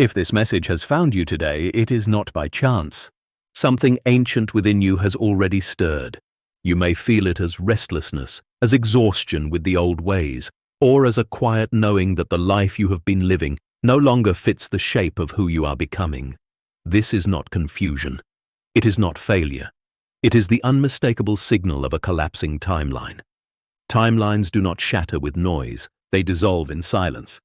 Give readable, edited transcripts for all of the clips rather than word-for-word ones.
If this message has found you today, it is not by chance. Something ancient within you has already stirred. You may feel it as restlessness, as exhaustion with the old ways, or as a quiet knowing that the life you have been living no longer fits the shape of who you are becoming. This is not confusion. It is not failure. It is the unmistakable signal of a collapsing timeline. Timelines do not shatter with noise, they dissolve in silence.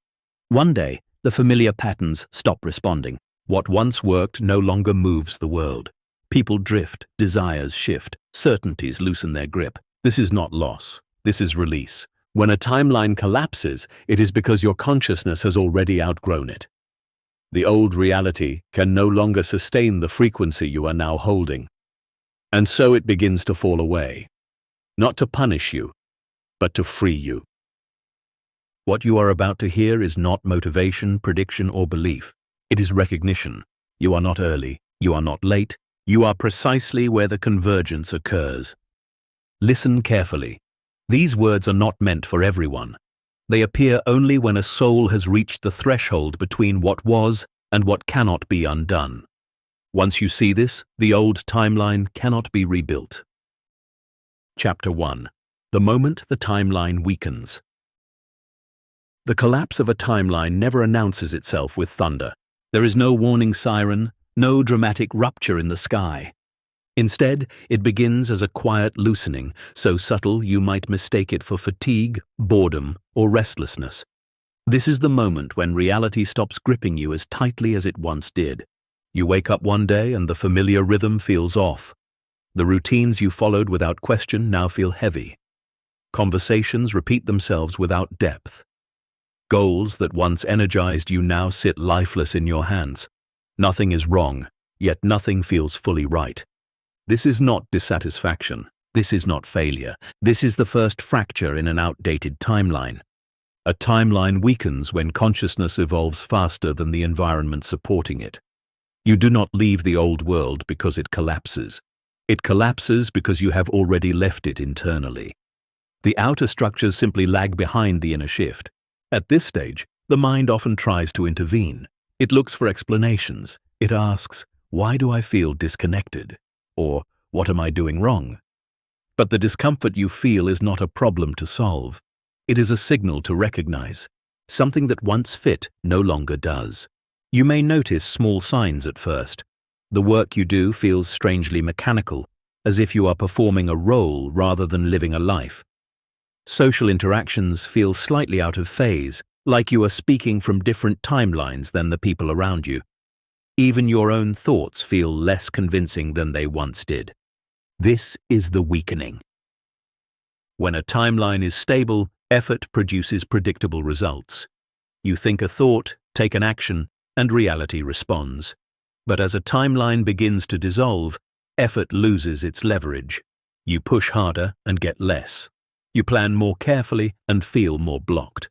One day, the familiar patterns stop responding. What once worked no longer moves the world. People drift, desires shift, certainties loosen their grip. This is not loss, this is release. When a timeline collapses, it is because your consciousness has already outgrown it. The old reality can no longer sustain the frequency you are now holding. And so it begins to fall away. Not to punish you, but to free you. What you are about to hear is not motivation, prediction, or belief. It is recognition. You are not early. You are not late. You are precisely where the convergence occurs. Listen carefully. These words are not meant for everyone. They appear only when a soul has reached the threshold between what was and what cannot be undone. Once you see this, the old timeline cannot be rebuilt. Chapter 1. The moment the timeline weakens. The collapse of a timeline never announces itself with thunder. There is no warning siren, no dramatic rupture in the sky. Instead, it begins as a quiet loosening, so subtle you might mistake it for fatigue, boredom, or restlessness. This is the moment when reality stops gripping you as tightly as it once did. You wake up one day and the familiar rhythm feels off. The routines you followed without question now feel heavy. Conversations repeat themselves without depth. Goals that once energized you now sit lifeless in your hands. Nothing is wrong, yet nothing feels fully right. This is not dissatisfaction. This is not failure. This is the first fracture in an outdated timeline. A timeline weakens when consciousness evolves faster than the environment supporting it. You do not leave the old world because it collapses. It collapses because you have already left it internally. The outer structures simply lag behind the inner shift. At this stage, the mind often tries to intervene. It looks for explanations. It asks, "Why do I feel disconnected?" Or, "What am I doing wrong?" But the discomfort you feel is not a problem to solve. It is a signal to recognize. Something that once fit no longer does. You may notice small signs at first. The work you do feels strangely mechanical, as if you are performing a role rather than living a life. Social interactions feel slightly out of phase, like you are speaking from different timelines than the people around you. Even your own thoughts feel less convincing than they once did. This is the weakening. When a timeline is stable, effort produces predictable results. You think a thought, take an action, and reality responds. But as a timeline begins to dissolve, effort loses its leverage. You push harder and get less. You plan more carefully and feel more blocked.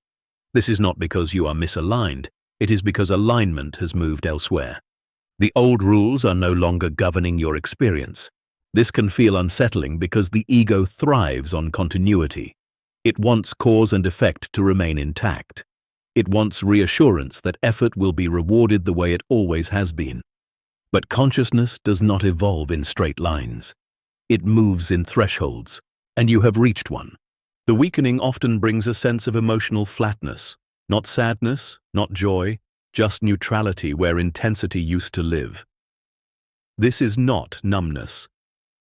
This is not because you are misaligned, it is because alignment has moved elsewhere. The old rules are no longer governing your experience. This can feel unsettling because the ego thrives on continuity. It wants cause and effect to remain intact. It wants reassurance that effort will be rewarded the way it always has been. But consciousness does not evolve in straight lines. It moves in thresholds, and you have reached one. The weakening often brings a sense of emotional flatness, not sadness, not joy, just neutrality where intensity used to live. This is not numbness.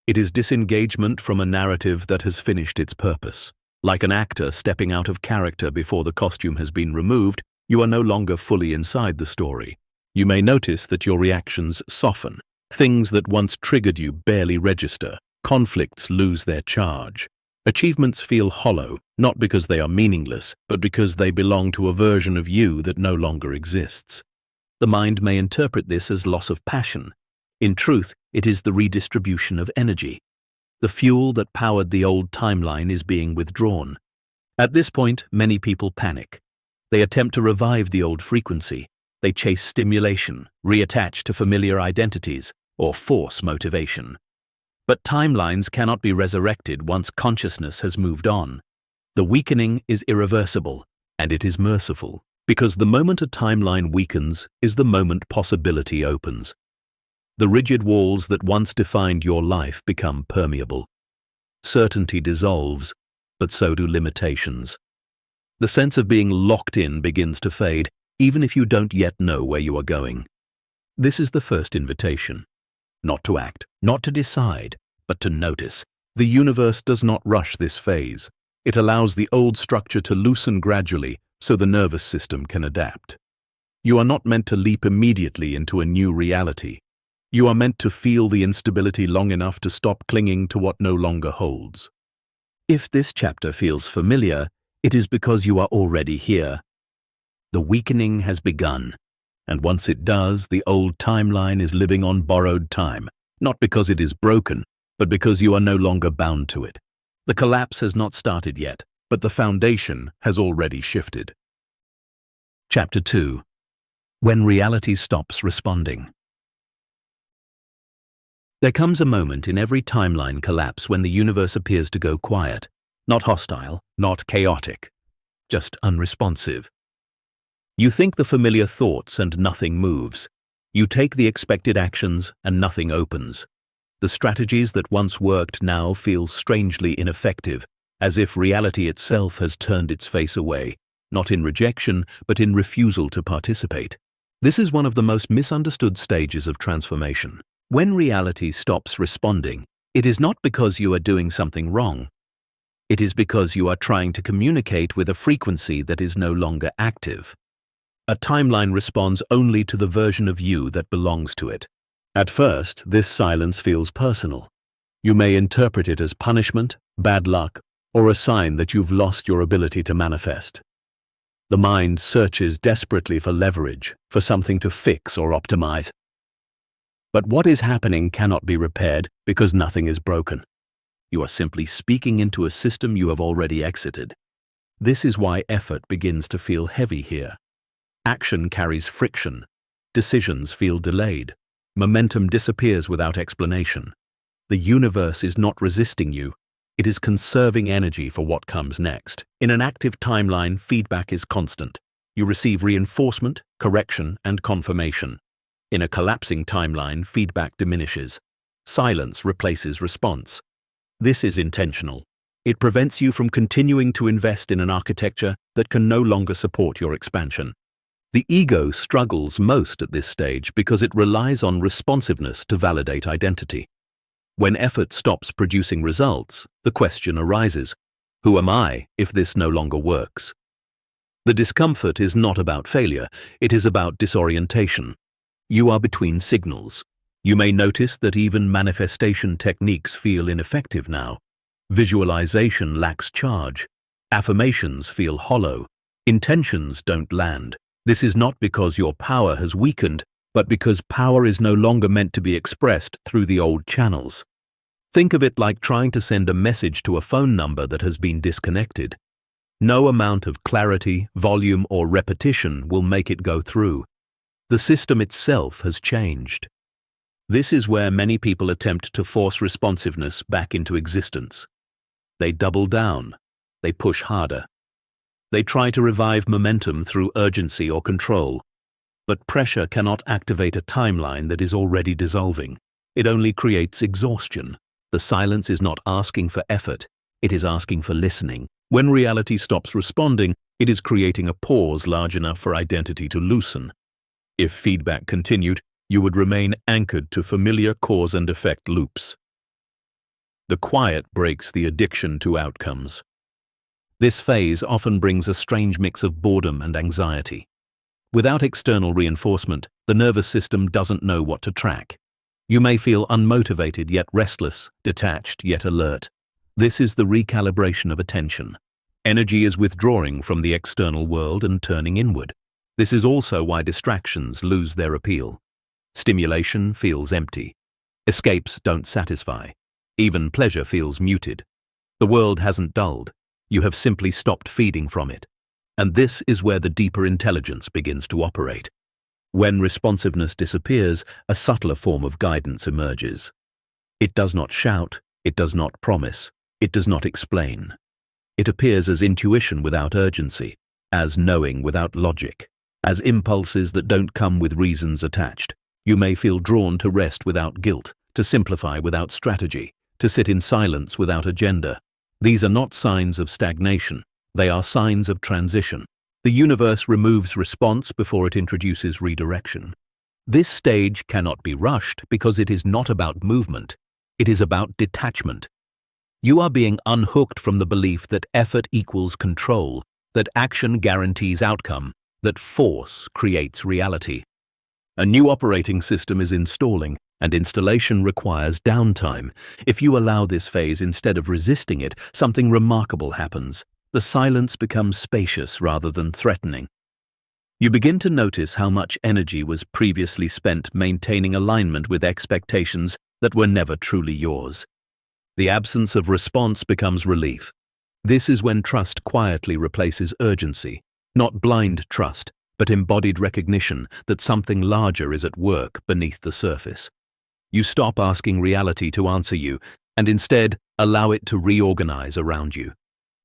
It is disengagement from a narrative that has finished its purpose. Like an actor stepping out of character before the costume has been removed, you are no longer fully inside the story. You may notice that your reactions soften. Things that once triggered you barely register. Conflicts lose their charge. Achievements feel hollow, not because they are meaningless, but because they belong to a version of you that no longer exists. The mind may interpret this as loss of passion. In truth, it is the redistribution of energy. The fuel that powered the old timeline is being withdrawn. At this point, many people panic. They attempt to revive the old frequency. They chase stimulation, reattach to familiar identities, or force motivation. But timelines cannot be resurrected once consciousness has moved on. The weakening is irreversible, and it is merciful. Because the moment a timeline weakens is the moment possibility opens. The rigid walls that once defined your life become permeable. Certainty dissolves, but so do limitations. The sense of being locked in begins to fade, even if you don't yet know where you are going. This is the first invitation. Not to act, not to decide, but to notice. The universe does not rush this phase. It allows the old structure to loosen gradually so the nervous system can adapt. You are not meant to leap immediately into a new reality. You are meant to feel the instability long enough to stop clinging to what no longer holds. If this chapter feels familiar, it is because you are already here. The weakening has begun, and once it does, the old timeline is living on borrowed time, not because it is broken, but because you are no longer bound to it. The collapse has not started yet, but the foundation has already shifted. Chapter 2. When reality stops responding. There comes a moment in every timeline collapse when the universe appears to go quiet, not hostile, not chaotic, just unresponsive. You think the familiar thoughts and nothing moves. You take the expected actions and nothing opens. The strategies that once worked now feel strangely ineffective, as if reality itself has turned its face away, not in rejection, but in refusal to participate. This is one of the most misunderstood stages of transformation. When reality stops responding, it is not because you are doing something wrong. It is because you are trying to communicate with a frequency that is no longer active. A timeline responds only to the version of you that belongs to it. At first, this silence feels personal. You may interpret it as punishment, bad luck, or a sign that you've lost your ability to manifest. The mind searches desperately for leverage, for something to fix or optimize. But what is happening cannot be repaired because nothing is broken. You are simply speaking into a system you have already exited. This is why effort begins to feel heavy here. Action carries friction. Decisions feel delayed. Momentum disappears without explanation. The universe is not resisting you. It is conserving energy for what comes next. In an active timeline, feedback is constant. You receive reinforcement, correction, and confirmation. In a collapsing timeline, feedback diminishes. Silence replaces response. This is intentional. It prevents you from continuing to invest in an architecture that can no longer support your expansion. The ego struggles most at this stage because it relies on responsiveness to validate identity. When effort stops producing results, the question arises, who am I if this no longer works? The discomfort is not about failure, it is about disorientation. You are between signals. You may notice that even manifestation techniques feel ineffective now. Visualization lacks charge. Affirmations feel hollow. Intentions don't land. This is not because your power has weakened, but because power is no longer meant to be expressed through the old channels. Think of it like trying to send a message to a phone number that has been disconnected. No amount of clarity, volume, or repetition will make it go through. The system itself has changed. This is where many people attempt to force responsiveness back into existence. They double down. They push harder. They try to revive momentum through urgency or control. But pressure cannot activate a timeline that is already dissolving. It only creates exhaustion. The silence is not asking for effort. It is asking for listening. When reality stops responding, it is creating a pause large enough for identity to loosen. If feedback continued, you would remain anchored to familiar cause and effect loops. The quiet breaks the addiction to outcomes. This phase often brings a strange mix of boredom and anxiety. Without external reinforcement, the nervous system doesn't know what to track. You may feel unmotivated yet restless, detached yet alert. This is the recalibration of attention. Energy is withdrawing from the external world and turning inward. This is also why distractions lose their appeal. Stimulation feels empty. Escapes don't satisfy. Even pleasure feels muted. The world hasn't dulled. You have simply stopped feeding from it. And this is where the deeper intelligence begins to operate. When responsiveness disappears, a subtler form of guidance emerges. It does not shout, it does not promise, it does not explain. It appears as intuition without urgency, as knowing without logic, as impulses that don't come with reasons attached. You may feel drawn to rest without guilt, to simplify without strategy, to sit in silence without agenda. These are not signs of stagnation. They are signs of transition. The universe removes response before it introduces redirection. This stage cannot be rushed because it is not about movement. It is about detachment. You are being unhooked from the belief that effort equals control, that action guarantees outcome, that force creates reality. A new operating system is installing, and installation requires downtime. If you allow this phase instead of resisting it, something remarkable happens. The silence becomes spacious rather than threatening. You begin to notice how much energy was previously spent maintaining alignment with expectations that were never truly yours. The absence of response becomes relief. This is when trust quietly replaces urgency, not blind trust, but embodied recognition that something larger is at work beneath the surface. You stop asking reality to answer you, and instead allow it to reorganize around you.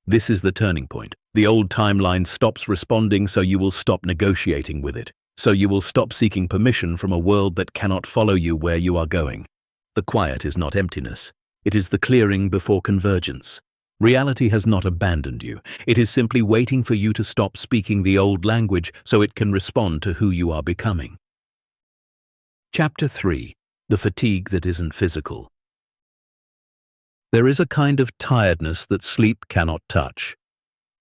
This is the turning point. The old timeline stops responding, so you will stop negotiating with it. So you will stop seeking permission from a world that cannot follow you where you are going. The quiet is not emptiness. It is the clearing before convergence. Reality has not abandoned you. It is simply waiting for you to stop speaking the old language so it can respond to who you are becoming. Chapter 3. The fatigue that isn't physical. There is a kind of tiredness that sleep cannot touch.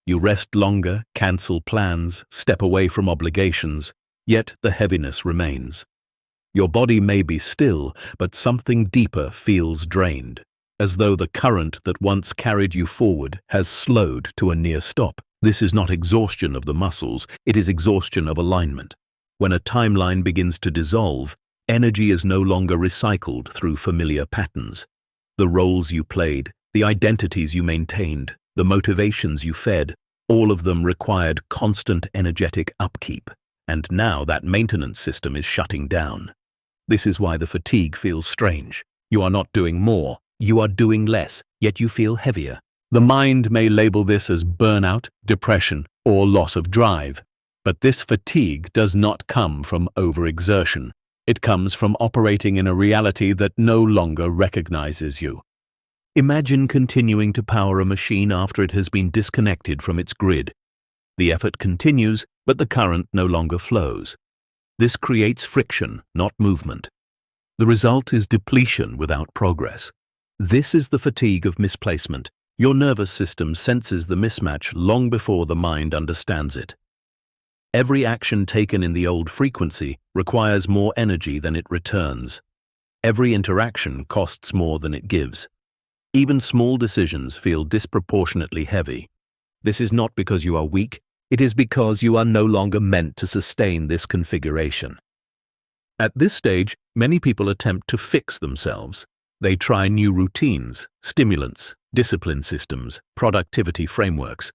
You rest longer, cancel plans, step away from obligations, yet the heaviness remains. Your body may be still, but something deeper feels drained, as though the current that once carried you forward has slowed to a near stop. This is not exhaustion of the muscles, it is exhaustion of alignment. When a timeline begins to dissolve, energy is no longer recycled through familiar patterns. The roles you played, the identities you maintained, the motivations you fed, all of them required constant energetic upkeep, and now that maintenance system is shutting down. This is why the fatigue feels strange. You are not doing more, you are doing less, yet you feel heavier. The mind may label this as burnout, depression, or loss of drive, but this fatigue does not come from overexertion. It comes from operating in a reality that no longer recognizes you. Imagine continuing to power a machine after it has been disconnected from its grid. The effort continues, but the current no longer flows. This creates friction, not movement. The result is depletion without progress. This is the fatigue of misplacement. Your nervous system senses the mismatch long before the mind understands it. Every action taken in the old frequency requires more energy than it returns. Every interaction costs more than it gives. Even small decisions feel disproportionately heavy. This is not because you are weak, it is because you are no longer meant to sustain this configuration. At this stage, many people attempt to fix themselves. They try new routines, stimulants, discipline systems, productivity frameworks.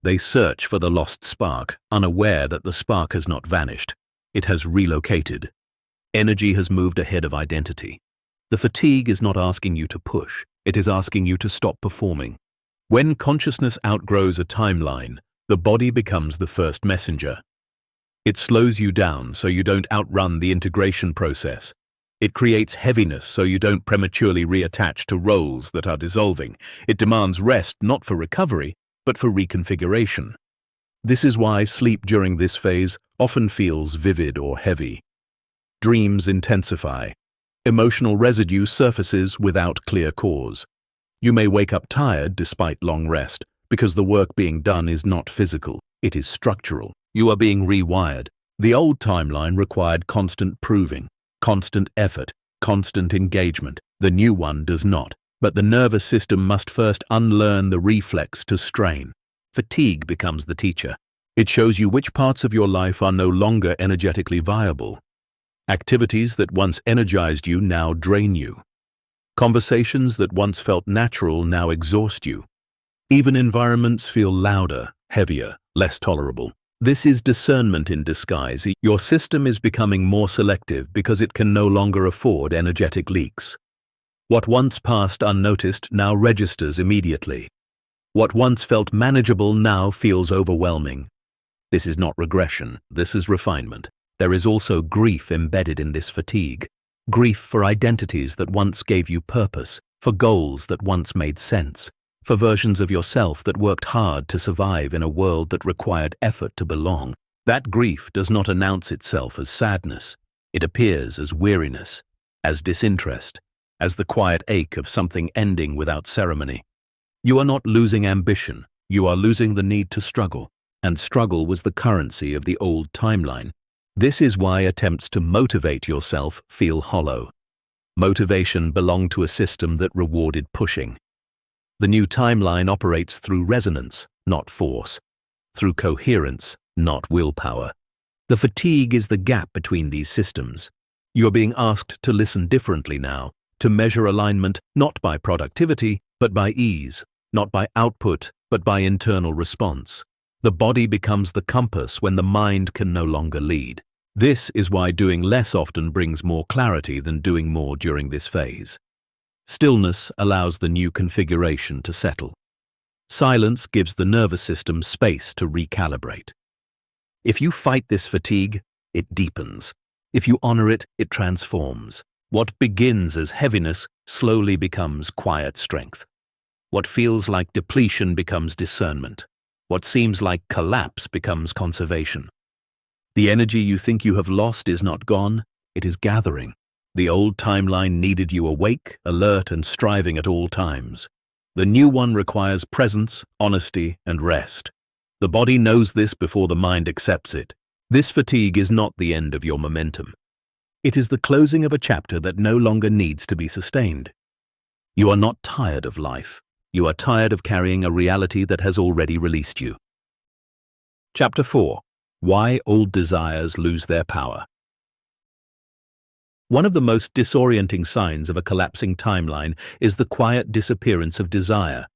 They search for the lost spark, unaware that the spark has not vanished. It has relocated. Energy has moved ahead of identity. The fatigue is not asking you to push, it is asking you to stop performing. When consciousness outgrows a timeline, the body becomes the first messenger. It slows you down so you don't outrun the integration process. It creates heaviness so you don't prematurely reattach to roles that are dissolving. It demands rest not for recovery, but for reconfiguration. This is why sleep during this phase often feels vivid or heavy. Dreams intensify. Emotional residue surfaces without clear cause. You may wake up tired despite long rest, because the work being done is not physical, it is structural. You are being rewired. The old timeline required constant proving, constant effort, constant engagement. The new one does not. But the nervous system must first unlearn the reflex to strain. Fatigue becomes the teacher. It shows you which parts of your life are no longer energetically viable. Activities that once energized you now drain you. Conversations that once felt natural now exhaust you. Even environments feel louder, heavier, less tolerable. This is discernment in disguise. Your system is becoming more selective because it can no longer afford energetic leaks. What once passed unnoticed now registers immediately. What once felt manageable now feels overwhelming. This is not regression, this is refinement. There is also grief embedded in this fatigue. Grief for identities that once gave you purpose, for goals that once made sense, for versions of yourself that worked hard to survive in a world that required effort to belong. That grief does not announce itself as sadness. It appears as weariness, as disinterest, as the quiet ache of something ending without ceremony. You are not losing ambition, you are losing the need to struggle, and struggle was the currency of the old timeline. This is why attempts to motivate yourself feel hollow. Motivation belonged to a system that rewarded pushing. The new timeline operates through resonance, not force, through coherence, not willpower. The fatigue is the gap between these systems. You are being asked to listen differently now, to measure alignment not by productivity, but by ease, not by output, but by internal response. The body becomes the compass when the mind can no longer lead. This is why doing less often brings more clarity than doing more during this phase. Stillness allows the new configuration to settle. Silence gives the nervous system space to recalibrate. If you fight this fatigue, it deepens. If you honor it, it transforms. What begins as heaviness slowly becomes quiet strength. What feels like depletion becomes discernment. What seems like collapse becomes conservation. The energy you think you have lost is not gone, it is gathering. The old timeline needed you awake, alert, and striving at all times. The new one requires presence, honesty, and rest. The body knows this before the mind accepts it. This fatigue is not the end of your momentum. It is the closing of a chapter that no longer needs to be sustained. You are not tired of life. You are tired of carrying a reality that has already released you. Chapter 4. Why Old Desires Lose Their Power. One of the most disorienting signs of a collapsing timeline is the quiet disappearance of desire.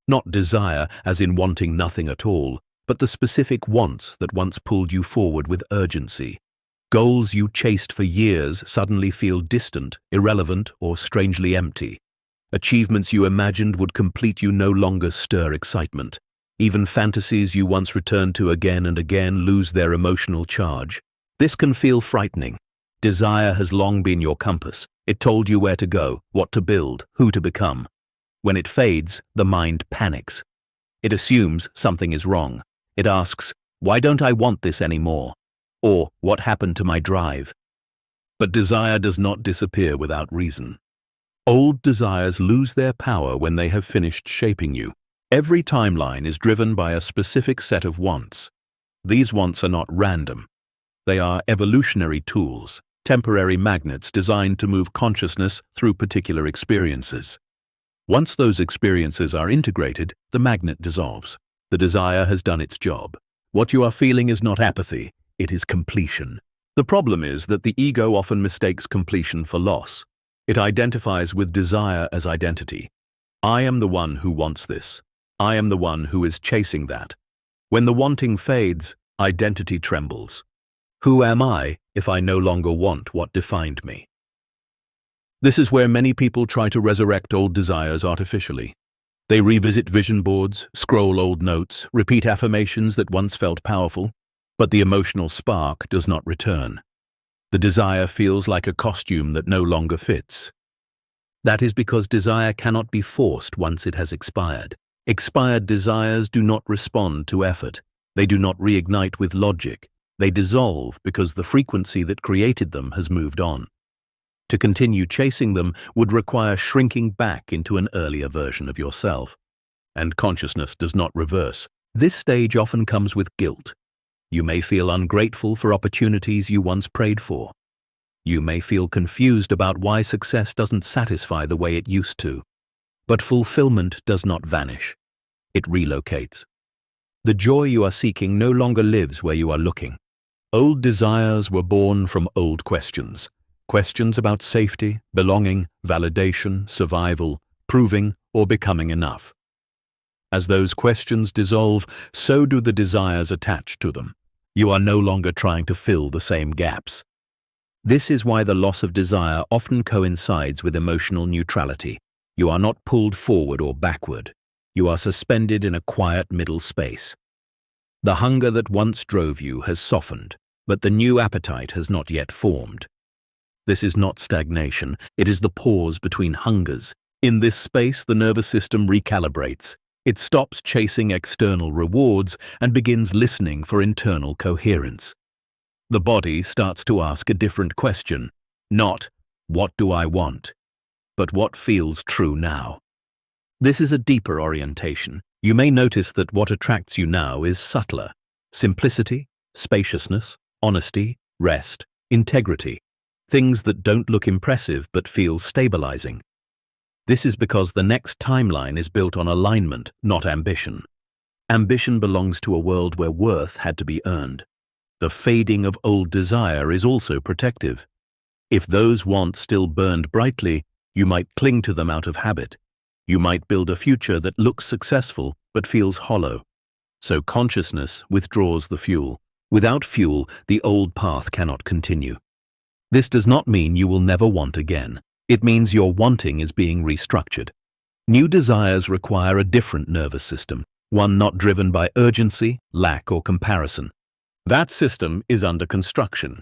Not desire as in wanting nothing at all, but the specific wants that once pulled you forward with urgency. Goals you chased for years suddenly feel distant, irrelevant, or strangely empty. Achievements you imagined would complete you no longer stir excitement. Even fantasies you once returned to again and again lose their emotional charge. This can feel frightening. Desire has long been your compass. It told you where to go, what to build, who to become. When it fades, the mind panics. It assumes something is wrong. It asks, why don't I want this anymore? Or, what happened to my drive? But desire does not disappear without reason. Old desires lose their power when they have finished shaping you. Every timeline is driven by a specific set of wants. These wants are not random. They are evolutionary tools, temporary magnets designed to move consciousness through particular experiences. Once those experiences are integrated, the magnet dissolves. The desire has done its job. What you are feeling is not apathy, it is completion. The problem is that the ego often mistakes completion for loss. It identifies with desire as identity. I am the one who wants this. I am the one who is chasing that. When the wanting fades, identity trembles. Who am I if I no longer want what defined me? This is where many people try to resurrect old desires artificially. They revisit vision boards, scroll old notes, repeat affirmations that once felt powerful, but the emotional spark does not return. The desire feels like a costume that no longer fits. That is because desire cannot be forced once it has expired. Expired desires do not respond to effort. They do not reignite with logic. They dissolve because the frequency that created them has moved on. To continue chasing them would require shrinking back into an earlier version of yourself. And consciousness does not reverse. This stage often comes with guilt. You may feel ungrateful for opportunities you once prayed for. You may feel confused about why success doesn't satisfy the way it used to. But fulfillment does not vanish. It relocates. The joy you are seeking no longer lives where you are looking. Old desires were born from old questions. Questions about safety, belonging, validation, survival, proving, or becoming enough. As those questions dissolve, so do the desires attached to them. You are no longer trying to fill the same gaps. This is why the loss of desire often coincides with emotional neutrality. You are not pulled forward or backward. You are suspended in a quiet middle space. The hunger that once drove you has softened, but the new appetite has not yet formed. This is not stagnation, it is the pause between hungers. In this space, the nervous system recalibrates. It stops chasing external rewards and begins listening for internal coherence. The body starts to ask a different question, not, "What do I want?" but "What feels true now?" This is a deeper orientation. You may notice that what attracts you now is subtler. Simplicity, spaciousness, honesty, rest, integrity. Things that don't look impressive but feel stabilizing. This is because the next timeline is built on alignment, not ambition. Ambition belongs to a world where worth had to be earned. The fading of old desire is also protective. If those wants still burned brightly, you might cling to them out of habit. You might build a future that looks successful but feels hollow. So consciousness withdraws the fuel. Without fuel, the old path cannot continue. This does not mean you will never want again. It means your wanting is being restructured. New desires require a different nervous system, one not driven by urgency, lack, or comparison. That system is under construction.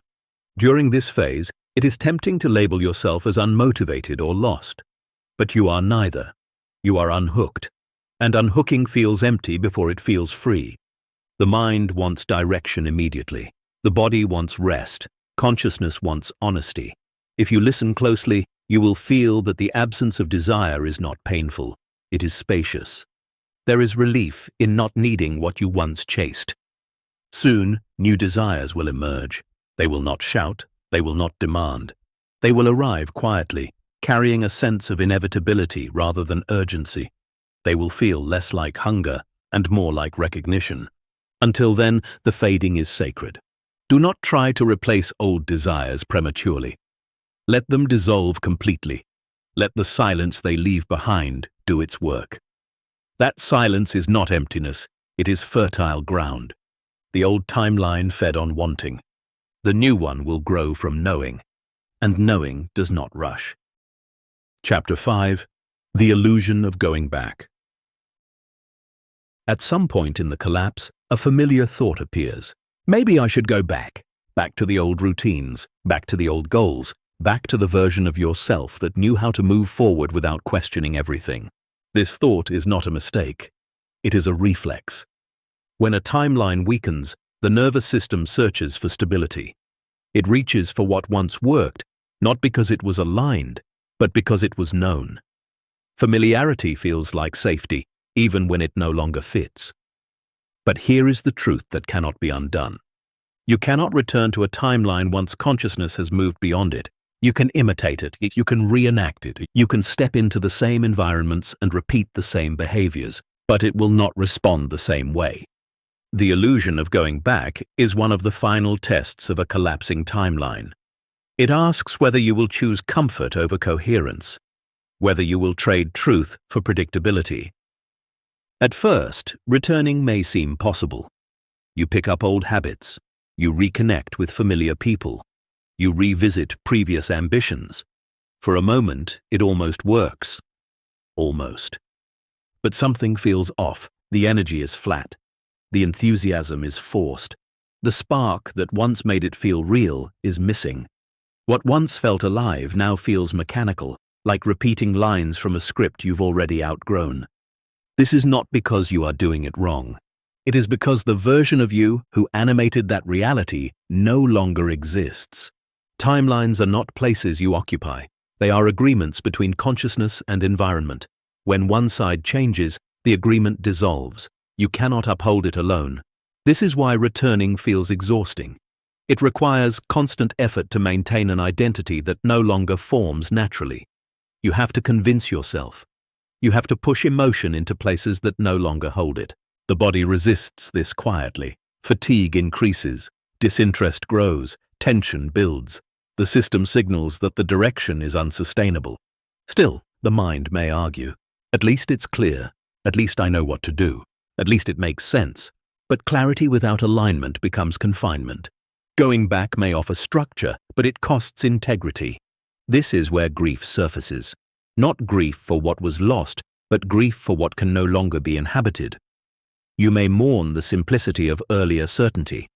During this phase, it is tempting to label yourself as unmotivated or lost. But you are neither. You are unhooked. And unhooking feels empty before it feels free. The mind wants direction immediately. The body wants rest. Consciousness wants honesty. If you listen closely, you will feel that the absence of desire is not painful. It is spacious. There is relief in not needing what you once chased. Soon, new desires will emerge. They will not shout. They will not demand. They will arrive quietly, carrying a sense of inevitability rather than urgency. They will feel less like hunger and more like recognition. Until then, the fading is sacred. Do not try to replace old desires prematurely. Let them dissolve completely. Let the silence they leave behind do its work. That silence is not emptiness, it is fertile ground. The old timeline fed on wanting. The new one will grow from knowing, and knowing does not rush. Chapter 5. The Illusion of Going Back. At some point in the collapse, a familiar thought appears. Maybe I should go back to the old routines, back to the old goals, back to the version of yourself that knew how to move forward without questioning everything. This thought is not a mistake. It is a reflex. When a timeline weakens, the nervous system searches for stability. It reaches for what once worked, not because it was aligned, but because it was known. Familiarity feels like safety, even when it no longer fits. But here is the truth that cannot be undone. You cannot return to a timeline once consciousness has moved beyond it. You can imitate it, you can reenact it, you can step into the same environments and repeat the same behaviors, but it will not respond the same way. The illusion of going back is one of the final tests of a collapsing timeline. It asks whether you will choose comfort over coherence, whether you will trade truth for predictability. At first, returning may seem possible. You pick up old habits, you reconnect with familiar people, you revisit previous ambitions. For a moment, it almost works. Almost. But something feels off. The energy is flat. The enthusiasm is forced. The spark that once made it feel real is missing. What once felt alive now feels mechanical, like repeating lines from a script you've already outgrown. This is not because you are doing it wrong. It is because the version of you who animated that reality no longer exists. Timelines are not places you occupy. They are agreements between consciousness and environment. When one side changes, the agreement dissolves. You cannot uphold it alone. This is why returning feels exhausting. It requires constant effort to maintain an identity that no longer forms naturally. You have to convince yourself. You have to push emotion into places that no longer hold it. The body resists this quietly. Fatigue increases. Disinterest grows. Tension builds. The system signals that the direction is unsustainable. Still, the mind may argue. At least it's clear. At least I know what to do. At least it makes sense. But clarity without alignment becomes confinement. Going back may offer structure, but it costs integrity. This is where grief surfaces. Not grief for what was lost, but grief for what can no longer be inhabited. You may mourn the simplicity of earlier certainty,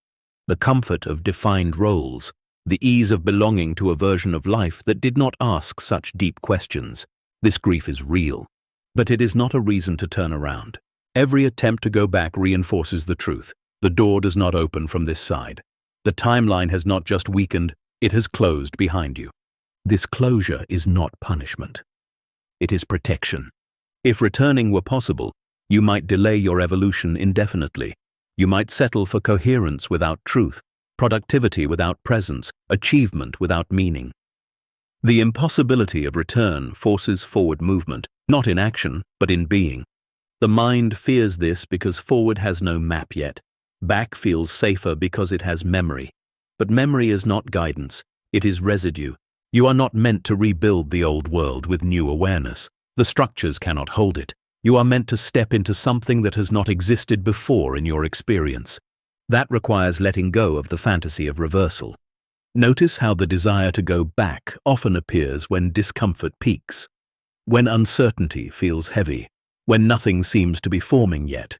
the comfort of defined roles, the ease of belonging to a version of life that did not ask such deep questions. This grief is real, but it is not a reason to turn around. Every attempt to go back reinforces the truth. The door does not open from this side. The timeline has not just weakened, it has closed behind you. This closure is not punishment. It is protection. If returning were possible, you might delay your evolution indefinitely. You might settle for coherence without truth, productivity without presence, achievement without meaning. The impossibility of return forces forward movement, not in action, but in being. The mind fears this because forward has no map yet. Back feels safer because it has memory. But memory is not guidance, it is residue. You are not meant to rebuild the old world with new awareness. The structures cannot hold it. You are meant to step into something that has not existed before in your experience. That requires letting go of the fantasy of reversal. Notice how the desire to go back often appears when discomfort peaks, when uncertainty feels heavy, when nothing seems to be forming yet.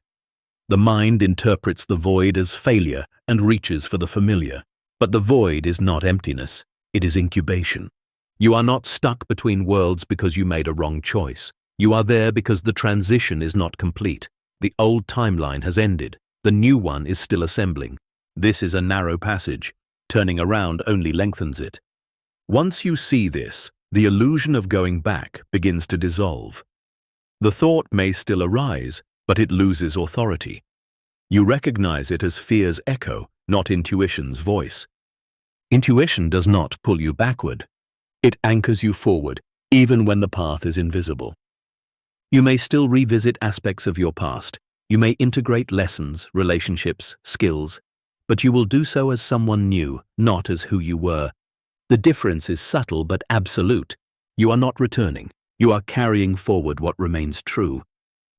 The mind interprets the void as failure and reaches for the familiar. But the void is not emptiness, it is incubation. You are not stuck between worlds because you made a wrong choice. You are there because the transition is not complete. The old timeline has ended. The new one is still assembling. This is a narrow passage. Turning around only lengthens it. Once you see this, the illusion of going back begins to dissolve. The thought may still arise, but it loses authority. You recognize it as fear's echo, not intuition's voice. Intuition does not pull you backward. It anchors you forward, even when the path is invisible. You may still revisit aspects of your past. You may integrate lessons, relationships, skills, but you will do so as someone new, not as who you were. The difference is subtle but absolute. You are not returning. You are carrying forward what remains true.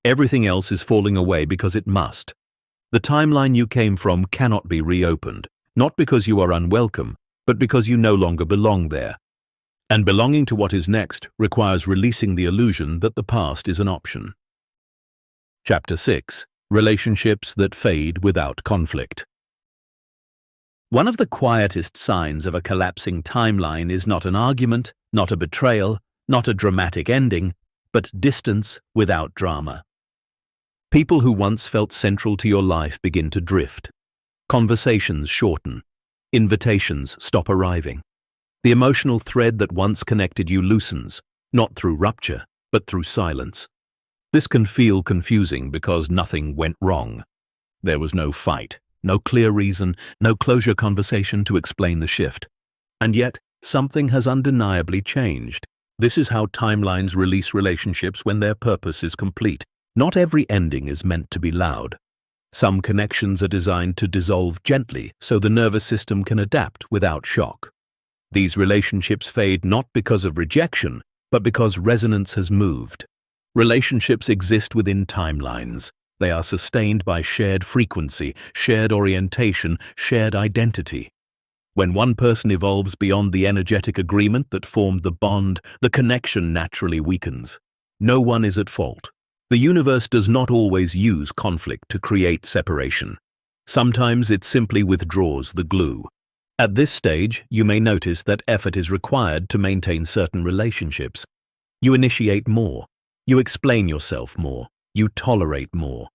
Everything else is falling away because it must. The timeline you came from cannot be reopened, not because you are unwelcome, but because you no longer belong there. And belonging to what is next requires releasing the illusion that the past is an option. Chapter 6. Relationships that fade without conflict. One of the quietest signs of a collapsing timeline is not an argument, not a betrayal, not a dramatic ending, but distance without drama. People who once felt central to your life begin to drift. Conversations shorten. Invitations stop arriving. The emotional thread that once connected you loosens, not through rupture, but through silence. This can feel confusing because nothing went wrong. There was no fight, no clear reason, no closure conversation to explain the shift. And yet, something has undeniably changed. This is how timelines release relationships when their purpose is complete. Not every ending is meant to be loud. Some connections are designed to dissolve gently so the nervous system can adapt without shock. These relationships fade not because of rejection, but because resonance has moved. Relationships exist within timelines. They are sustained by shared frequency, shared orientation, shared identity. When one person evolves beyond the energetic agreement that formed the bond, the connection naturally weakens. No one is at fault. The universe does not always use conflict to create separation. Sometimes it simply withdraws the glue. At this stage, you may notice that effort is required to maintain certain relationships. You initiate more. You explain yourself more. You tolerate more.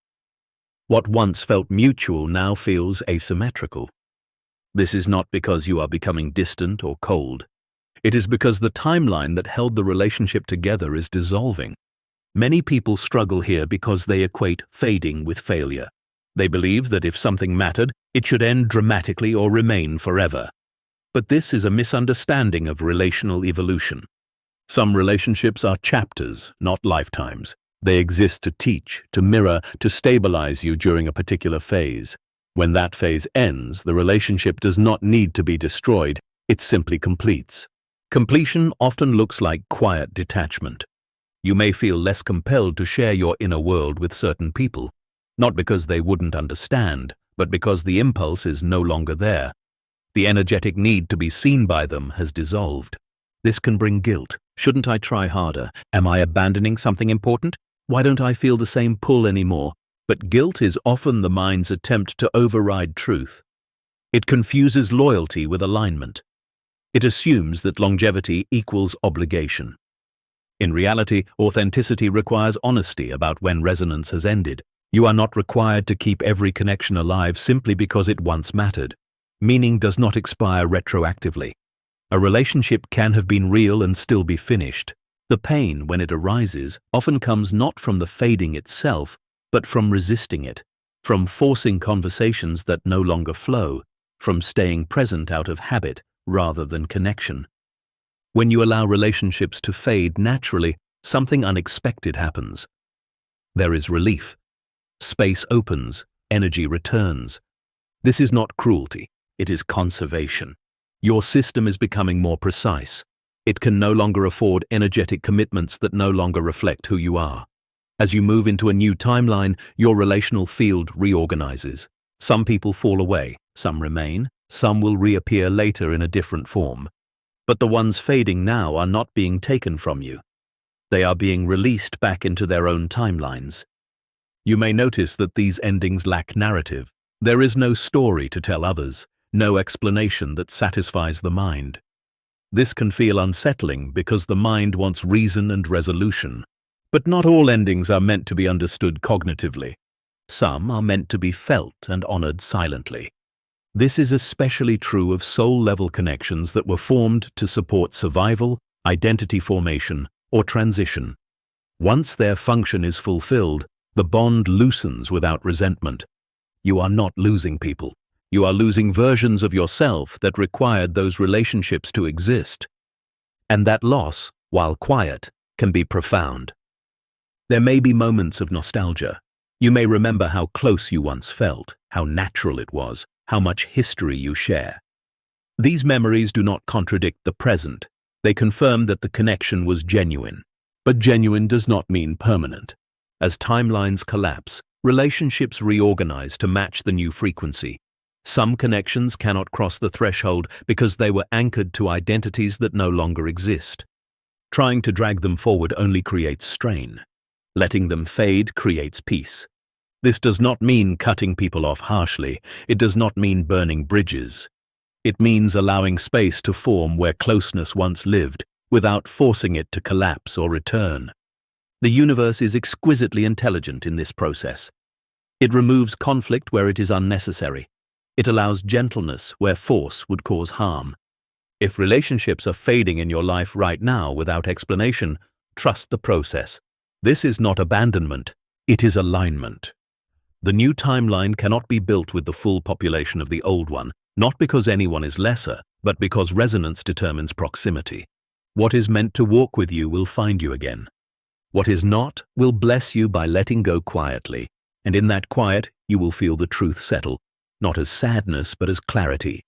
What once felt mutual now feels asymmetrical. This is not because you are becoming distant or cold. It is because the timeline that held the relationship together is dissolving. Many people struggle here because they equate fading with failure. They believe that if something mattered, it should end dramatically or remain forever. But this is a misunderstanding of relational evolution. Some relationships are chapters, not lifetimes. They exist to teach, to mirror, to stabilize you during a particular phase. When that phase ends, the relationship does not need to be destroyed, it simply completes. Completion often looks like quiet detachment. You may feel less compelled to share your inner world with certain people, not because they wouldn't understand, but because the impulse is no longer there. The energetic need to be seen by them has dissolved. This can bring guilt. Shouldn't I try harder? Am I abandoning something important? Why don't I feel the same pull anymore? But guilt is often the mind's attempt to override truth. It confuses loyalty with alignment. It assumes that longevity equals obligation. In reality, authenticity requires honesty about when resonance has ended. You are not required to keep every connection alive simply because it once mattered. Meaning does not expire retroactively. A relationship can have been real and still be finished. The pain, when it arises, often comes not from the fading itself, but from resisting it, from forcing conversations that no longer flow, from staying present out of habit rather than connection. When you allow relationships to fade naturally, something unexpected happens. There is relief. Space opens, energy returns. This is not cruelty, it is conservation. Your system is becoming more precise. It can no longer afford energetic commitments that no longer reflect who you are. As you move into a new timeline, your relational field reorganizes. Some people fall away, some remain, some will reappear later in a different form. But the ones fading now are not being taken from you. They are being released back into their own timelines. You may notice that these endings lack narrative. There is no story to tell others, no explanation that satisfies the mind. This can feel unsettling because the mind wants reason and resolution. But not all endings are meant to be understood cognitively. Some are meant to be felt and honored silently. This is especially true of soul-level connections that were formed to support survival, identity formation, or transition. Once their function is fulfilled, the bond loosens without resentment. You are not losing people. You are losing versions of yourself that required those relationships to exist. And that loss, while quiet, can be profound. There may be moments of nostalgia. You may remember how close you once felt, how natural it was, how much history you share. These memories do not contradict the present. They confirm that the connection was genuine. But genuine does not mean permanent. As timelines collapse, relationships reorganize to match the new frequency. Some connections cannot cross the threshold because they were anchored to identities that no longer exist. Trying to drag them forward only creates strain. Letting them fade creates peace. This does not mean cutting people off harshly. It does not mean burning bridges. It means allowing space to form where closeness once lived, without forcing it to collapse or return. The universe is exquisitely intelligent in this process. It removes conflict where it is unnecessary. It allows gentleness where force would cause harm. If relationships are fading in your life right now without explanation, trust the process. This is not abandonment, it is alignment. The new timeline cannot be built with the full population of the old one, not because anyone is lesser, but because resonance determines proximity. What is meant to walk with you will find you again. What is not will bless you by letting go quietly, and in that quiet you will feel the truth settle, not as sadness but as clarity.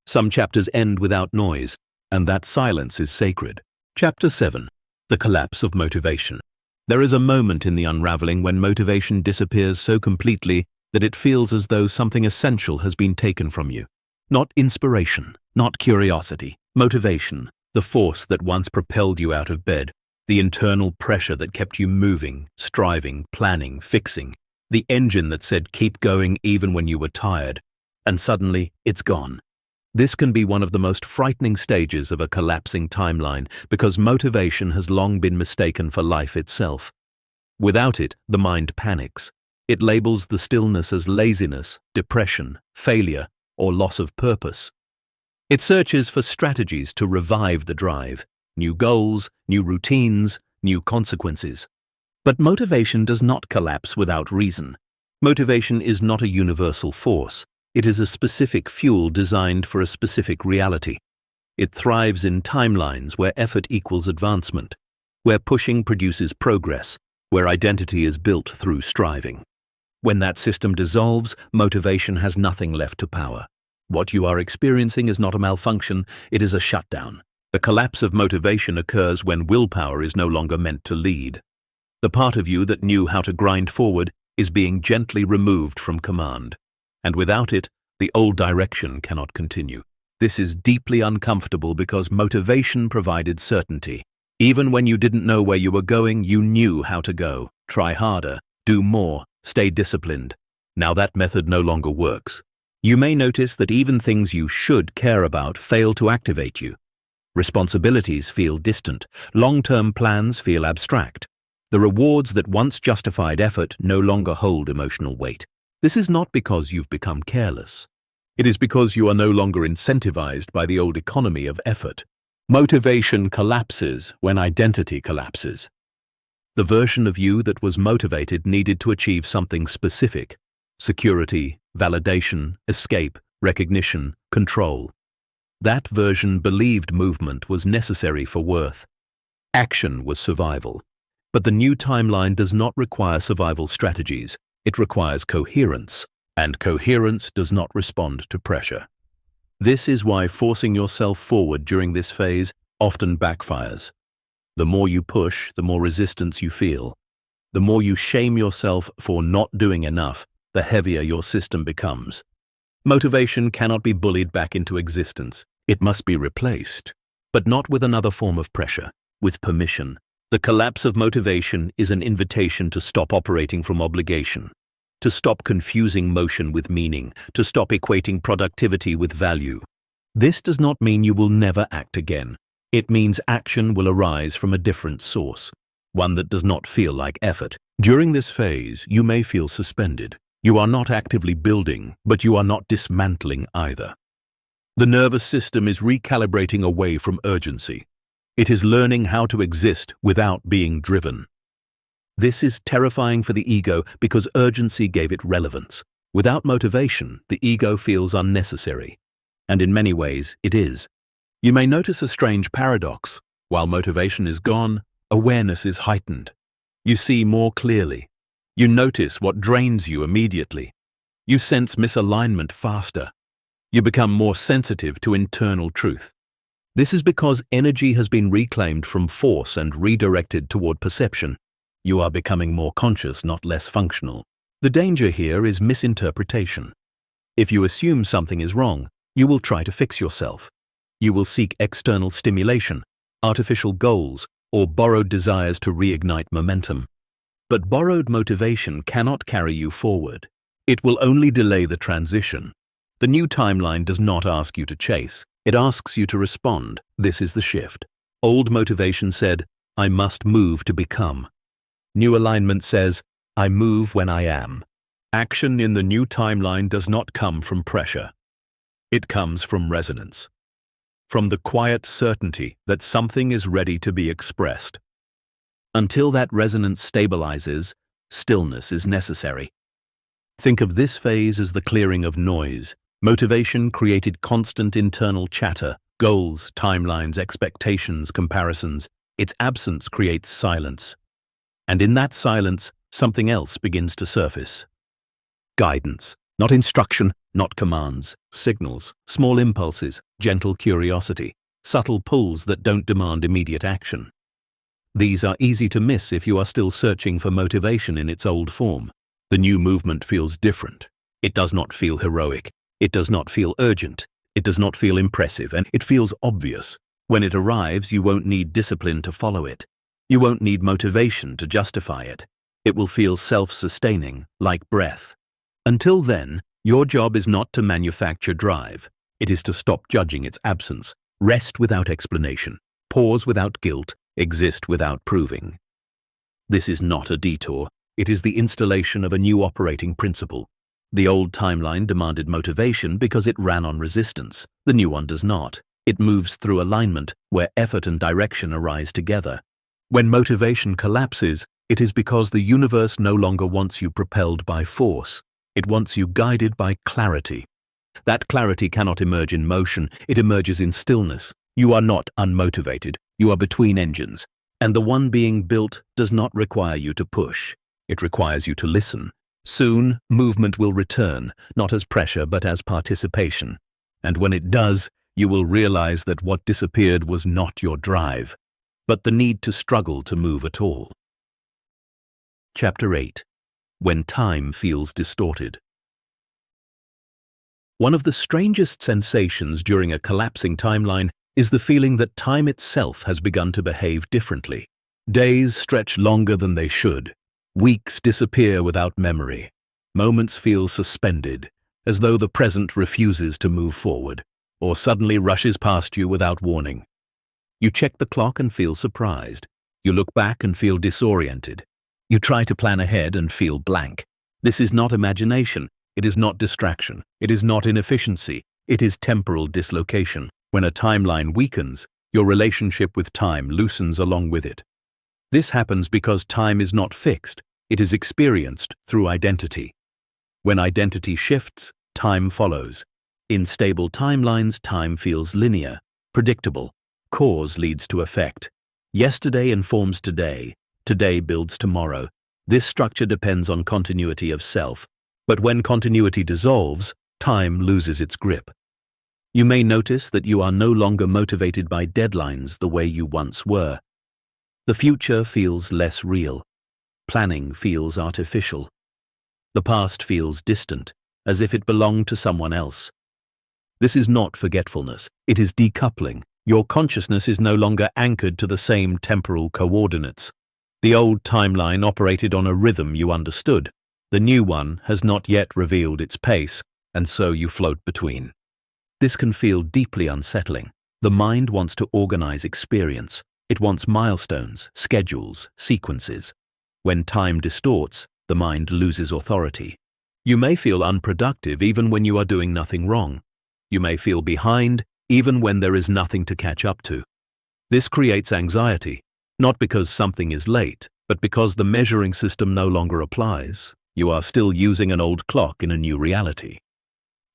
Some chapters end without noise, and that silence is sacred. Chapter 7. The Collapse of Motivation. There is a moment in the unraveling when motivation disappears so completely that it feels as though something essential has been taken from you. Not inspiration, not curiosity, motivation, the force that once propelled you out of bed, the internal pressure that kept you moving, striving, planning, fixing, the engine that said keep going even when you were tired, and suddenly it's gone. This can be one of the most frightening stages of a collapsing timeline because motivation has long been mistaken for life itself. Without it, the mind panics. It labels the stillness as laziness, depression, failure, or loss of purpose. It searches for strategies to revive the drive, new goals, new routines, new consequences. But motivation does not collapse without reason. Motivation is not a universal force. It is a specific fuel designed for a specific reality. It thrives in timelines where effort equals advancement, where pushing produces progress, where identity is built through striving. When that system dissolves, motivation has nothing left to power. What you are experiencing is not a malfunction, it is a shutdown. The collapse of motivation occurs when willpower is no longer meant to lead. The part of you that knew how to grind forward is being gently removed from command. And without it, the old direction cannot continue. This is deeply uncomfortable because motivation provided certainty. Even when you didn't know where you were going, you knew how to go. Try harder, do more, Stay disciplined. Now that method no longer works. You may notice that even things you should care about fail to activate you. Responsibilities feel distant. Long-term plans feel abstract. The rewards that once justified effort no longer hold emotional weight. This is not because you've become careless. It is because you are no longer incentivized by the old economy of effort. Motivation collapses when identity collapses. The version of you that was motivated needed to achieve something specific: security, validation, escape, recognition, control. That version believed movement was necessary for worth. Action was survival. But the new timeline does not require survival strategies. It requires coherence, and coherence does not respond to pressure. This is why forcing yourself forward during this phase often backfires. The more you push, the more resistance you feel. The more you shame yourself for not doing enough, the heavier your system becomes. Motivation cannot be bullied back into existence. It must be replaced, but not with another form of pressure, with permission. The collapse of motivation is an invitation to stop operating from obligation, to stop confusing motion with meaning, to stop equating productivity with value. This does not mean you will never act again. It means action will arise from a different source, one that does not feel like effort. During this phase, you may feel suspended. You are not actively building, but you are not dismantling either. The nervous system is recalibrating away from urgency. It is learning how to exist without being driven. This is terrifying for the ego because urgency gave it relevance. Without motivation, the ego feels unnecessary. And in many ways, it is. You may notice a strange paradox. While motivation is gone, awareness is heightened. You see more clearly. You notice what drains you immediately. You sense misalignment faster. You become more sensitive to internal truth. This is because energy has been reclaimed from force and redirected toward perception. You are becoming more conscious, not less functional. The danger here is misinterpretation. If you assume something is wrong, you will try to fix yourself. You will seek external stimulation, artificial goals, or borrowed desires to reignite momentum. But borrowed motivation cannot carry you forward. It will only delay the transition. The new timeline does not ask you to chase. It asks you to respond. This is the shift. Old motivation said, I must move to become. New alignment says, I move when I am. Action in the new timeline does not come from pressure. It comes from resonance. From the quiet certainty that something is ready to be expressed. Until that resonance stabilizes, stillness is necessary. Think of this phase as the clearing of noise. Motivation created constant internal chatter, goals, timelines, expectations, comparisons. Its absence creates silence. And in that silence, something else begins to surface. Guidance, not instruction, not commands, signals, small impulses, gentle curiosity, subtle pulls that don't demand immediate action. These are easy to miss if you are still searching for motivation in its old form. The new movement feels different. It does not feel heroic. It does not feel urgent. It does not feel impressive, and it feels obvious. When it arrives, you won't need discipline to follow it. You won't need motivation to justify it. It will feel self-sustaining, like breath. Until then, your job is not to manufacture drive. It is to stop judging its absence, rest without explanation, pause without guilt, exist without proving. This is not a detour. It is the installation of a new operating principle. The old timeline demanded motivation because it ran on resistance. The new one does not. It moves through alignment, where effort and direction arise together. When motivation collapses, it is because the universe no longer wants you propelled by force. It wants you guided by clarity. That clarity cannot emerge in motion. It emerges in stillness. You are not unmotivated. You are between engines. And the one being built does not require you to push. It requires you to listen. Soon, movement will return, not as pressure but as participation. And when it does, you will realize that what disappeared was not your drive, but the need to struggle to move at all. Chapter 8. When Time Feels Distorted. One of the strangest sensations during a collapsing timeline is the feeling that time itself has begun to behave differently. Days stretch longer than they should. Weeks disappear without memory. Moments feel suspended, as though the present refuses to move forward, or suddenly rushes past you without warning. You check the clock and feel surprised. You look back and feel disoriented. You try to plan ahead and feel blank. This is not imagination. It is not distraction. It is not inefficiency. It is temporal dislocation. When a timeline weakens, your relationship with time loosens along with it. This happens because time is not fixed. It is experienced through identity. When identity shifts, time follows. In stable timelines, time feels linear, predictable. Cause leads to effect. Yesterday informs today. Today builds tomorrow. This structure depends on continuity of self. But when continuity dissolves, time loses its grip. You may notice that you are no longer motivated by deadlines the way you once were. The future feels less real. Planning feels artificial. The past feels distant, as if it belonged to someone else. This is not forgetfulness. It is decoupling. Your consciousness is no longer anchored to the same temporal coordinates. The old timeline operated on a rhythm you understood. The new one has not yet revealed its pace, and so you float between. This can feel deeply unsettling. The mind wants to organize experience. It wants milestones, schedules, sequences. When time distorts, the mind loses authority. You may feel unproductive even when you are doing nothing wrong. You may feel behind even when there is nothing to catch up to. This creates anxiety, not because something is late, but because the measuring system no longer applies. You are still using an old clock in a new reality.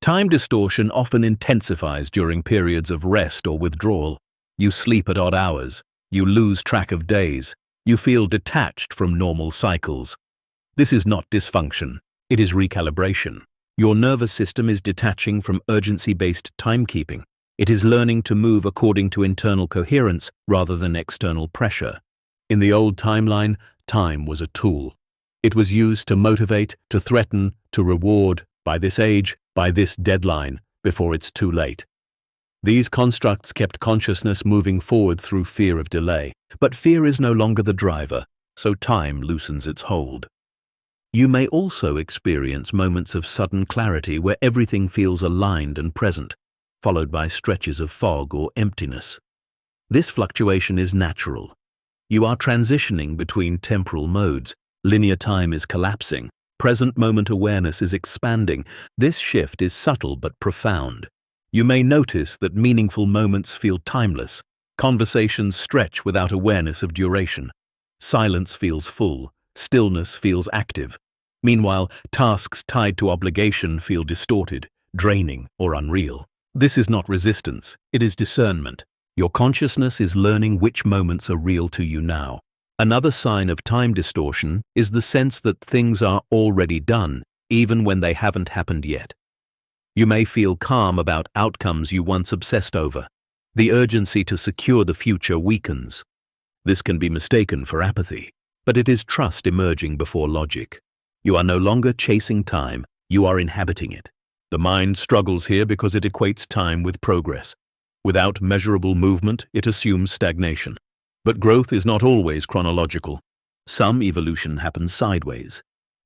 Time distortion often intensifies during periods of rest or withdrawal. You sleep at odd hours. You lose track of days. You feel detached from normal cycles. This is not dysfunction. It is recalibration. Your nervous system is detaching from urgency-based timekeeping. It is learning to move according to internal coherence rather than external pressure. In the old timeline, time was a tool. It was used to motivate, to threaten, to reward, by this age, by this deadline, before it's too late. These constructs kept consciousness moving forward through fear of delay. But fear is no longer the driver, so time loosens its hold. You may also experience moments of sudden clarity where everything feels aligned and present, followed by stretches of fog or emptiness. This fluctuation is natural. You are transitioning between temporal modes. Linear time is collapsing. Present moment awareness is expanding. This shift is subtle but profound. You may notice that meaningful moments feel timeless. Conversations stretch without awareness of duration. Silence feels full. Stillness feels active. Meanwhile, tasks tied to obligation feel distorted, draining, or unreal. This is not resistance. It is discernment. Your consciousness is learning which moments are real to you now. Another sign of time distortion is the sense that things are already done, even when they haven't happened yet. You may feel calm about outcomes you once obsessed over. The urgency to secure the future weakens. This can be mistaken for apathy, but it is trust emerging before logic. You are no longer chasing time, you are inhabiting it. The mind struggles here because it equates time with progress. Without measurable movement, it assumes stagnation. But growth is not always chronological. Some evolution happens sideways.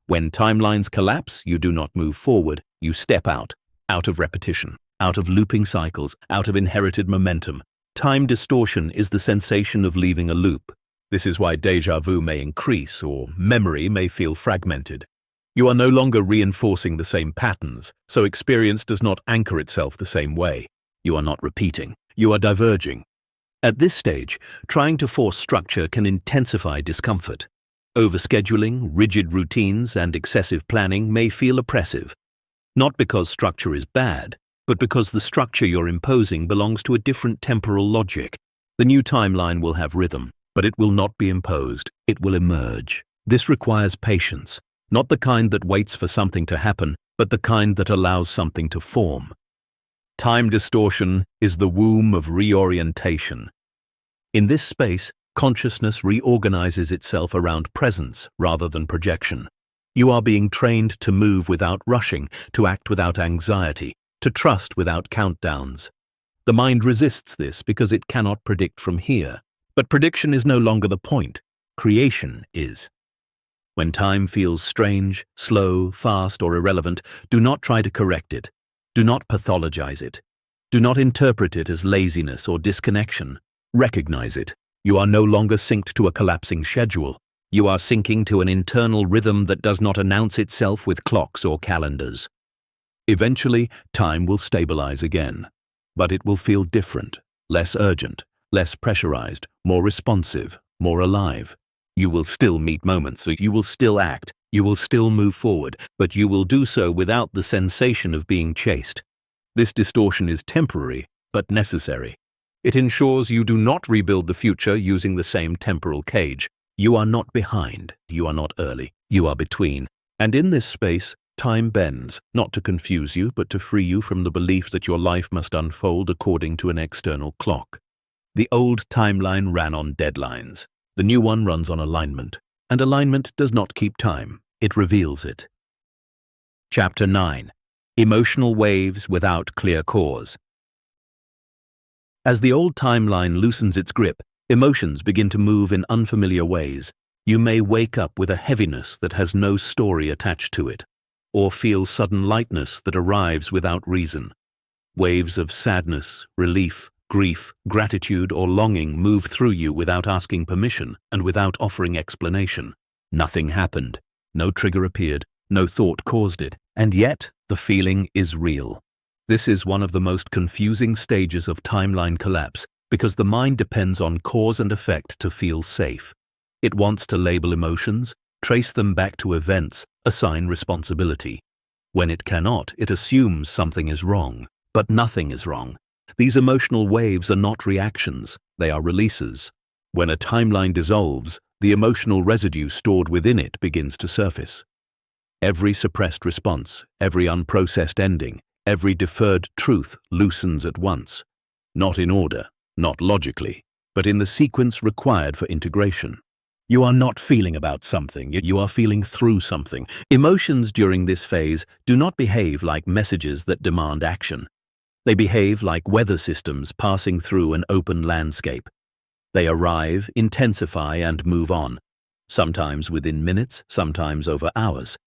When timelines collapse, you do not move forward, you step out of repetition, out of looping cycles, out of inherited momentum. Time distortion is the sensation of leaving a loop. This is why déjà vu may increase or memory may feel fragmented. You are no longer reinforcing the same patterns, so experience does not anchor itself the same way. You are not repeating, you are diverging. At this stage, trying to force structure can intensify discomfort. Overscheduling, rigid routines, and excessive planning may feel oppressive. Not because structure is bad, but because the structure you're imposing belongs to a different temporal logic. The new timeline will have rhythm, but it will not be imposed, it will emerge. This requires patience, not the kind that waits for something to happen, but the kind that allows something to form. Time distortion is the womb of reorientation. In this space, consciousness reorganizes itself around presence rather than projection. You are being trained to move without rushing, to act without anxiety, to trust without countdowns. The mind resists this because it cannot predict from here. But prediction is no longer the point. Creation is. When time feels strange, slow, fast, or irrelevant, do not try to correct it. Do not pathologize it. Do not interpret it as laziness or disconnection. Recognize it. You are no longer synced to a collapsing schedule. You are syncing to an internal rhythm that does not announce itself with clocks or calendars. Eventually, time will stabilize again, but it will feel different, less urgent, less pressurized, more responsive, more alive. You will still meet moments, you will still act, you will still move forward, but you will do so without the sensation of being chased. This distortion is temporary, but necessary. It ensures you do not rebuild the future using the same temporal cage. You are not behind, you are not early, you are between. And in this space, time bends, not to confuse you, but to free you from the belief that your life must unfold according to an external clock. The old timeline ran on deadlines. The new one runs on alignment. And alignment does not keep time, it reveals it. Chapter 9. Emotional Waves Without Clear Cause. As the old timeline loosens its grip, emotions begin to move in unfamiliar ways. You may wake up with a heaviness that has no story attached to it, or feel sudden lightness that arrives without reason. Waves of sadness, relief, grief, gratitude, or longing move through you without asking permission and without offering explanation. Nothing happened. No trigger appeared. No thought caused it. And yet, the feeling is real. This is one of the most confusing stages of timeline collapse because the mind depends on cause and effect to feel safe. It wants to label emotions, trace them back to events, assign responsibility. When it cannot, it assumes something is wrong. But nothing is wrong. These emotional waves are not reactions, they are releases. When a timeline dissolves, the emotional residue stored within it begins to surface. Every suppressed response, every unprocessed ending, every deferred truth loosens at once. Not in order, not logically, but in the sequence required for integration. You are not feeling about something, you are feeling through something. Emotions during this phase do not behave like messages that demand action. They behave like weather systems passing through an open landscape. They arrive, intensify, and move on, sometimes within minutes, sometimes over hours.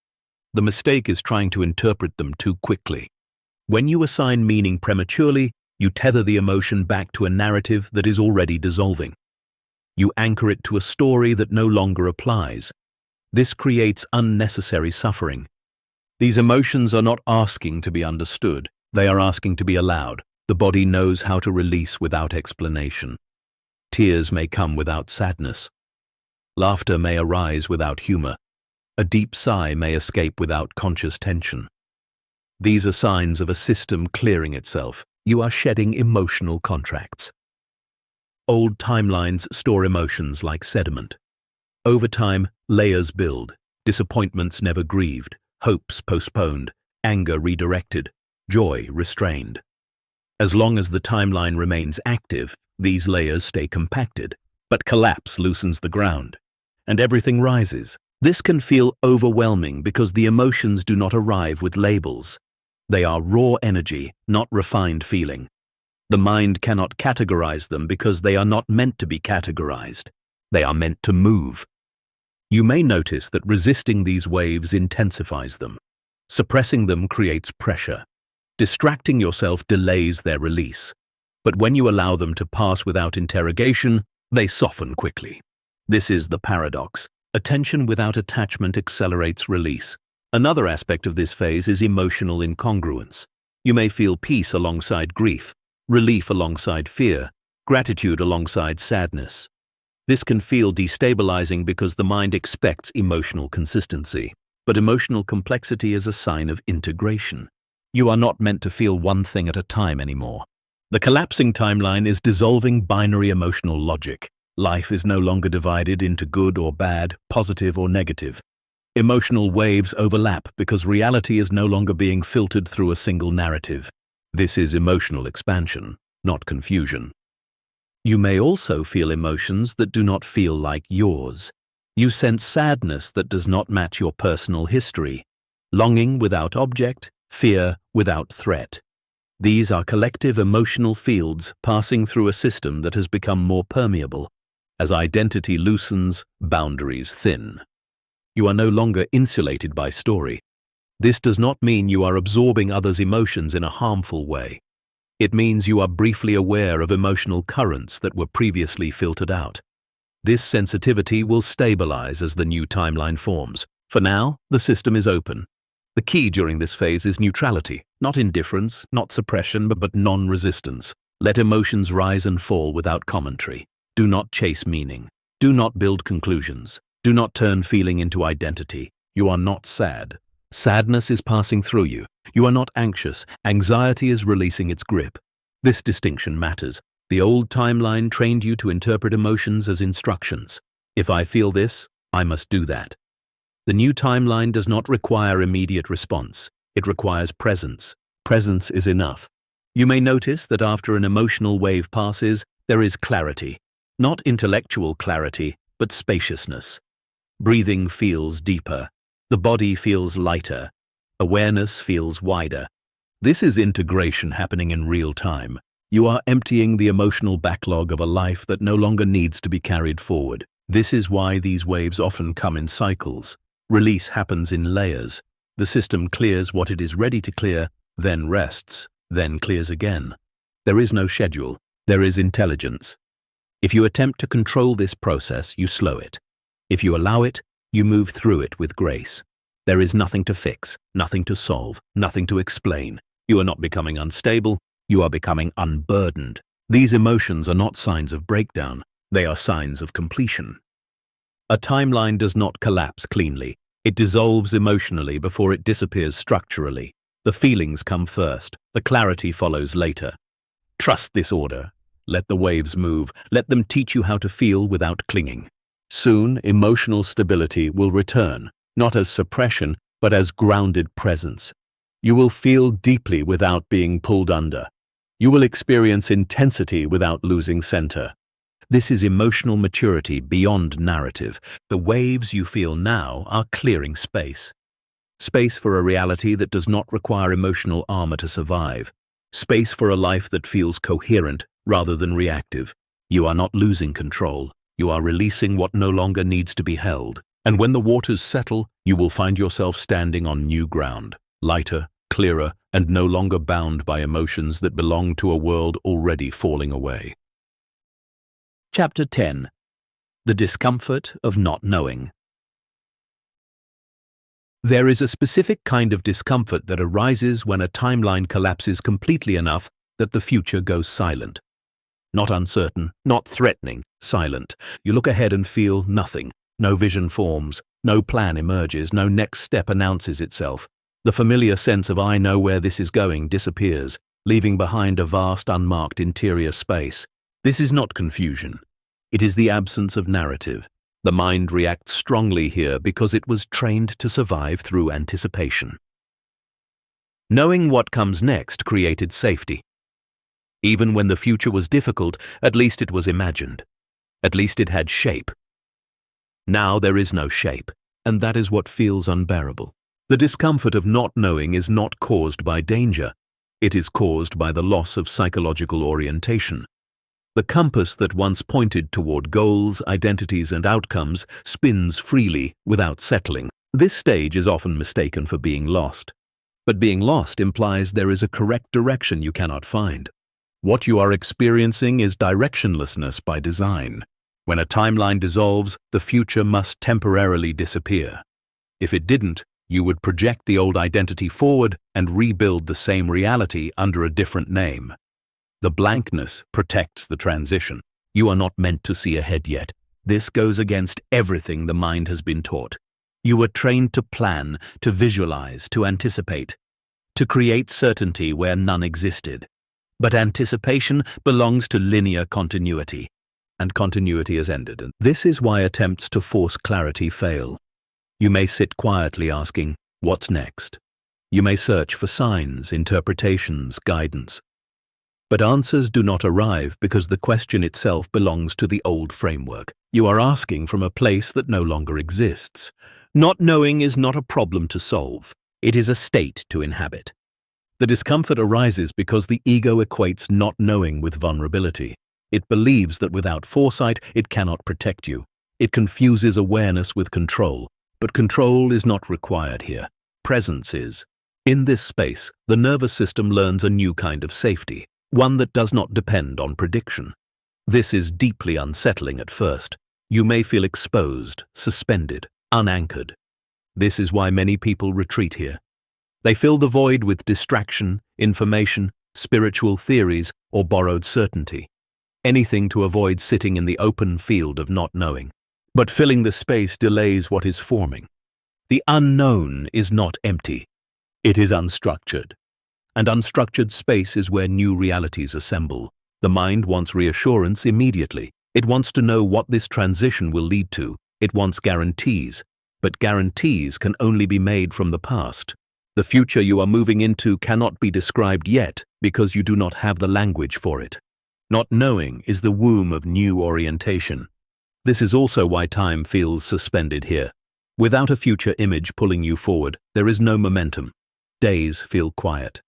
The mistake is trying to interpret them too quickly. When you assign meaning prematurely, you tether the emotion back to a narrative that is already dissolving. You anchor it to a story that no longer applies. This creates unnecessary suffering. These emotions are not asking to be understood. They are asking to be allowed. The body knows how to release without explanation. Tears may come without sadness. Laughter may arise without humor. A deep sigh may escape without conscious tension. These are signs of a system clearing itself. You are shedding emotional contracts. Old timelines store emotions like sediment. Over time, layers build. Disappointments never grieved, hopes postponed, anger redirected, joy restrained. As long as the timeline remains active, these layers stay compacted. But collapse loosens the ground, and everything rises. This can feel overwhelming because the emotions do not arrive with labels. They are raw energy, not refined feeling. The mind cannot categorize them because they are not meant to be categorized. They are meant to move. You may notice that resisting these waves intensifies them. Suppressing them creates pressure. Distracting yourself delays their release. But when you allow them to pass without interrogation, they soften quickly. This is the paradox. Attention without attachment accelerates release. Another aspect of this phase is emotional incongruence. You may feel peace alongside grief, relief alongside fear, gratitude alongside sadness. This can feel destabilizing because the mind expects emotional consistency. But emotional complexity is a sign of integration. You are not meant to feel one thing at a time anymore. The collapsing timeline is dissolving binary emotional logic. Life is no longer divided into good or bad, positive or negative. Emotional waves overlap because reality is no longer being filtered through a single narrative. This is emotional expansion, not confusion. You may also feel emotions that do not feel like yours. You sense sadness that does not match your personal history, longing without object, fear without threat. These are collective emotional fields passing through a system that has become more permeable. As identity loosens, boundaries thin. You are no longer insulated by story. This does not mean you are absorbing others' emotions in a harmful way. It means you are briefly aware of emotional currents that were previously filtered out. This sensitivity will stabilize as the new timeline forms. For now, the system is open. The key during this phase is neutrality, not indifference, not suppression, but non-resistance. Let emotions rise and fall without commentary. Do not chase meaning. Do not build conclusions. Do not turn feeling into identity. You are not sad. Sadness is passing through you. You are not anxious. Anxiety is releasing its grip. This distinction matters. The old timeline trained you to interpret emotions as instructions. If I feel this, I must do that. The new timeline does not require immediate response. It requires presence. Presence is enough. You may notice that after an emotional wave passes, there is clarity. Not intellectual clarity, but spaciousness. Breathing feels deeper. The body feels lighter. Awareness feels wider. This is integration happening in real time. You are emptying the emotional backlog of a life that no longer needs to be carried forward. This is why these waves often come in cycles. Release happens in layers. The system clears what it is ready to clear, then rests, then clears again. There is no schedule. There is intelligence. If you attempt to control this process, you slow it. If you allow it, you move through it with grace. There is nothing to fix, nothing to solve, nothing to explain. You are not becoming unstable. You are becoming unburdened. These emotions are not signs of breakdown. They are signs of completion. A timeline does not collapse cleanly. It dissolves emotionally before it disappears structurally. The feelings come first. The clarity follows later. Trust this order. Let the waves move. Let them teach you how to feel without clinging. Soon, emotional stability will return, not as suppression, but as grounded presence. You will feel deeply without being pulled under. You will experience intensity without losing center. This is emotional maturity beyond narrative. The waves you feel now are clearing space. Space for a reality that does not require emotional armor to survive. Space for a life that feels coherent rather than reactive. You are not losing control. You are releasing what no longer needs to be held. And when the waters settle, you will find yourself standing on new ground, lighter, clearer, and no longer bound by emotions that belong to a world already falling away. Chapter 10. The Discomfort of Not Knowing. There is a specific kind of discomfort that arises when a timeline collapses completely enough that the future goes silent. Not uncertain, not threatening, silent. You look ahead and feel nothing. No vision forms, no plan emerges, no next step announces itself. The familiar sense of I know where this is going disappears, leaving behind a vast unmarked interior space. This is not confusion. It is the absence of narrative. The mind reacts strongly here because it was trained to survive through anticipation. Knowing what comes next created safety. Even when the future was difficult, at least it was imagined. At least it had shape. Now there is no shape, and that is what feels unbearable. The discomfort of not knowing is not caused by danger. It is caused by the loss of psychological orientation. The compass that once pointed toward goals, identities, and outcomes spins freely without settling. This stage is often mistaken for being lost. But being lost implies there is a correct direction you cannot find. What you are experiencing is directionlessness by design. When a timeline dissolves, the future must temporarily disappear. If it didn't, you would project the old identity forward and rebuild the same reality under a different name. The blankness protects the transition. You are not meant to see ahead yet. This goes against everything the mind has been taught. You were trained to plan, to visualize, to anticipate, to create certainty where none existed. But anticipation belongs to linear continuity, and continuity has ended. This is why attempts to force clarity fail. You may sit quietly asking, what's next? You may search for signs, interpretations, guidance. But answers do not arrive because the question itself belongs to the old framework. You are asking from a place that no longer exists. Not knowing is not a problem to solve. It is a state to inhabit. The discomfort arises because the ego equates not knowing with vulnerability. It believes that without foresight, it cannot protect you. It confuses awareness with control. But control is not required here. Presence is. In this space, the nervous system learns a new kind of safety, one that does not depend on prediction. This is deeply unsettling at first. You may feel exposed, suspended, unanchored. This is why many people retreat here. They fill the void with distraction, information, spiritual theories, or borrowed certainty. Anything to avoid sitting in the open field of not knowing. But filling the space delays what is forming. The unknown is not empty. It is unstructured. And unstructured space is where new realities assemble. The mind wants reassurance immediately. It wants to know what this transition will lead to. It wants guarantees. But guarantees can only be made from the past. The future you are moving into cannot be described yet because you do not have the language for it. Not knowing is the womb of new orientation. This is also why time feels suspended here. Without a future image pulling you forward, there is no momentum. Days feel quiet.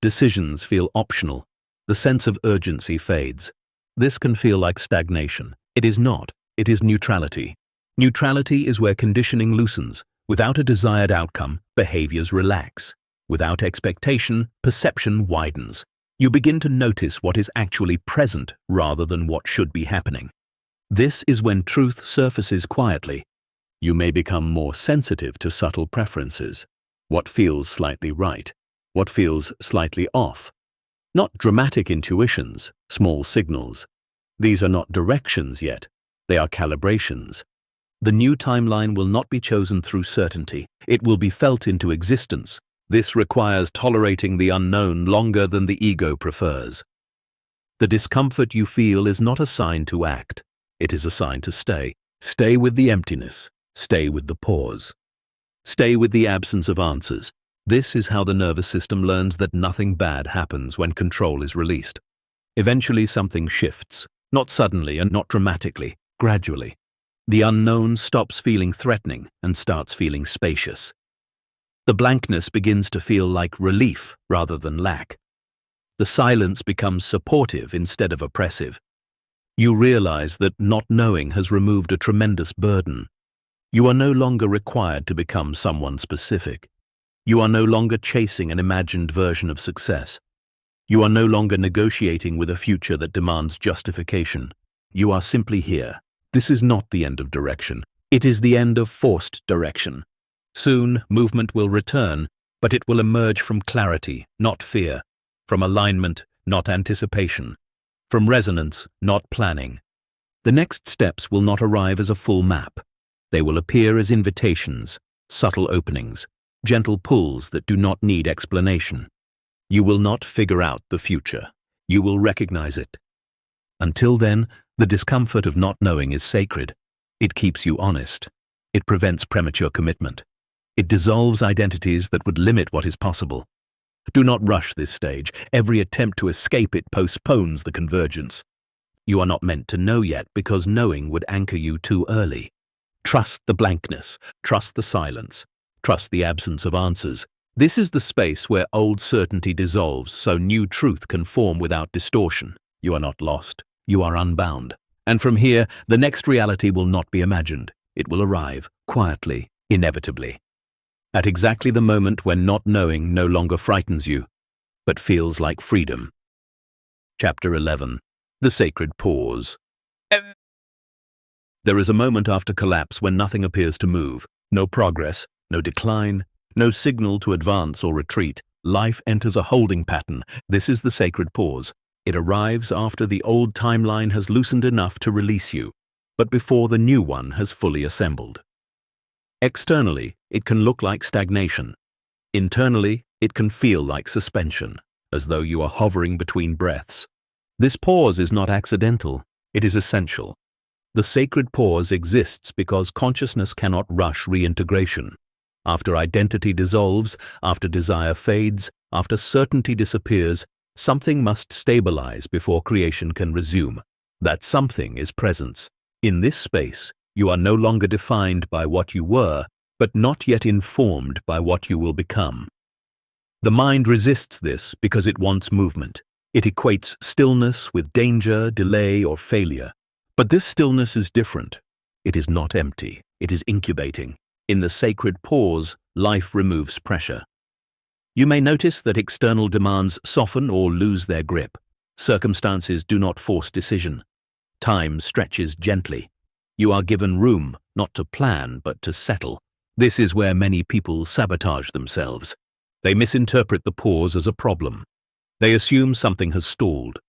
Decisions feel optional. The sense of urgency fades. This can feel like stagnation. It is not. It is neutrality. Neutrality is where conditioning loosens. Without a desired outcome, behaviors relax. Without expectation, perception widens. You begin to notice what is actually present rather than what should be happening. This is when truth surfaces quietly. You may become more sensitive to subtle preferences. What feels slightly right? What feels slightly off? Not dramatic intuitions, small signals. These are not directions yet. They are calibrations. The new timeline will not be chosen through certainty. It will be felt into existence. This requires tolerating the unknown longer than the ego prefers. The discomfort you feel is not a sign to act. It is a sign to stay. Stay with the emptiness. Stay with the pause. Stay with the absence of answers. This is how the nervous system learns that nothing bad happens when control is released. Eventually something shifts. Not suddenly and not dramatically, gradually. The unknown stops feeling threatening and starts feeling spacious. The blankness begins to feel like relief rather than lack. The silence becomes supportive instead of oppressive. You realize that not knowing has removed a tremendous burden. You are no longer required to become someone specific. You are no longer chasing an imagined version of success. You are no longer negotiating with a future that demands justification. You are simply here. This is not the end of direction. It is the end of forced direction. Soon, movement will return, but it will emerge from clarity, not fear, from alignment, not anticipation, from resonance, not planning. The next steps will not arrive as a full map. They will appear as invitations, subtle openings, gentle pulls that do not need explanation. You will not figure out the future. You will recognize it. Until then, the discomfort of not knowing is sacred. It keeps you honest. It prevents premature commitment. It dissolves identities that would limit what is possible. Do not rush this stage. Every attempt to escape it postpones the convergence. You are not meant to know yet because knowing would anchor you too early. Trust the blankness. Trust the silence. Trust the absence of answers. This is the space where old certainty dissolves so new truth can form without distortion. You are not lost. You are unbound. And from here, the next reality will not be imagined. It will arrive, quietly, inevitably. At exactly the moment when not knowing no longer frightens you, but feels like freedom. Chapter 11. The Sacred Pause. There is a moment after collapse when nothing appears to move. No progress, no decline, no signal to advance or retreat. Life enters a holding pattern. This is the sacred pause. It arrives after the old timeline has loosened enough to release you, but before the new one has fully assembled. Externally, it can look like stagnation. Internally, it can feel like suspension, as though you are hovering between breaths. This pause is not accidental. It is essential. The sacred pause exists because consciousness cannot rush reintegration. After identity dissolves, after desire fades, after certainty disappears, something must stabilize before creation can resume. That something is presence. In this space, you are no longer defined by what you were, but not yet informed by what you will become. The mind resists this because it wants movement. It equates stillness with danger, delay, or failure. But this stillness is different. It is not empty. It is incubating. In the sacred pause, life removes pressure. You may notice that external demands soften or lose their grip. Circumstances do not force decision. Time stretches gently. You are given room, not to plan, but to settle. This is where many people sabotage themselves. They misinterpret the pause as a problem. They assume something has stalled.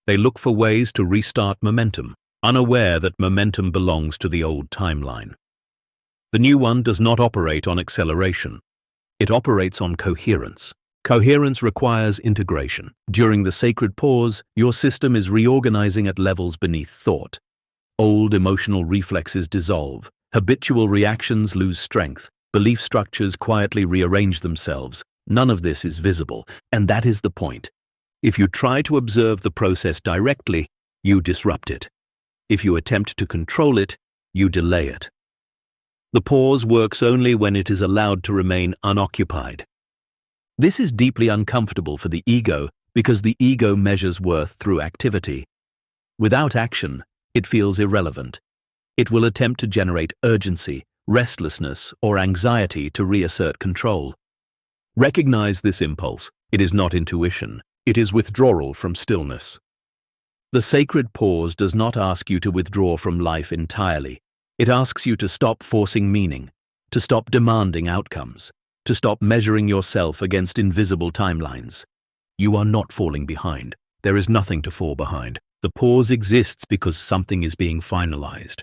They look for ways to restart momentum, unaware that momentum belongs to the old timeline. The new one does not operate on acceleration. It operates on coherence. Coherence requires integration. During the sacred pause, your system is reorganizing at levels beneath thought. Old emotional reflexes dissolve. Habitual reactions lose strength. Belief structures quietly rearrange themselves. None of this is visible, and that is the point. If you try to observe the process directly, you disrupt it. If you attempt to control it, you delay it. The pause works only when it is allowed to remain unoccupied. This is deeply uncomfortable for the ego because the ego measures worth through activity. Without action, it feels irrelevant. It will attempt to generate urgency, restlessness, or anxiety to reassert control. Recognize this impulse. It is not intuition. It is withdrawal from stillness. The sacred pause does not ask you to withdraw from life entirely. It asks you to stop forcing meaning, to stop demanding outcomes, to stop measuring yourself against invisible timelines. You are not falling behind. There is nothing to fall behind. The pause exists because something is being finalized.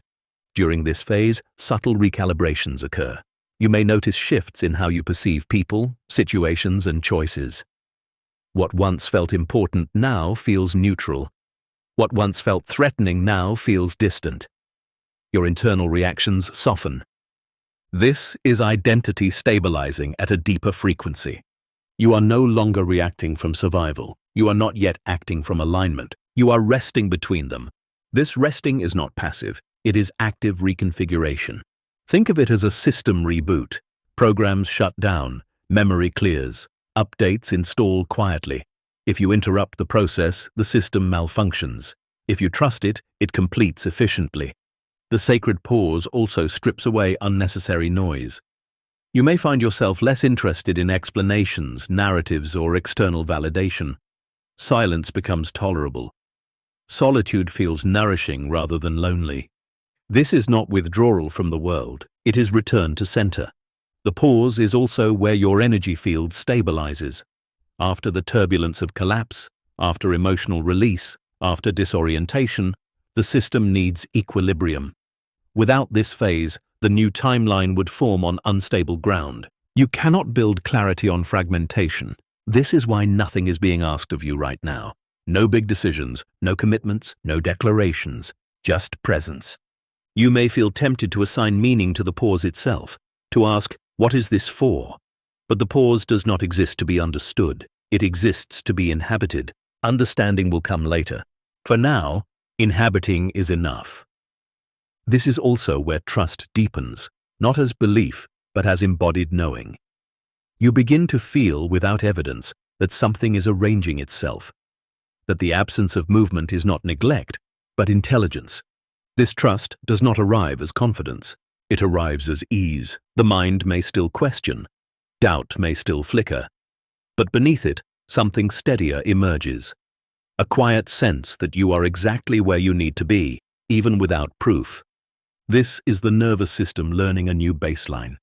During this phase, subtle recalibrations occur. You may notice shifts in how you perceive people, situations, and choices. What once felt important now feels neutral. What once felt threatening now feels distant. Your internal reactions soften. This is identity stabilizing at a deeper frequency. You are no longer reacting from survival. You are not yet acting from alignment. You are resting between them. This resting is not passive. It is active reconfiguration. Think of it as a system reboot. Programs shut down, memory clears, updates install quietly. If you interrupt the process, the system malfunctions. If you trust it, it completes efficiently. The sacred pause also strips away unnecessary noise. You may find yourself less interested in explanations, narratives, or external validation. Silence becomes tolerable. Solitude feels nourishing rather than lonely. This is not withdrawal from the world. It is return to center. The pause is also where your energy field stabilizes. After the turbulence of collapse, after emotional release, after disorientation, the system needs equilibrium. Without this phase, the new timeline would form on unstable ground. You cannot build clarity on fragmentation. This is why nothing is being asked of you right now. No big decisions, no commitments, no declarations, just presence. You may feel tempted to assign meaning to the pause itself, to ask, what is this for? But the pause does not exist to be understood. It exists to be inhabited. Understanding will come later. For now, inhabiting is enough. This is also where trust deepens, not as belief, but as embodied knowing. You begin to feel without evidence that something is arranging itself, that the absence of movement is not neglect, but intelligence. This trust does not arrive as confidence. It arrives as ease. The mind may still question. Doubt may still flicker. But beneath it, something steadier emerges. A quiet sense that you are exactly where you need to be, even without proof. This is the nervous system learning a new baseline.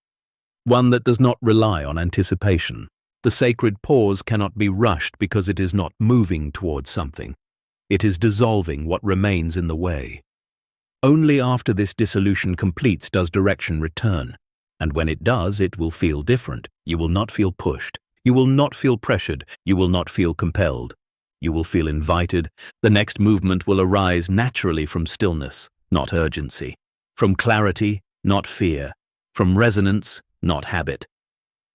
One that does not rely on anticipation. The sacred pause cannot be rushed because it is not moving towards something. It is dissolving what remains in the way. Only after this dissolution completes does direction return. And when it does, it will feel different. You will not feel pushed. You will not feel pressured. You will not feel compelled. You will feel invited. The next movement will arise naturally from stillness, not urgency. From clarity, not fear. From resonance, not habit.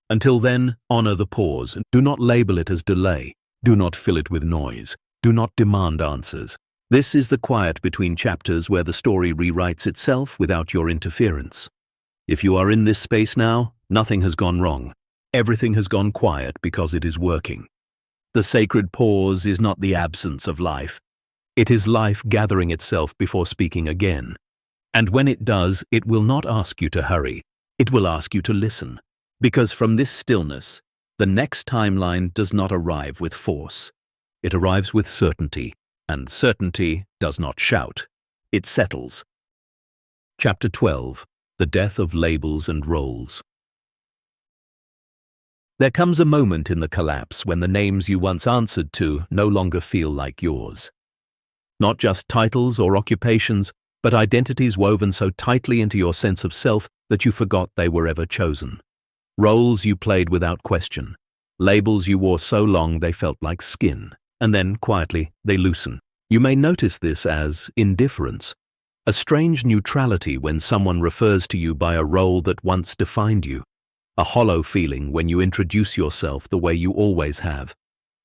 Until then, honor the pause. Do not label it as delay. Do not fill it with noise. Do not demand answers. This is the quiet between chapters where the story rewrites itself without your interference. If you are in this space now, nothing has gone wrong. Everything has gone quiet because it is working. The sacred pause is not the absence of life. It is life gathering itself before speaking again. And when it does, it will not ask you to hurry. It will ask you to listen, because from this stillness, the next timeline does not arrive with force. It arrives with certainty, and certainty does not shout. It settles. Chapter 12. The Death of Labels and Roles. There comes a moment in the collapse when the names you once answered to no longer feel like yours. Not just titles or occupations, but identities woven so tightly into your sense of self that you forgot they were ever chosen. Roles you played without question. Labels you wore so long they felt like skin, and then, quietly, they loosen. You may notice this as indifference, a strange neutrality when someone refers to you by a role that once defined you, a hollow feeling when you introduce yourself the way you always have,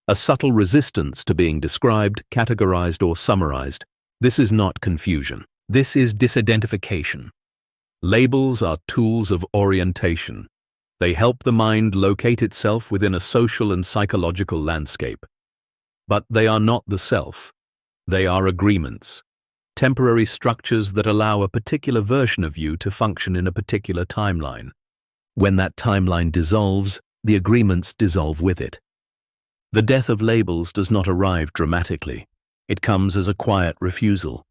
a subtle resistance to being described, categorized, or summarized. This is not confusion. This is disidentification. Labels are tools of orientation. They help the mind locate itself within a social and psychological landscape. But they are not the self. They are agreements, temporary structures that allow a particular version of you to function in a particular timeline. When that timeline dissolves, the agreements dissolve with it. The death of labels does not arrive dramatically. It comes as a quiet refusal,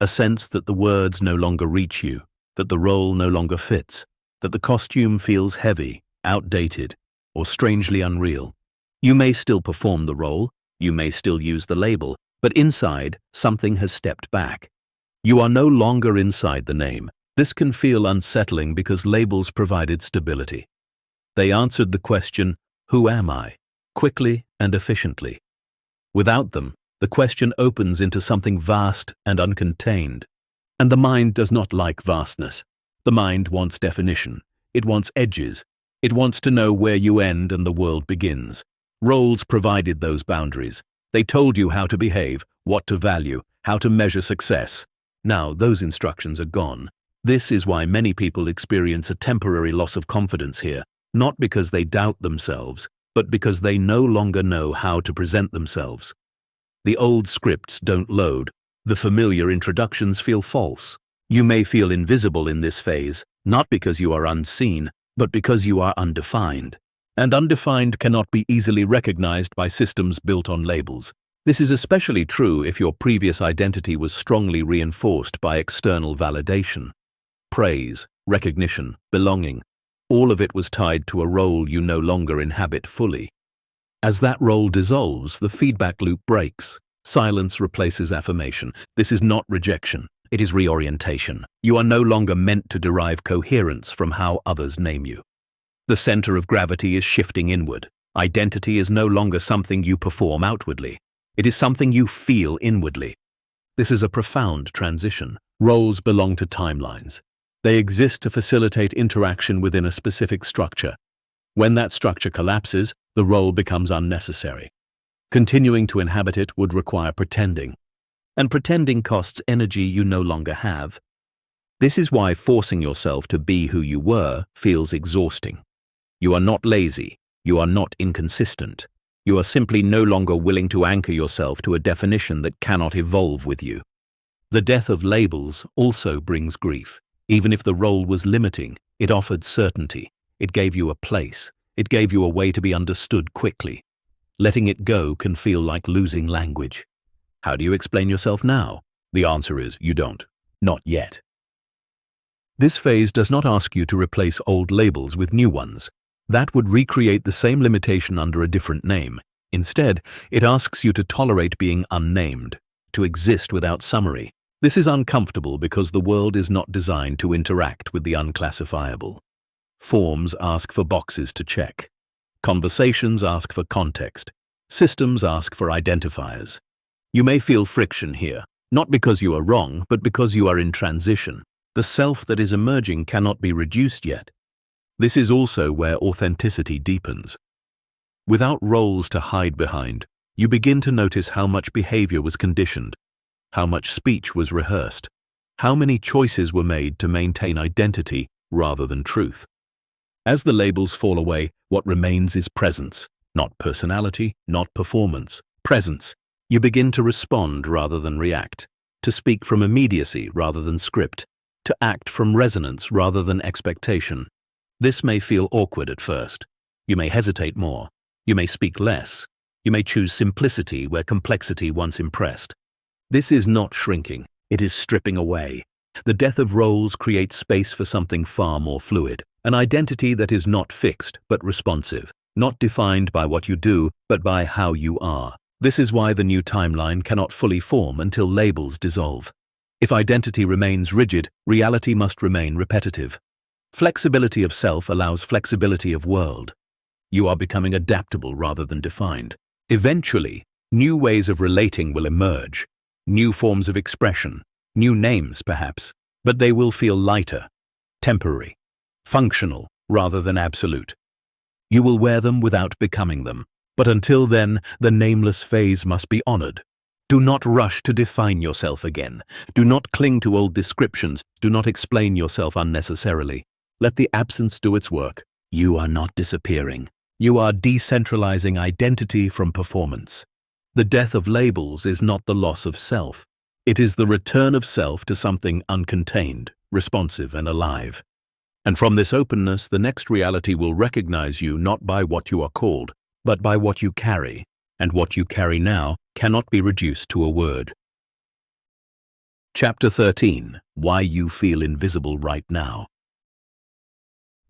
a sense that the words no longer reach you, that the role no longer fits, that the costume feels heavy, outdated, or strangely unreal. You may still perform the role, you may still use the label, but inside, something has stepped back. You are no longer inside the name. This can feel unsettling because labels provided stability. They answered the question, "Who am I?" quickly and efficiently. Without them, the question opens into something vast and uncontained. And the mind does not like vastness. The mind wants definition. It wants edges. It wants to know where you end and the world begins. Roles provided those boundaries. They told you how to behave, what to value, how to measure success. Now those instructions are gone. This is why many people experience a temporary loss of confidence here, not because they doubt themselves, but because they no longer know how to present themselves. The old scripts don't load. The familiar introductions feel false. You may feel invisible in this phase, not because you are unseen, but because you are undefined. And undefined cannot be easily recognized by systems built on labels. This is especially true if your previous identity was strongly reinforced by external validation. Praise, recognition, belonging, all of it was tied to a role you no longer inhabit fully. As that role dissolves, the feedback loop breaks. Silence replaces affirmation. This is not rejection. It is reorientation. You are no longer meant to derive coherence from how others name you. The center of gravity is shifting inward. Identity is no longer something you perform outwardly. It is something you feel inwardly. This is a profound transition. Roles belong to timelines. They exist to facilitate interaction within a specific structure. When that structure collapses, the role becomes unnecessary. Continuing to inhabit it would require pretending. And pretending costs energy you no longer have. This is why forcing yourself to be who you were feels exhausting. You are not lazy. You are not inconsistent. You are simply no longer willing to anchor yourself to a definition that cannot evolve with you. The death of labels also brings grief. Even if the role was limiting, it offered certainty. It gave you a place. It gave you a way to be understood quickly. Letting it go can feel like losing language. How do you explain yourself now? The answer is you don't. Not yet. This phase does not ask you to replace old labels with new ones. That would recreate the same limitation under a different name. Instead, it asks you to tolerate being unnamed, to exist without summary. This is uncomfortable because the world is not designed to interact with the unclassifiable. Forms ask for boxes to check. Conversations ask for context. Systems ask for identifiers. You may feel friction here, not because you are wrong, but because you are in transition. The self that is emerging cannot be reduced yet. This is also where authenticity deepens. Without roles to hide behind, you begin to notice how much behavior was conditioned, how much speech was rehearsed, how many choices were made to maintain identity rather than truth. As the labels fall away, what remains is presence, not personality, not performance. Presence. You begin to respond rather than react, to speak from immediacy rather than script, to act from resonance rather than expectation. This may feel awkward at first. You may hesitate more. You may speak less. You may choose simplicity where complexity once impressed. This is not shrinking. It is stripping away. The death of roles creates space for something far more fluid, an identity that is not fixed but responsive, not defined by what you do but by how you are. This is why the new timeline cannot fully form until labels dissolve. If identity remains rigid, reality must remain repetitive. Flexibility of self allows flexibility of world. You are becoming adaptable rather than defined. Eventually, new ways of relating will emerge, new forms of expression, new names perhaps, but they will feel lighter, temporary, functional rather than absolute. You will wear them without becoming them, but until then, the nameless phase must be honored. Do not rush to define yourself again. Do not cling to old descriptions. Do not explain yourself unnecessarily. Let the absence do its work. You are not disappearing. You are decentralizing identity from performance. The death of labels is not the loss of self. It is the return of self to something uncontained, responsive and alive. And from this openness, the next reality will recognize you not by what you are called, but by what you carry. And what you carry now cannot be reduced to a word. Chapter 13. Why you feel invisible right now.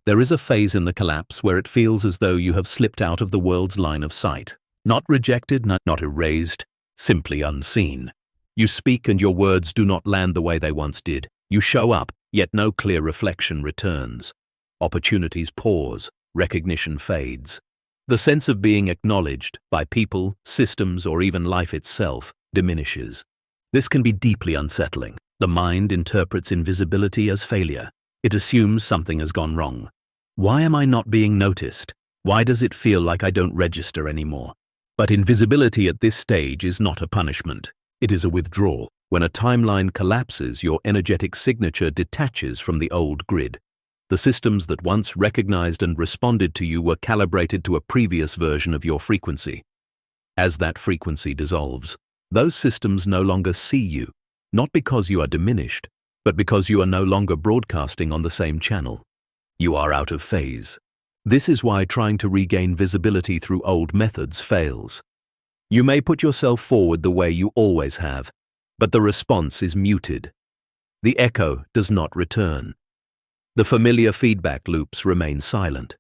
There is a phase in the collapse where it feels as though you have slipped out of the world's line of sight. Not rejected, not erased, simply unseen. You speak and your words do not land the way they once did. You show up, yet no clear reflection returns. Opportunities pause, recognition fades. The sense of being acknowledged by people, systems, or even life itself diminishes. This can be deeply unsettling. The mind interprets invisibility as failure. It assumes something has gone wrong. Why am I not being noticed? Why does it feel like I don't register anymore? But invisibility at this stage is not a punishment. It is a withdrawal. When a timeline collapses, your energetic signature detaches from the old grid. The systems that once recognized and responded to you were calibrated to a previous version of your frequency. As that frequency dissolves, those systems no longer see you, not because you are diminished, but because you are no longer broadcasting on the same channel. You are out of phase. This is why trying to regain visibility through old methods fails. You may put yourself forward the way you always have, but the response is muted. The echo does not return. The familiar feedback loops remain silent.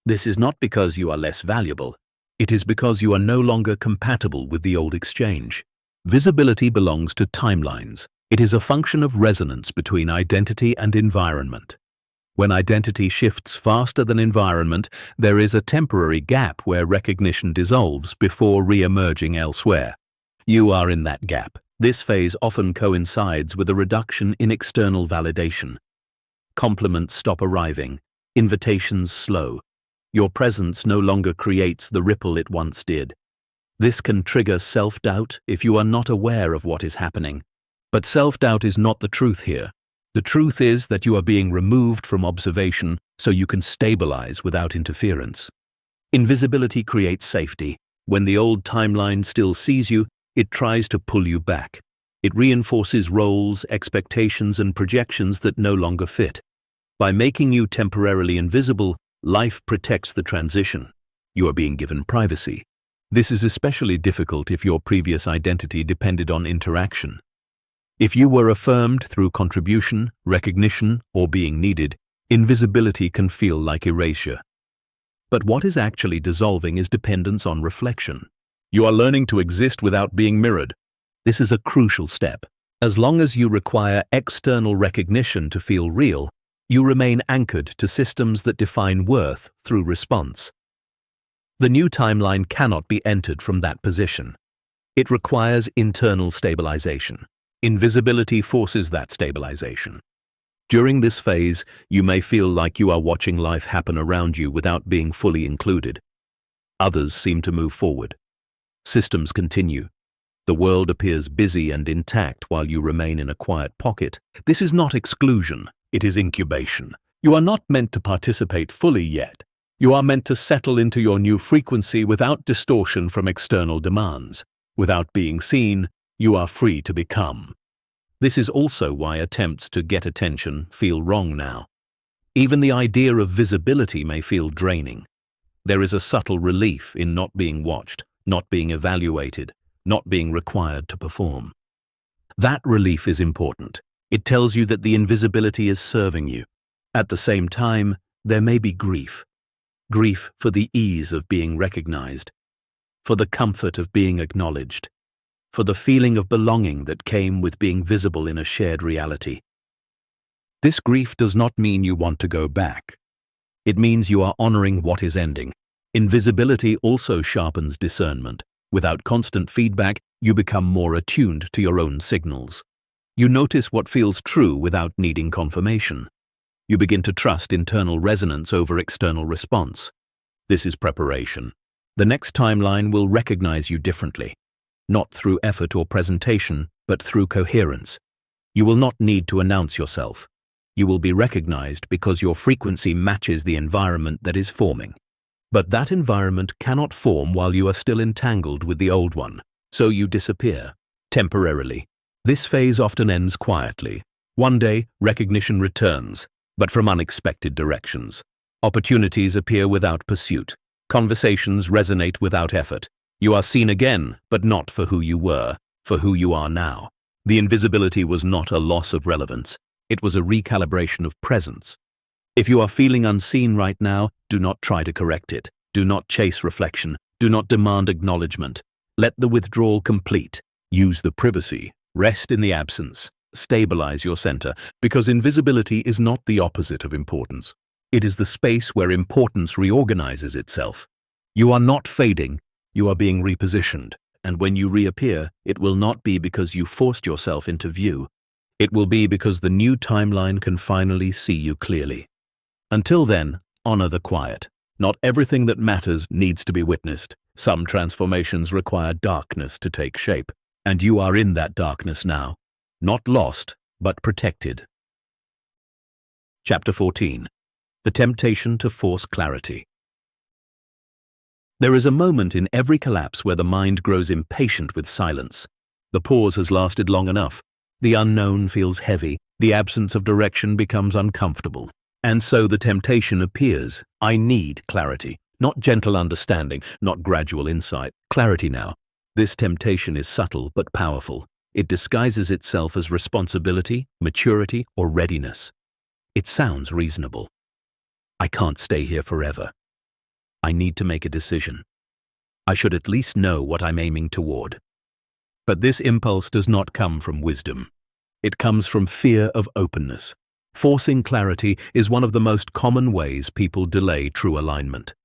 This is not because you are less valuable. It is because you are no longer compatible with the old exchange. Visibility belongs to timelines. It is a function of resonance between identity and environment. When identity shifts faster than environment, there is a temporary gap where recognition dissolves before re-emerging elsewhere. You are in that gap. This phase often coincides with a reduction in external validation. Compliments stop arriving, invitations slow. Your presence no longer creates the ripple it once did. This can trigger self-doubt if you are not aware of what is happening. But self-doubt is not the truth here. The truth is that you are being removed from observation so you can stabilize without interference. Invisibility creates safety. When the old timeline still sees you, it tries to pull you back. It reinforces roles, expectations, and projections that no longer fit. By making you temporarily invisible, life protects the transition. You are being given privacy. This is especially difficult if your previous identity depended on interaction. If you were affirmed through contribution, recognition, or being needed, invisibility can feel like erasure. But what is actually dissolving is dependence on reflection. You are learning to exist without being mirrored. This is a crucial step. As long as you require external recognition to feel real, you remain anchored to systems that define worth through response. The new timeline cannot be entered from that position. It requires internal stabilization. Invisibility forces that stabilization. During this phase, you may feel like you are watching life happen around you without being fully included. Others seem to move forward. Systems continue. The world appears busy and intact while you remain in a quiet pocket. This is not exclusion, it is incubation. You are not meant to participate fully yet. You are meant to settle into your new frequency without distortion from external demands. Without being seen, you are free to become. This is also why attempts to get attention feel wrong now. Even the idea of visibility may feel draining. There is a subtle relief in not being watched, not being evaluated, not being required to perform. That relief is important. It tells you that the invisibility is serving you. At the same time, there may be grief. Grief for the ease of being recognized, for the comfort of being acknowledged, for the feeling of belonging that came with being visible in a shared reality. This grief does not mean you want to go back. It means you are honoring what is ending. Invisibility also sharpens discernment. Without constant feedback, you become more attuned to your own signals. You notice what feels true without needing confirmation. You begin to trust internal resonance over external response. This is preparation. The next timeline will recognize you differently, not through effort or presentation, but through coherence. You will not need to announce yourself. You will be recognized because your frequency matches the environment that is forming. But that environment cannot form while you are still entangled with the old one, so you disappear, temporarily. This phase often ends quietly. One day, recognition returns, but from unexpected directions. Opportunities appear without pursuit. Conversations resonate without effort. You are seen again, but not for who you were, for who you are now. The invisibility was not a loss of relevance. It was a recalibration of presence. If you are feeling unseen right now, do not try to correct it. Do not chase reflection. Do not demand acknowledgement. Let the withdrawal complete. Use the privacy. Rest in the absence. Stabilize your center, because invisibility is not the opposite of importance. It is the space where importance reorganizes itself. You are not fading. You are being repositioned. And when you reappear, it will not be because you forced yourself into view. It will be because the new timeline can finally see you clearly. Until then, honor the quiet. Not everything that matters needs to be witnessed. Some transformations require darkness to take shape, and you are in that darkness now. Not lost, but protected. Chapter 14. The temptation to force clarity. There is a moment in every collapse where the mind grows impatient with silence. The pause has lasted long enough. The unknown feels heavy. The absence of direction becomes uncomfortable. And so the temptation appears. I need clarity. Not gentle understanding, not gradual insight. Clarity now. This temptation is subtle but powerful. It disguises itself as responsibility, maturity, or readiness. It sounds reasonable. I can't stay here forever. I need to make a decision. I should at least know what I'm aiming toward. But this impulse does not come from wisdom. It comes from fear of openness. Forcing clarity is one of the most common ways people delay true alignment.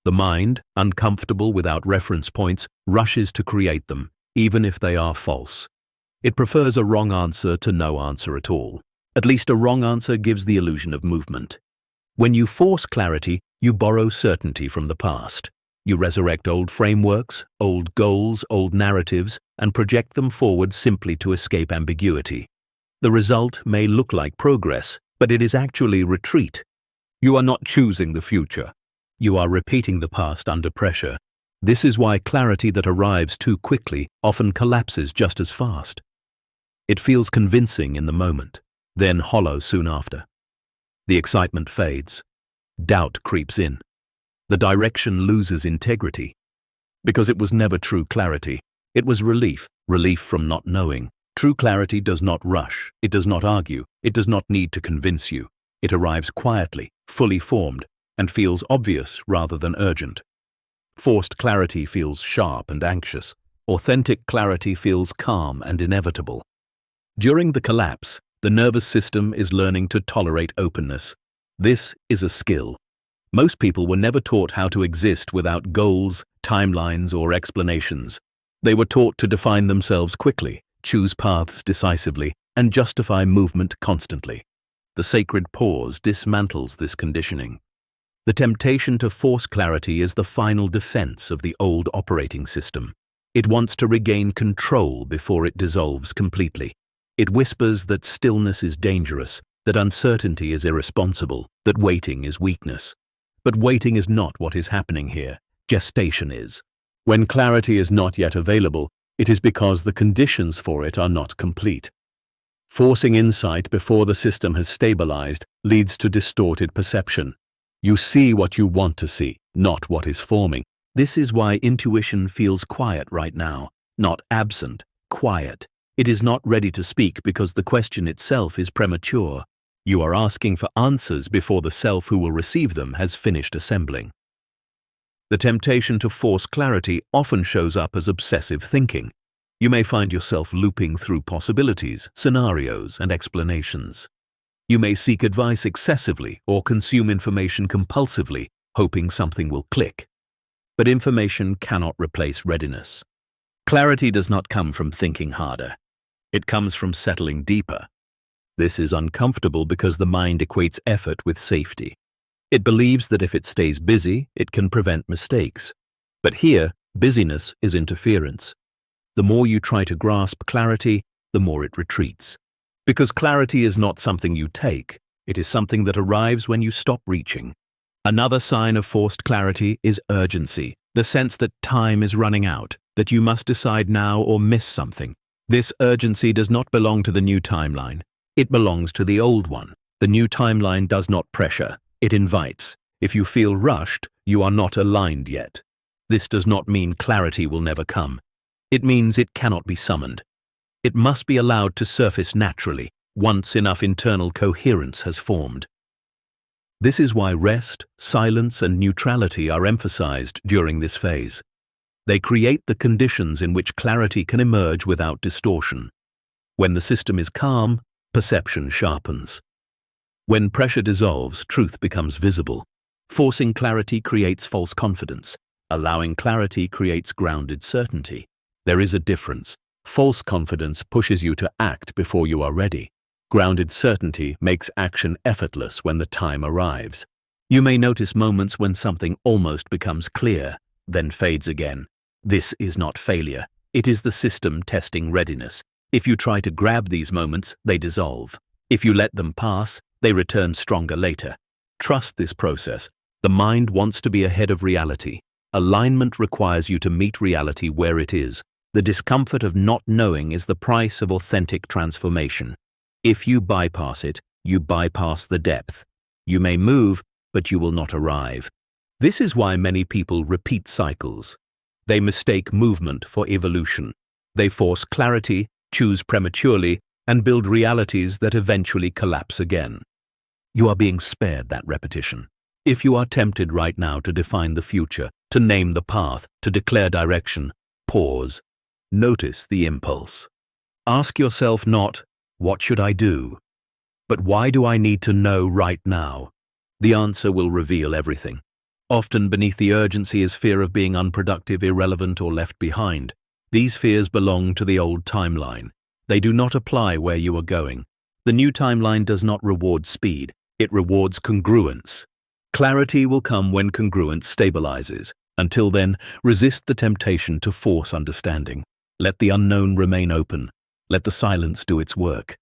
The mind, uncomfortable without reference points, rushes to create them, even if they are false. It prefers a wrong answer to no answer at all. At least a wrong answer gives the illusion of movement. When you force clarity, you borrow certainty from the past. You resurrect old frameworks, old goals, old narratives, and project them forward simply to escape ambiguity. The result may look like progress, but it is actually retreat. You are not choosing the future. You are repeating the past under pressure. This is why clarity that arrives too quickly often collapses just as fast. It feels convincing in the moment, then hollow soon after. The excitement fades. Doubt creeps in. The direction loses integrity. Because it was never true clarity. It was relief from not knowing. True clarity does not rush. It does not argue. It does not need to convince you. It arrives quietly, fully formed, and feels obvious rather than urgent. Forced clarity feels sharp and anxious. Authentic clarity feels calm and inevitable. During the collapse, the nervous system is learning to tolerate openness. This is a skill. Most people were never taught how to exist without goals, timelines, or explanations. They were taught to define themselves quickly, choose paths decisively, and justify movement constantly. The sacred pause dismantles this conditioning. The temptation to force clarity is the final defense of the old operating system. It wants to regain control before it dissolves completely. It whispers that stillness is dangerous, that uncertainty is irresponsible, that waiting is weakness. But waiting is not what is happening here. Gestation is. When clarity is not yet available, it is because the conditions for it are not complete. Forcing insight before the system has stabilized leads to distorted perception. You see what you want to see, not what is forming. This is why intuition feels quiet right now, not absent, quiet. It is not ready to speak because the question itself is premature. You are asking for answers before the self who will receive them has finished assembling. The temptation to force clarity often shows up as obsessive thinking. You may find yourself looping through possibilities, scenarios, and explanations. You may seek advice excessively or consume information compulsively, hoping something will click. But information cannot replace readiness. Clarity does not come from thinking harder. It comes from settling deeper. This is uncomfortable because the mind equates effort with safety. It believes that if it stays busy, it can prevent mistakes. But here, busyness is interference. The more you try to grasp clarity, the more it retreats. Because clarity is not something you take, it is something that arrives when you stop reaching. Another sign of forced clarity is urgency, the sense that time is running out, that you must decide now or miss something. This urgency does not belong to the new timeline. It belongs to the old one. The new timeline does not pressure, it invites. If you feel rushed, you are not aligned yet. This does not mean clarity will never come. It means it cannot be summoned. It must be allowed to surface naturally, once enough internal coherence has formed. This is why rest, silence, and neutrality are emphasized during this phase. They create the conditions in which clarity can emerge without distortion. When the system is calm, perception sharpens. When pressure dissolves, truth becomes visible. Forcing clarity creates false confidence. Allowing clarity creates grounded certainty. There is a difference. False confidence pushes you to act before you are ready. Grounded certainty makes action effortless when the time arrives. You may notice moments when something almost becomes clear, then fades again. This is not failure. It is the system testing readiness. If you try to grab these moments, they dissolve. If you let them pass, they return stronger later. Trust this process. The mind wants to be ahead of reality. Alignment requires you to meet reality where it is. The discomfort of not knowing is the price of authentic transformation. If you bypass it, you bypass the depth. You may move, but you will not arrive. This is why many people repeat cycles. They mistake movement for evolution. They force clarity, choose prematurely, and build realities that eventually collapse again. You are being spared that repetition. If you are tempted right now to define the future, to name the path, to declare direction, pause. Notice the impulse. Ask yourself not, "What should I do?" but "Why do I need to know right now?" The answer will reveal everything. Often beneath the urgency is fear of being unproductive, irrelevant, or left behind. These fears belong to the old timeline. They do not apply where you are going. The new timeline does not reward speed. It rewards congruence. Clarity will come when congruence stabilizes. Until then, resist the temptation to force understanding. Let the unknown remain open. Let the silence do its work.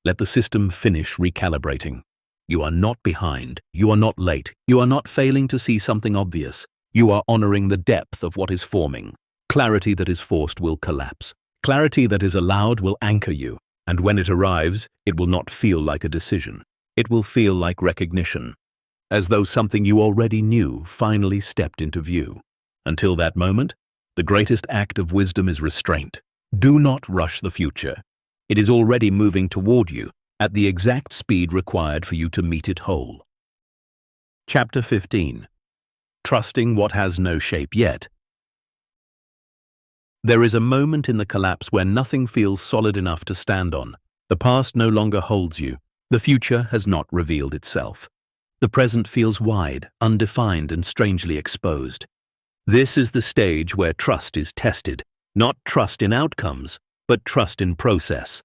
Let the system finish recalibrating. You are not behind. You are not late. You are not failing to see something obvious. You are honoring the depth of what is forming. Clarity that is forced will collapse. Clarity that is allowed will anchor you. And when it arrives, it will not feel like a decision. It will feel like recognition. As though something you already knew finally stepped into view. Until that moment, the greatest act of wisdom is restraint. Do not rush the future. It is already moving toward you at the exact speed required for you to meet it whole. Chapter 15. Trusting what has no shape yet. There is a moment in the collapse where nothing feels solid enough to stand on. The past no longer holds you. The future has not revealed itself. The present feels wide, undefined, and strangely exposed. This is the stage where trust is tested, not trust in outcomes, but trust in process.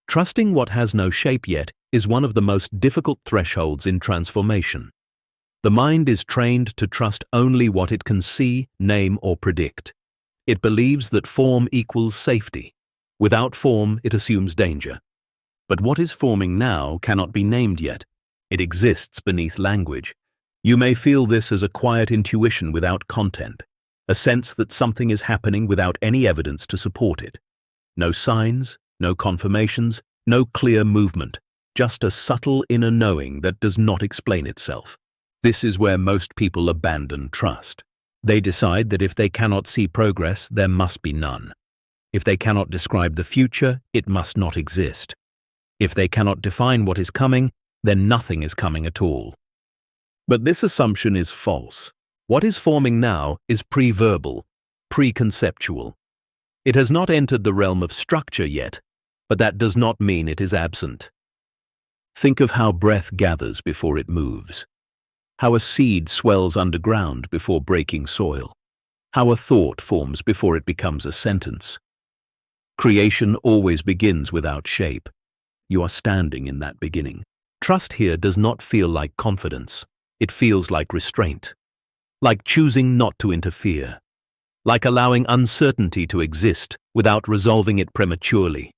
Trusting what has no shape yet is one of the most difficult thresholds in transformation. The mind is trained to trust only what it can see, name, or predict. It believes that form equals safety. Without form, it assumes danger. But what is forming now cannot be named yet. It exists beneath language. You may feel this as a quiet intuition without content, a sense that something is happening without any evidence to support it. No signs, no confirmations, No clear movement, just a subtle inner knowing that does not explain itself. This is where most people abandon trust. They decide that if they cannot see progress, there must be none. If they cannot describe the future, it must not exist. If they cannot define what is coming, then nothing is coming at all. But this assumption is false. What is forming now is pre-verbal, pre-conceptual. It has not entered the realm of structure yet, but that does not mean it is absent. Think of how breath gathers before it moves, how a seed swells underground before breaking soil, how a thought forms before it becomes a sentence. Creation always begins without shape. You are standing in that beginning. Trust here does not feel like confidence. It feels like restraint, like choosing not to interfere, like allowing uncertainty to exist without resolving it prematurely.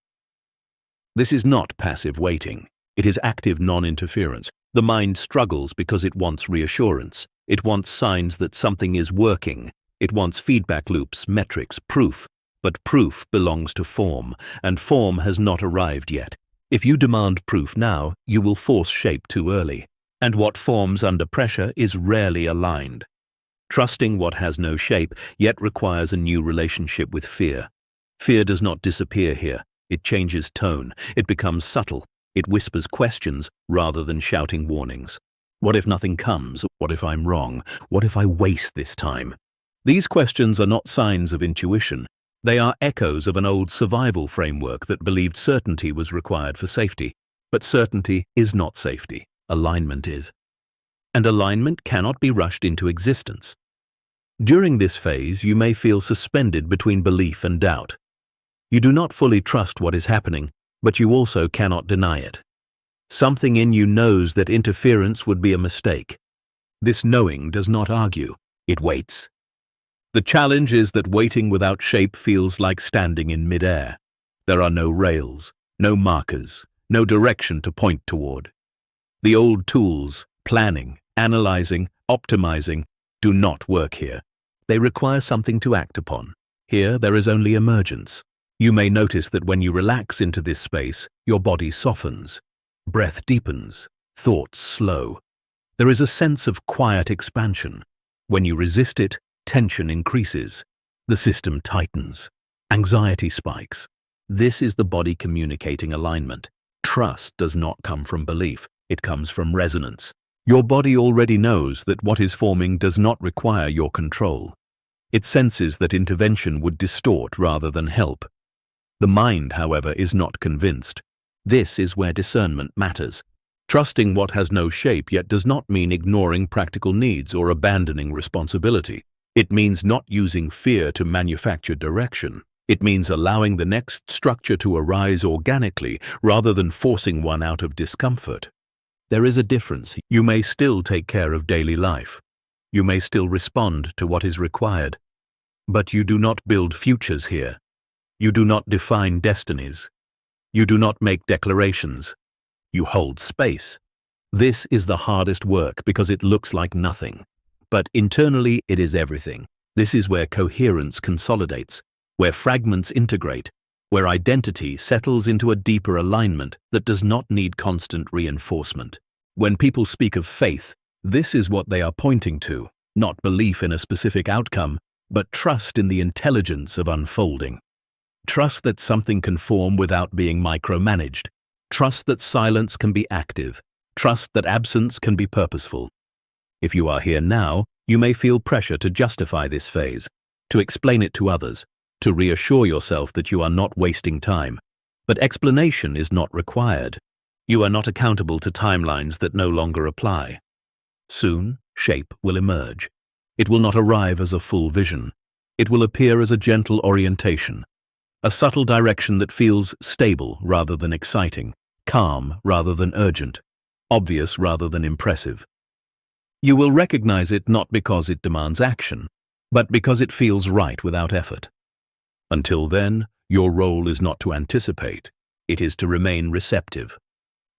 This is not passive waiting. It is active non-interference. The mind struggles because it wants reassurance. It wants signs that something is working. It wants feedback loops, metrics, proof. But proof belongs to form, and form has not arrived yet. If you demand proof now, you will force shape too early. And what forms under pressure is rarely aligned. Trusting what has no shape yet requires a new relationship with fear. Fear does not disappear here. It changes tone. It becomes subtle. It whispers questions rather than shouting warnings. What if nothing comes? What if I'm wrong? What if I waste this time? These questions are not signs of intuition. They are echoes of an old survival framework that believed certainty was required for safety. But certainty is not safety. Alignment is. And alignment cannot be rushed into existence. During this phase, you may feel suspended between belief and doubt. You do not fully trust what is happening, but you also cannot deny it. Something in you knows that interference would be a mistake. This knowing does not argue. It waits. The challenge is that waiting without shape feels like standing in midair. There are no rails, no markers, no direction to point toward. The old tools, planning, analyzing, optimizing, do not work here. They require something to act upon. Here, there is only emergence. You may notice that when you relax into this space, your body softens, breath deepens, thoughts slow. There is a sense of quiet expansion. When you resist it, tension increases. The system tightens. Anxiety spikes. This is the body communicating alignment. Trust does not come from belief. It comes from resonance. Your body already knows that what is forming does not require your control. It senses that intervention would distort rather than help. The mind, however, is not convinced. This is where discernment matters. Trusting what has no shape yet does not mean ignoring practical needs or abandoning responsibility. It means not using fear to manufacture direction. It means allowing the next structure to arise organically rather than forcing one out of discomfort. There is a difference. You may still take care of daily life. You may still respond to what is required. But you do not build futures here. You do not define destinies. You do not make declarations. You hold space. This is the hardest work because it looks like nothing. But internally it is everything. This is where coherence consolidates, where fragments integrate, where identity settles into a deeper alignment that does not need constant reinforcement. When people speak of faith, this is what they are pointing to, not belief in a specific outcome, but trust in the intelligence of unfolding. Trust that something can form without being micromanaged. Trust that silence can be active. Trust that absence can be purposeful. If you are here now, you may feel pressure to justify this phase, to explain it to others, to reassure yourself that you are not wasting time. But explanation is not required. You are not accountable to timelines that no longer apply. Soon, shape will emerge. It will not arrive as a full vision. It will appear as a gentle orientation, a subtle direction that feels stable rather than exciting, calm rather than urgent, obvious rather than impressive. You will recognize it not because it demands action, but because it feels right without effort. Until then, your role is not to anticipate. It is to remain receptive.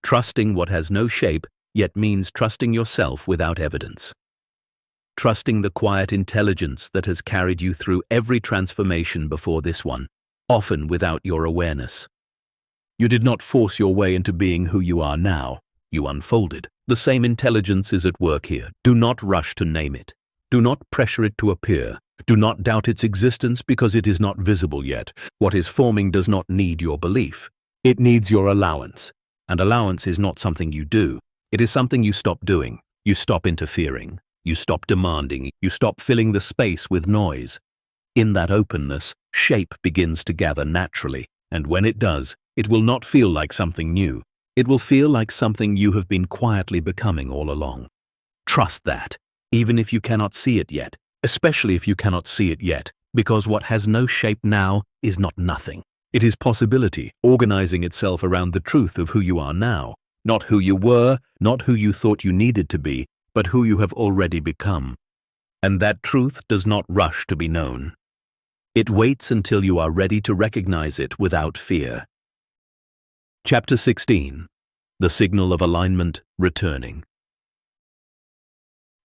Trusting what has no shape yet means trusting yourself without evidence. Trusting the quiet intelligence that has carried you through every transformation before this one, often without your awareness. You did not force your way into being who you are now. You unfolded. The same intelligence is at work here. Do not rush to name it. Do not pressure it to appear. Do not doubt its existence because it is not visible yet. What is forming does not need your belief. It needs your allowance. And allowance is not something you do. It is something you stop doing. You stop interfering. You stop demanding. You stop filling the space with noise. In that openness, shape begins to gather naturally. And when it does, it will not feel like something new. It will feel like something you have been quietly becoming all along. Trust that, even if you cannot see it yet, especially if you cannot see it yet, because what has no shape now is not nothing. It is possibility organizing itself around the truth of who you are now, not who you were, not who you thought you needed to be, but who you have already become. And that truth does not rush to be known. It waits until you are ready to recognize it without fear. Chapter 16. The Signal of Alignment Returning.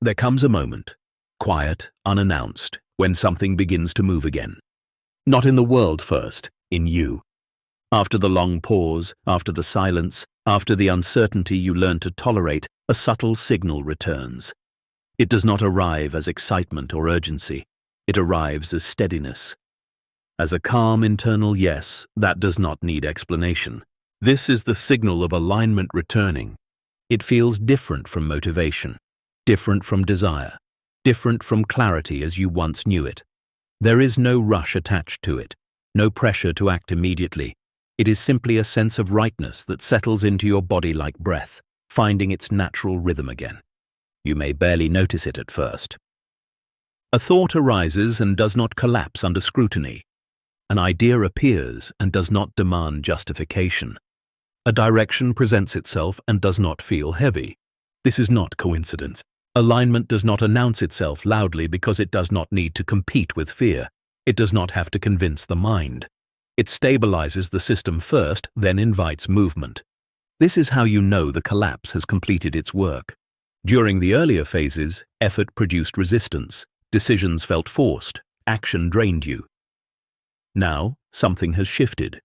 There comes a moment, quiet, unannounced, when something begins to move again. Not in the world first, in you. After the long pause, after the silence, after the uncertainty you learn to tolerate, a subtle signal returns. It does not arrive as excitement or urgency. It arrives as steadiness. As a calm internal yes that does not need explanation. This is the signal of alignment returning. It feels different from motivation, different from desire, different from clarity as you once knew it. There is no rush attached to it, no pressure to act immediately. It is simply a sense of rightness that settles into your body like breath, finding its natural rhythm again. You may barely notice it at first. A thought arises and does not collapse under scrutiny. An idea appears and does not demand justification. A direction presents itself and does not feel heavy. This is not coincidence. Alignment does not announce itself loudly because it does not need to compete with fear. It does not have to convince the mind. It stabilizes the system first, then invites movement. This is how you know the collapse has completed its work. During the earlier phases, effort produced resistance, decisions felt forced, action drained you. Now, something has shifted.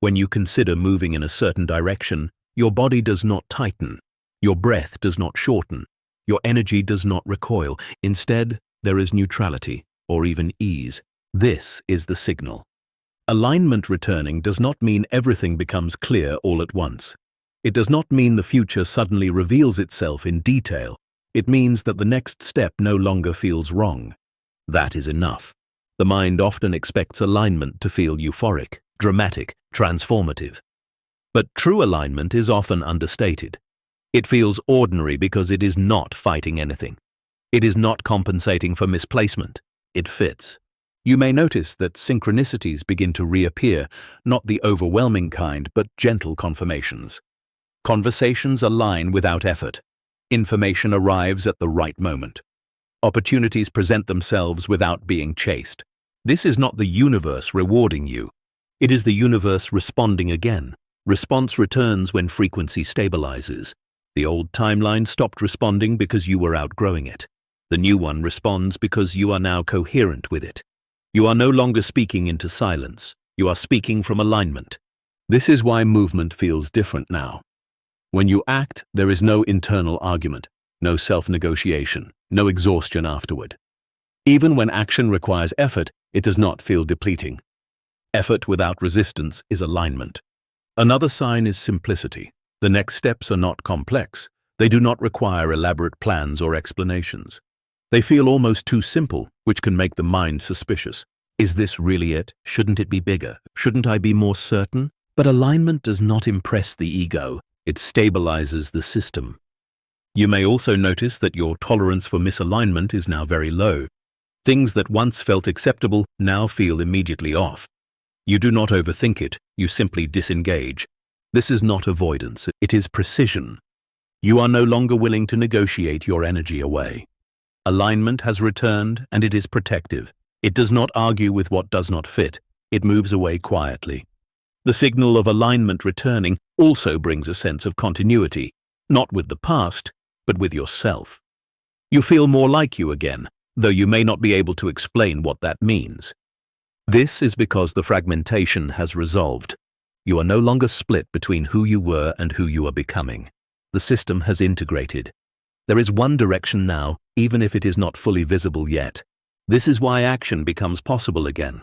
When you consider moving in a certain direction, your body does not tighten, your breath does not shorten, your energy does not recoil. Instead, there is neutrality, or even ease. This is the signal. Alignment returning does not mean everything becomes clear all at once. It does not mean the future suddenly reveals itself in detail. It means that the next step no longer feels wrong. That is enough. The mind often expects alignment to feel euphoric, dramatic, transformative. But true alignment is often understated. It feels ordinary because it is not fighting anything. It is not compensating for misplacement. It fits. You may notice that synchronicities begin to reappear, not the overwhelming kind, but gentle confirmations. Conversations align without effort. Information arrives at the right moment. Opportunities present themselves without being chased. This is not the universe rewarding you. It is the universe responding again. Response returns when frequency stabilizes. The old timeline stopped responding because you were outgrowing it. The new one responds because you are now coherent with it. You are no longer speaking into silence. You are speaking from alignment. This is why movement feels different now. When you act, there is no internal argument, no self-negotiation, no exhaustion afterward. Even when action requires effort, it does not feel depleting. Effort without resistance is alignment. Another sign is simplicity. The next steps are not complex. They do not require elaborate plans or explanations. They feel almost too simple, which can make the mind suspicious. Is this really it? Shouldn't it be bigger? Shouldn't I be more certain? But alignment does not impress the ego. It stabilizes the system. You may also notice that your tolerance for misalignment is now very low. Things that once felt acceptable now feel immediately off. You do not overthink it, you simply disengage. This is not avoidance, it is precision. You are no longer willing to negotiate your energy away. Alignment has returned and it is protective. It does not argue with what does not fit. It moves away quietly. The signal of alignment returning also brings a sense of continuity, not with the past, but with yourself. You feel more like you again, though you may not be able to explain what that means. This is because the fragmentation has resolved. You are no longer split between who you were and who you are becoming. The system has integrated. There is one direction now, even if it is not fully visible yet. This is why action becomes possible again.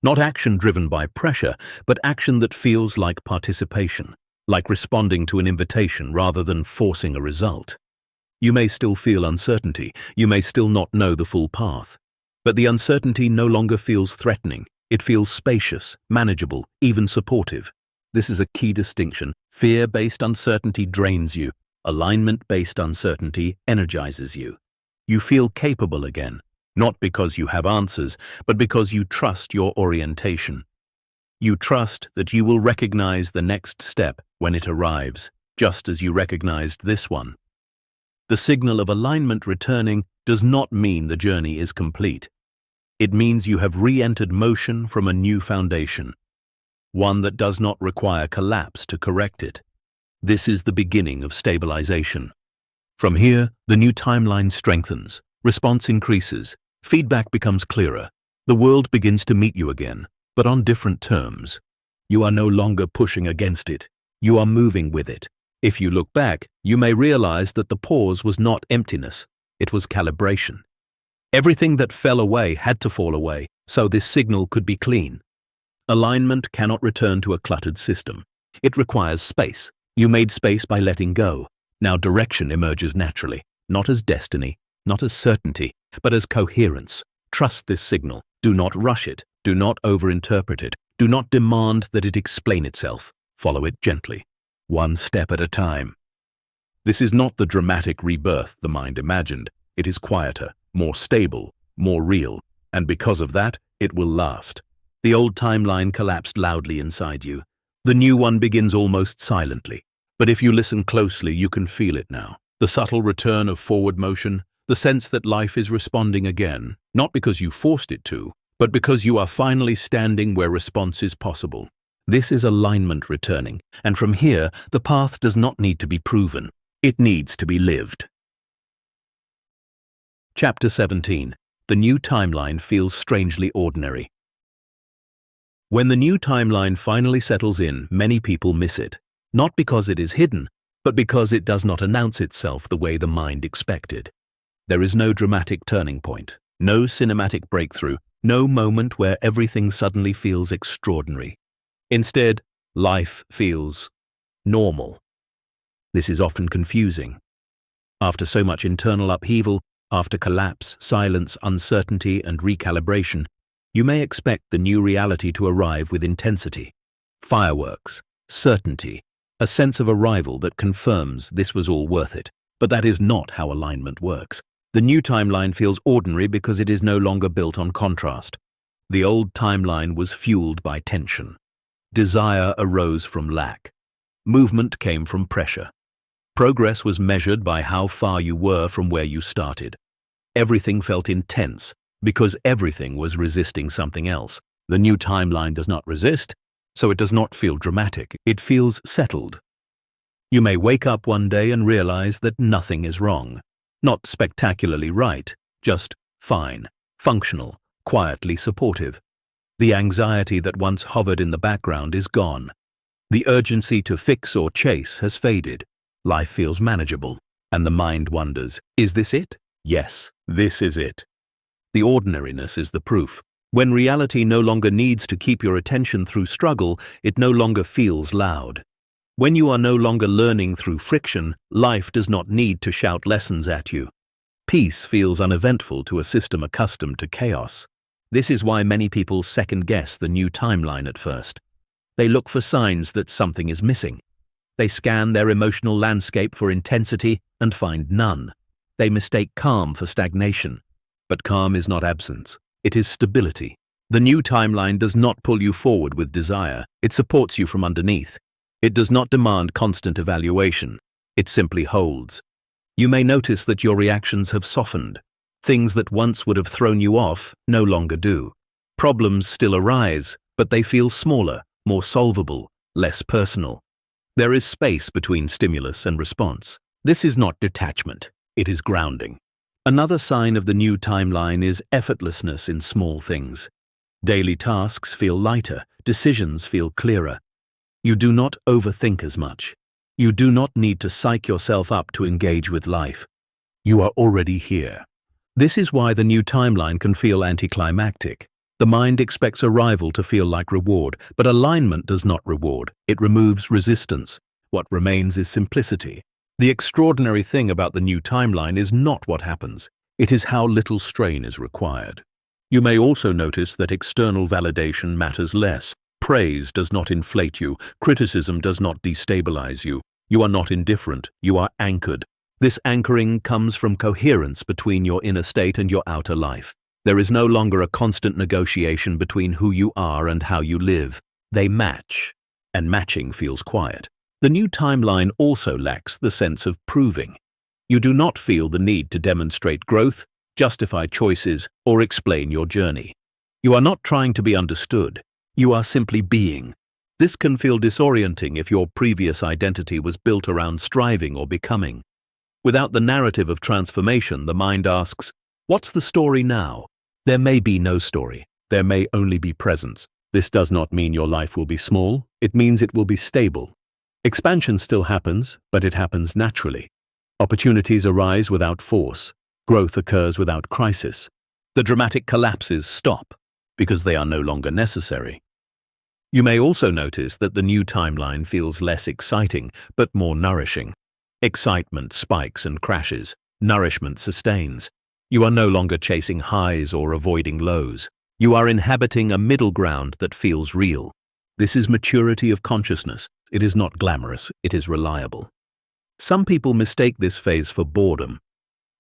Not action driven by pressure, but action that feels like participation, like responding to an invitation rather than forcing a result. You may still feel uncertainty, you may still not know the full path, but the uncertainty no longer feels threatening. It feels spacious, manageable, even supportive. This is a key distinction. Fear-based uncertainty drains you. Alignment-based uncertainty energizes you. You feel capable again, not because you have answers, but because you trust your orientation. You trust that you will recognize the next step when it arrives, just as you recognized this one. The signal of alignment returning does not mean the journey is complete. It means you have re-entered motion from a new foundation, one that does not require collapse to correct it. This is the beginning of stabilization. From here, the new timeline strengthens, response increases, feedback becomes clearer. The world begins to meet you again, but on different terms. You are no longer pushing against it. You are moving with it. If you look back, you may realize that the pause was not emptiness, it was calibration. Everything that fell away had to fall away, so this signal could be clean. Alignment cannot return to a cluttered system. It requires space. You made space by letting go. Now direction emerges naturally, not as destiny, not as certainty, but as coherence. Trust this signal. Do not rush it. Do not overinterpret it. Do not demand that it explain itself. Follow it gently, one step at a time. This is not the dramatic rebirth the mind imagined. It is quieter, more stable, more real, and because of that, it will last. The old timeline collapsed loudly inside you. The new one begins almost silently. But if you listen closely, you can feel it now. The subtle return of forward motion, the sense that life is responding again, not because you forced it to, but because you are finally standing where response is possible. This is alignment returning, and from here, the path does not need to be proven. It needs to be lived. Chapter 17. The new timeline feels strangely ordinary. When the new timeline finally settles in, many people miss it. Not because it is hidden, but because it does not announce itself the way the mind expected. There is no dramatic turning point, no cinematic breakthrough, no moment where everything suddenly feels extraordinary. Instead, life feels normal. This is often confusing. After so much internal upheaval, after collapse, silence, uncertainty, and recalibration, you may expect the new reality to arrive with intensity, fireworks, certainty, a sense of arrival that confirms this was all worth it. But that is not how alignment works. The new timeline feels ordinary because it is no longer built on contrast. The old timeline was fueled by tension. Desire arose from lack. Movement came from pressure. Progress was measured by how far you were from where you started. Everything felt intense because everything was resisting something else. The new timeline does not resist, so it does not feel dramatic. It feels settled. You may wake up one day and realize that nothing is wrong. Not spectacularly right, just fine, functional, quietly supportive. The anxiety that once hovered in the background is gone. The urgency to fix or chase has faded. Life feels manageable, and the mind wonders, is this it? Yes, this is it. The ordinariness is the proof. When reality no longer needs to keep your attention through struggle, it no longer feels loud. When you are no longer learning through friction, life does not need to shout lessons at you. Peace feels uneventful to a system accustomed to chaos. This is why many people second-guess the new timeline at first. They look for signs that something is missing. They scan their emotional landscape for intensity and find none. They mistake calm for stagnation. But calm is not absence. It is stability. The new timeline does not pull you forward with desire. It supports you from underneath. It does not demand constant evaluation. It simply holds. You may notice that your reactions have softened. Things that once would have thrown you off no longer do. Problems still arise, but they feel smaller, more solvable, less personal. There is space between stimulus and response. This is not detachment. It is grounding. Another sign of the new timeline is effortlessness in small things. Daily tasks feel lighter, decisions feel clearer. You do not overthink as much. You do not need to psych yourself up to engage with life. You are already here. This is why the new timeline can feel anticlimactic. The mind expects arrival to feel like reward, but alignment does not reward. It removes resistance. What remains is simplicity. The extraordinary thing about the new timeline is not what happens. It is how little strain is required. You may also notice that external validation matters less. Praise does not inflate you. Criticism does not destabilize you. You are not indifferent. You are anchored. This anchoring comes from coherence between your inner state and your outer life. There is no longer a constant negotiation between who you are and how you live. They match, and matching feels quiet. The new timeline also lacks the sense of proving. You do not feel the need to demonstrate growth, justify choices, or explain your journey. You are not trying to be understood. You are simply being. This can feel disorienting if your previous identity was built around striving or becoming. Without the narrative of transformation, the mind asks, "What's the story now?" There may be no story. There may only be presence. This does not mean your life will be small. It means it will be stable. Expansion still happens, but it happens naturally. Opportunities arise without force. Growth occurs without crisis. The dramatic collapses stop because they are no longer necessary. You may also notice that the new timeline feels less exciting, but more nourishing. Excitement spikes and crashes. Nourishment sustains. You are no longer chasing highs or avoiding lows. You are inhabiting a middle ground that feels real. This is maturity of consciousness. It is not glamorous, it is reliable. Some people mistake this phase for boredom,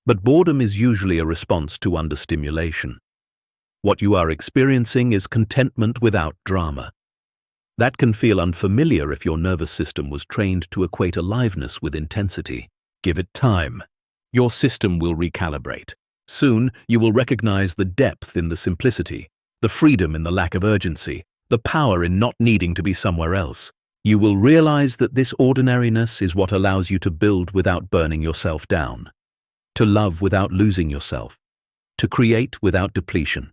but boredom is usually a response to understimulation. What you are experiencing is contentment without drama. That can feel unfamiliar if your nervous system was trained to equate aliveness with intensity. Give it time. Your system will recalibrate. Soon, you will recognize the depth in the simplicity, the freedom in the lack of urgency, the power in not needing to be somewhere else. You will realize that this ordinariness is what allows you to build without burning yourself down, to love without losing yourself, to create without depletion.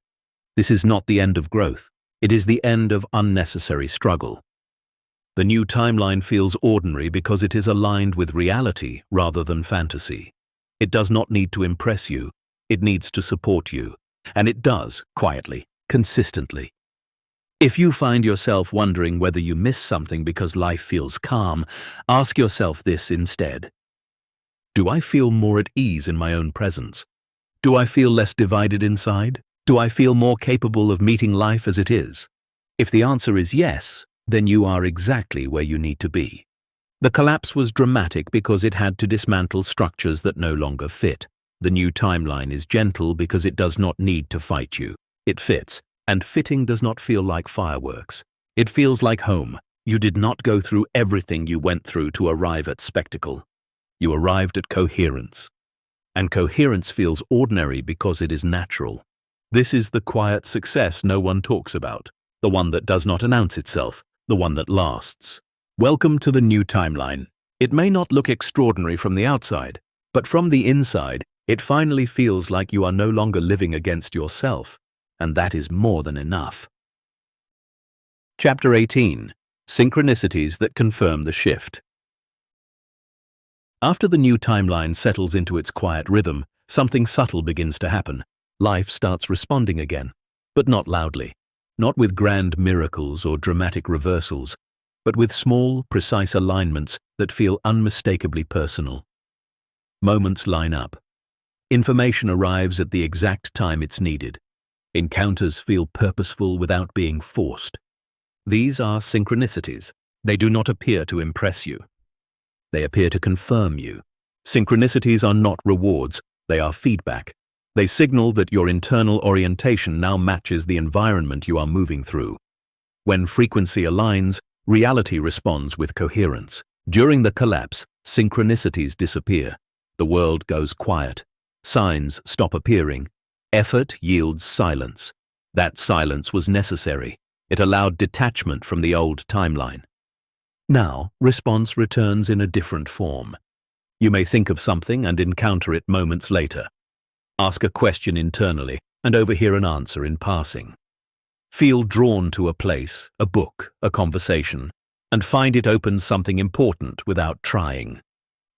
This is not the end of growth. It is the end of unnecessary struggle. The new timeline feels ordinary because it is aligned with reality rather than fantasy. It does not need to impress you. It needs to support you. And it does, quietly, consistently. If you find yourself wondering whether you miss something because life feels calm, ask yourself this instead. Do I feel more at ease in my own presence? Do I feel less divided inside? Do I feel more capable of meeting life as it is? If the answer is yes, then you are exactly where you need to be. The collapse was dramatic because it had to dismantle structures that no longer fit. The new timeline is gentle because it does not need to fight you. It fits, and fitting does not feel like fireworks. It feels like home. You did not go through everything you went through to arrive at spectacle. You arrived at coherence. And coherence feels ordinary because it is natural. This is the quiet success no one talks about, the one that does not announce itself, the one that lasts. Welcome to the new timeline. It may not look extraordinary from the outside, but from the inside, it finally feels like you are no longer living against yourself, and that is more than enough. Chapter 18. Synchronicities that confirm the shift. After the new timeline settles into its quiet rhythm, something subtle begins to happen. Life starts responding again, but not loudly, not with grand miracles or dramatic reversals, but with small, precise alignments that feel unmistakably personal. Moments line up. Information arrives at the exact time it's needed. Encounters feel purposeful without being forced. These are synchronicities. They do not appear to impress you. They appear to confirm you. Synchronicities are not rewards, they are feedback. They signal that your internal orientation now matches the environment you are moving through. When frequency aligns, reality responds with coherence. During the collapse, synchronicities disappear. The world goes quiet. Signs stop appearing. Effort yields silence. That silence was necessary. It allowed detachment from the old timeline. Now, response returns in a different form. You may think of something and encounter it moments later. Ask a question internally and overhear an answer in passing. Feel drawn to a place, a book, a conversation, and find it opens something important without trying.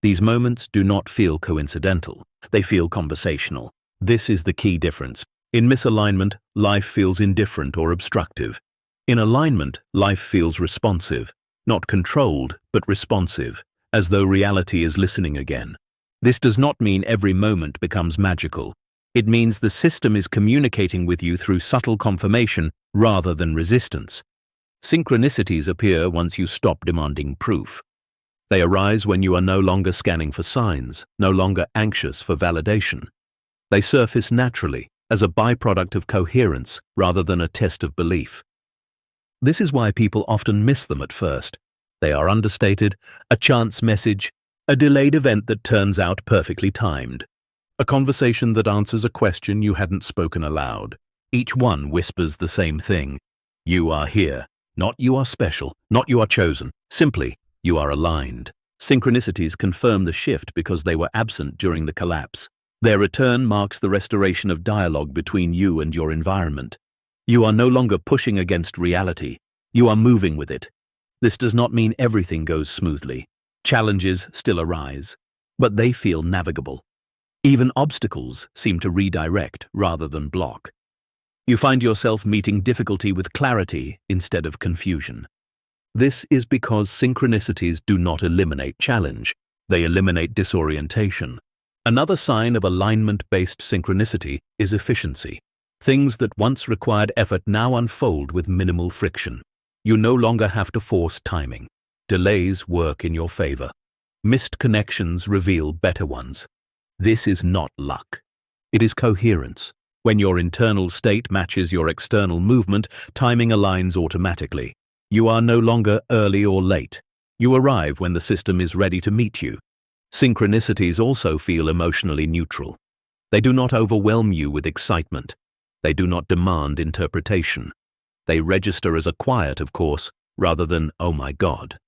These moments do not feel coincidental. They feel conversational. This is the key difference. In misalignment, life feels indifferent or obstructive. In alignment, life feels responsive, not controlled, but responsive, as though reality is listening again. This does not mean every moment becomes magical. It means the system is communicating with you through subtle confirmation rather than resistance. Synchronicities appear once you stop demanding proof. They arise when you are no longer scanning for signs, no longer anxious for validation. They surface naturally, as a byproduct of coherence rather than a test of belief. This is why people often miss them at first. They are understated, a chance message, a delayed event that turns out perfectly timed, a conversation that answers a question you hadn't spoken aloud. Each one whispers the same thing. You are here. Not you are special, not you are chosen. Simply, you are aligned. Synchronicities confirm the shift because they were absent during the collapse. Their return marks the restoration of dialogue between you and your environment. You are no longer pushing against reality. You are moving with it. This does not mean everything goes smoothly. Challenges still arise, but they feel navigable. Even obstacles seem to redirect rather than block. You find yourself meeting difficulty with clarity instead of confusion. This is because synchronicities do not eliminate challenge. They eliminate disorientation. Another sign of alignment-based synchronicity is efficiency. Things that once required effort now unfold with minimal friction. You no longer have to force timing. Delays work in your favor. Missed connections reveal better ones. This is not luck. It is coherence. When your internal state matches your external movement, timing aligns automatically. You are no longer early or late. You arrive when the system is ready to meet you. Synchronicities also feel emotionally neutral. They do not overwhelm you with excitement. They do not demand interpretation. They register as a quiet, of course, rather than, oh my God.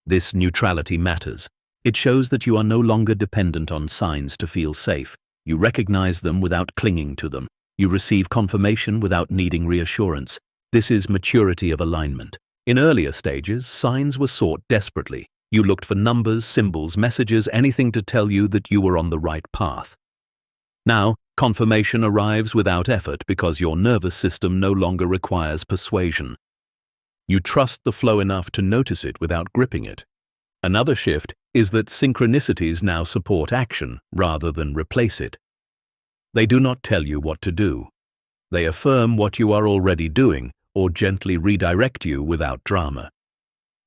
This neutrality matters. It shows that you are no longer dependent on signs to feel safe. You recognize them without clinging to them. You receive confirmation without needing reassurance. This is maturity of alignment. In earlier stages, signs were sought desperately. You looked for numbers, symbols, messages, anything to tell you that you were on the right path. Now, confirmation arrives without effort because your nervous system no longer requires persuasion. You trust the flow enough to notice it without gripping it. Another shift is that synchronicities now support action rather than replace it. They do not tell you what to do. They affirm what you are already doing or gently redirect you without drama.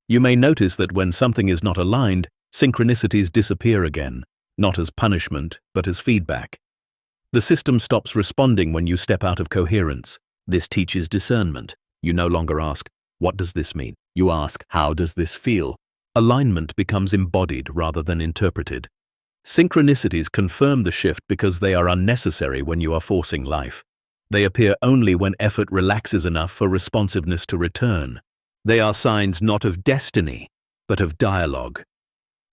You may notice that when something is not aligned, synchronicities disappear again, not as punishment, but as feedback. The system stops responding when you step out of coherence. This teaches discernment. You no longer ask, what does this mean? You ask, how does this feel? Alignment becomes embodied rather than interpreted. Synchronicities confirm the shift because they are unnecessary when you are forcing life. They appear only when effort relaxes enough for responsiveness to return. They are signs not of destiny, but of dialogue.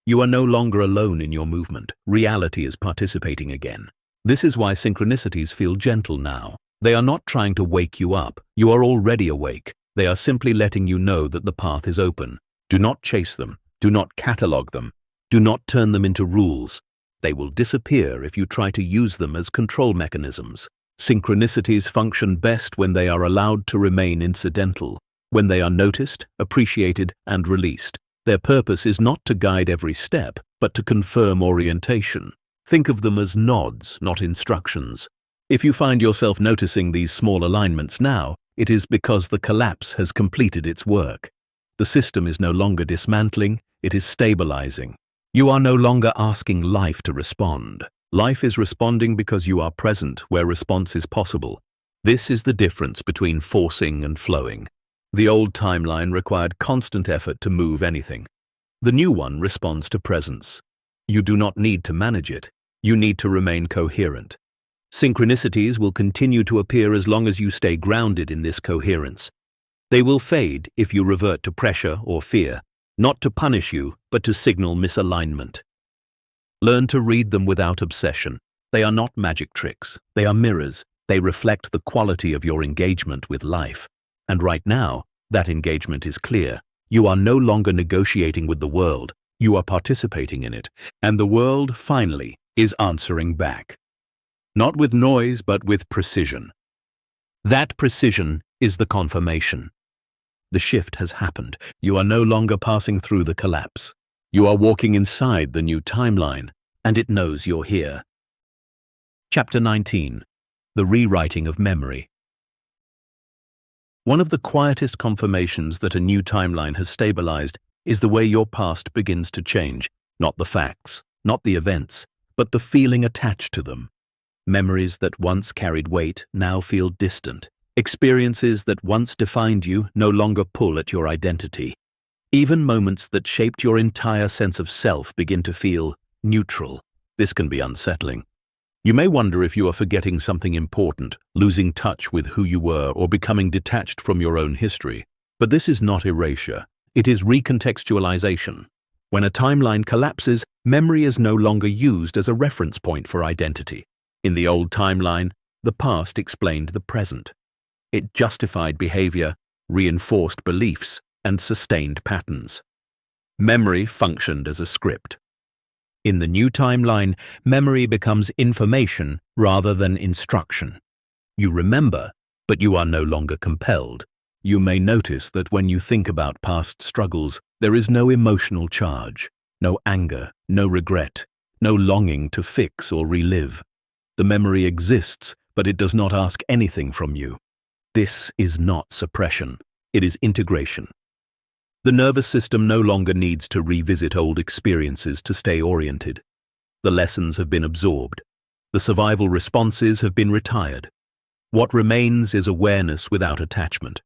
You are no longer alone in your movement. Reality is participating again. This is why synchronicities feel gentle now. They are not trying to wake you up. You are already awake. They are simply letting you know that the path is open. Do not chase them. Do not catalog them. Do not turn them into rules. They will disappear if you try to use them as control mechanisms. Synchronicities function best when they are allowed to remain incidental, when they are noticed, appreciated, and released. Their purpose is not to guide every step, but to confirm orientation. Think of them as nods, not instructions. If you find yourself noticing these small alignments now, it is because the collapse has completed its work. The system is no longer dismantling, it is stabilizing. You are no longer asking life to respond. Life is responding because you are present where response is possible. This is the difference between forcing and flowing. The old timeline required constant effort to move anything. The new one responds to presence. You do not need to manage it. You need to remain coherent. Synchronicities will continue to appear as long as you stay grounded in this coherence. They will fade if you revert to pressure or fear, not to punish you, but to signal misalignment. Learn to read them without obsession. They are not magic tricks. They are mirrors. They reflect the quality of your engagement with life. And right now, that engagement is clear. You are no longer negotiating with the world, you are participating in it, and the world, finally, is answering back. Not with noise, but with precision. That precision is the confirmation. The shift has happened. You are no longer passing through the collapse. You are walking inside the new timeline, and it knows you're here. Chapter 19. The Rewriting of Memory. One of the quietest confirmations that a new timeline has stabilized is the way your past begins to change, not the facts, not the events, but the feeling attached to them. Memories that once carried weight now feel distant. Experiences that once defined you no longer pull at your identity. Even moments that shaped your entire sense of self begin to feel neutral. This can be unsettling. You may wonder if you are forgetting something important, losing touch with who you were, or becoming detached from your own history. But this is not erasure. It is recontextualization. When a timeline collapses, memory is no longer used as a reference point for identity. In the old timeline, the past explained the present. It justified behavior, reinforced beliefs, and sustained patterns. Memory functioned as a script. In the new timeline, memory becomes information rather than instruction. You remember, but you are no longer compelled. You may notice that when you think about past struggles, there is no emotional charge, no anger, no regret, no longing to fix or relive. The memory exists, but it does not ask anything from you. This is not suppression, it is integration. The nervous system no longer needs to revisit old experiences to stay oriented. The lessons have been absorbed. The survival responses have been retired. What remains is awareness without attachment.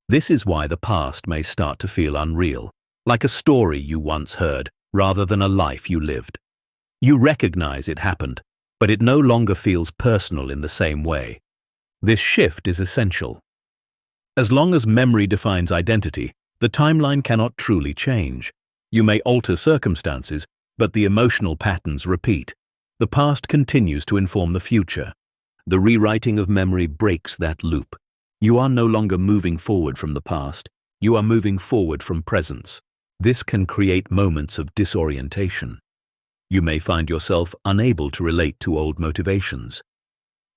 This is why the past may start to feel unreal, like a story you once heard rather than a life you lived. You recognize it happened, but it no longer feels personal in the same way. This shift is essential. As long as memory defines identity, the timeline cannot truly change. You may alter circumstances, but the emotional patterns repeat. The past continues to inform the future. The rewriting of memory breaks that loop. You are no longer moving forward from the past. You are moving forward from presence. This can create moments of disorientation. You may find yourself unable to relate to old motivations.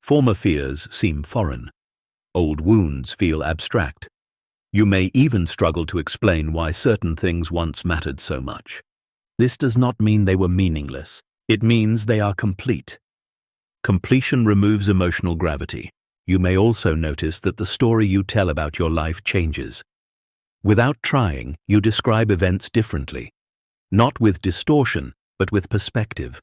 Former fears seem foreign. Old wounds feel abstract. You may even struggle to explain why certain things once mattered so much. This does not mean they were meaningless. It means they are complete. Completion removes emotional gravity. You may also notice that the story you tell about your life changes. Without trying, you describe events differently. Not with distortion, but with perspective.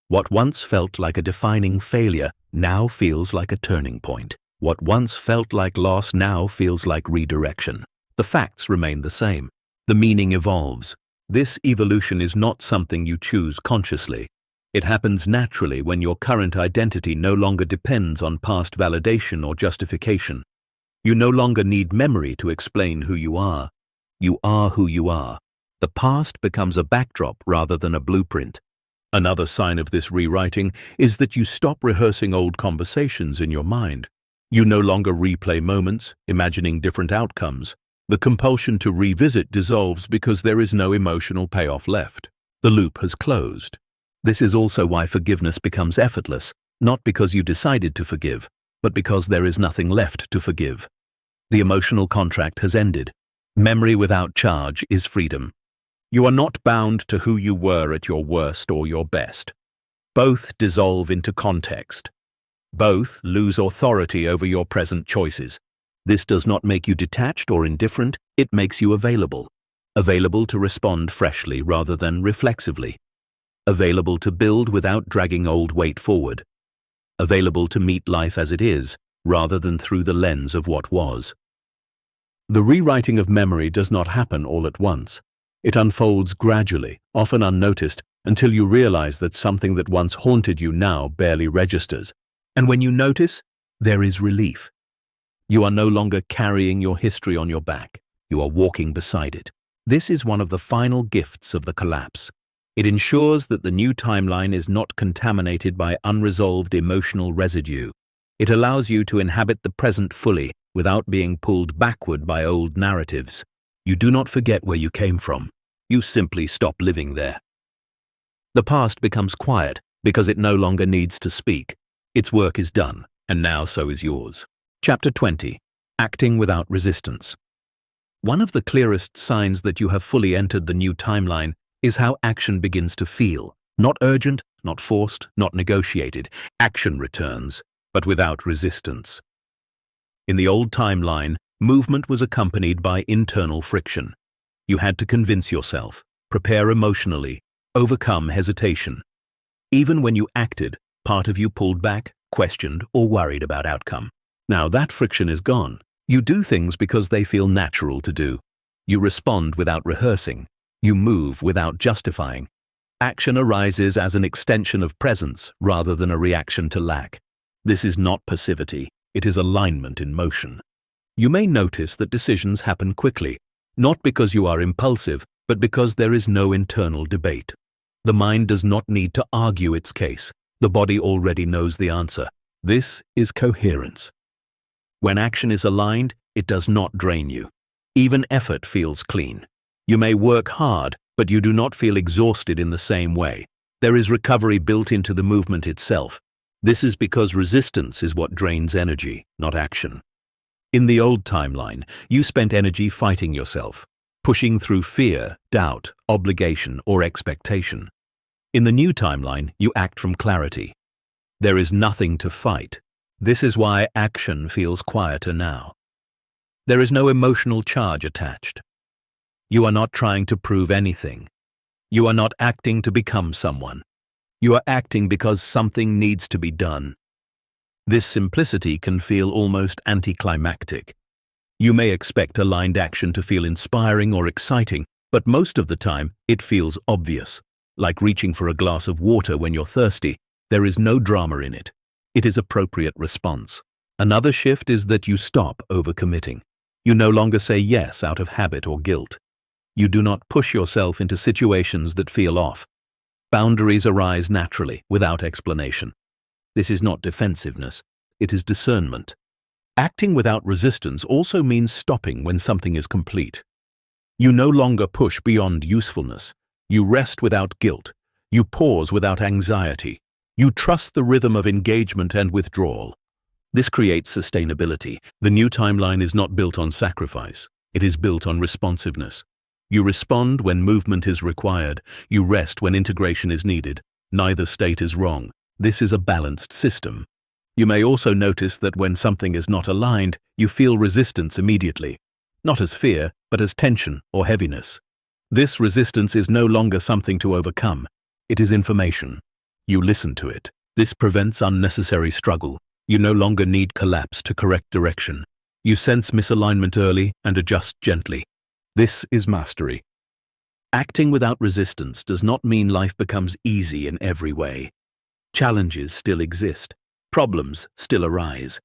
What once felt like a defining failure now feels like a turning point. What once felt like loss now feels like redirection. The facts remain the same. The meaning evolves. This evolution is not something you choose consciously. It happens naturally when your current identity no longer depends on past validation or justification. You no longer need memory to explain who you are. You are who you are. The past becomes a backdrop rather than a blueprint. Another sign of this rewriting is that you stop rehearsing old conversations in your mind. You no longer replay moments, imagining different outcomes. The compulsion to revisit dissolves because there is no emotional payoff left. The loop has closed. This is also why forgiveness becomes effortless, not because you decided to forgive, but because there is nothing left to forgive. The emotional contract has ended. Memory without charge is freedom. You are not bound to who you were at your worst or your best. Both dissolve into context. Both lose authority over your present choices. This does not make you detached or indifferent, it makes you available. Available to respond freshly rather than reflexively. Available to build without dragging old weight forward. Available to meet life as it is, rather than through the lens of what was. The rewriting of memory does not happen all at once. It unfolds gradually, often unnoticed, until you realize that something that once haunted you now barely registers. And when you notice, there is relief. You are no longer carrying your history on your back. You are walking beside it. This is one of the final gifts of the collapse. It ensures that the new timeline is not contaminated by unresolved emotional residue. It allows you to inhabit the present fully without being pulled backward by old narratives. You do not forget where you came from. You simply stop living there. The past becomes quiet because it no longer needs to speak. Its work is done, and now so is yours. Chapter 20. Acting without resistance. One of the clearest signs that you have fully entered the new timeline is how action begins to feel. Not urgent, not forced, not negotiated. Action returns, but without resistance. In the old timeline, movement was accompanied by internal friction. You had to convince yourself, prepare emotionally, overcome hesitation. Even when you acted, part of you pulled back, questioned, or worried about outcome. Now that friction is gone. You do things because they feel natural to do. You respond without rehearsing. You move without justifying. Action arises as an extension of presence rather than a reaction to lack. This is not passivity, it is alignment in motion. You may notice that decisions happen quickly, not because you are impulsive, but because there is no internal debate. The mind does not need to argue its case. The body already knows the answer. This is coherence. When action is aligned, it does not drain you. Even effort feels clean. You may work hard, but you do not feel exhausted in the same way. There is recovery built into the movement itself. This is because resistance is what drains energy, not action. In the old timeline, you spent energy fighting yourself, pushing through fear, doubt, obligation, or expectation. In the new timeline, you act from clarity. There is nothing to fight. This is why action feels quieter now. There is no emotional charge attached. You are not trying to prove anything. You are not acting to become someone. You are acting because something needs to be done. This simplicity can feel almost anticlimactic. You may expect aligned action to feel inspiring or exciting, but most of the time it feels obvious. Like reaching for a glass of water when you're thirsty, there is no drama in it. It is appropriate response. Another shift is that you stop overcommitting. You no longer say yes out of habit or guilt. You do not push yourself into situations that feel off. Boundaries arise naturally, without explanation. This is not defensiveness, it is discernment. Acting without resistance also means stopping when something is complete. You no longer push beyond usefulness. You rest without guilt. You pause without anxiety. You trust the rhythm of engagement and withdrawal. This creates sustainability. The new timeline is not built on sacrifice. It is built on responsiveness. You respond when movement is required. You rest when integration is needed. Neither state is wrong. This is a balanced system. You may also notice that when something is not aligned, you feel resistance immediately. Not as fear, but as tension or heaviness. This resistance is no longer something to overcome. It is information. You listen to it. This prevents unnecessary struggle. You no longer need collapse to correct direction. You sense misalignment early and adjust gently. This is mastery. Acting without resistance does not mean life becomes easy in every way. Challenges still exist. Problems still arise.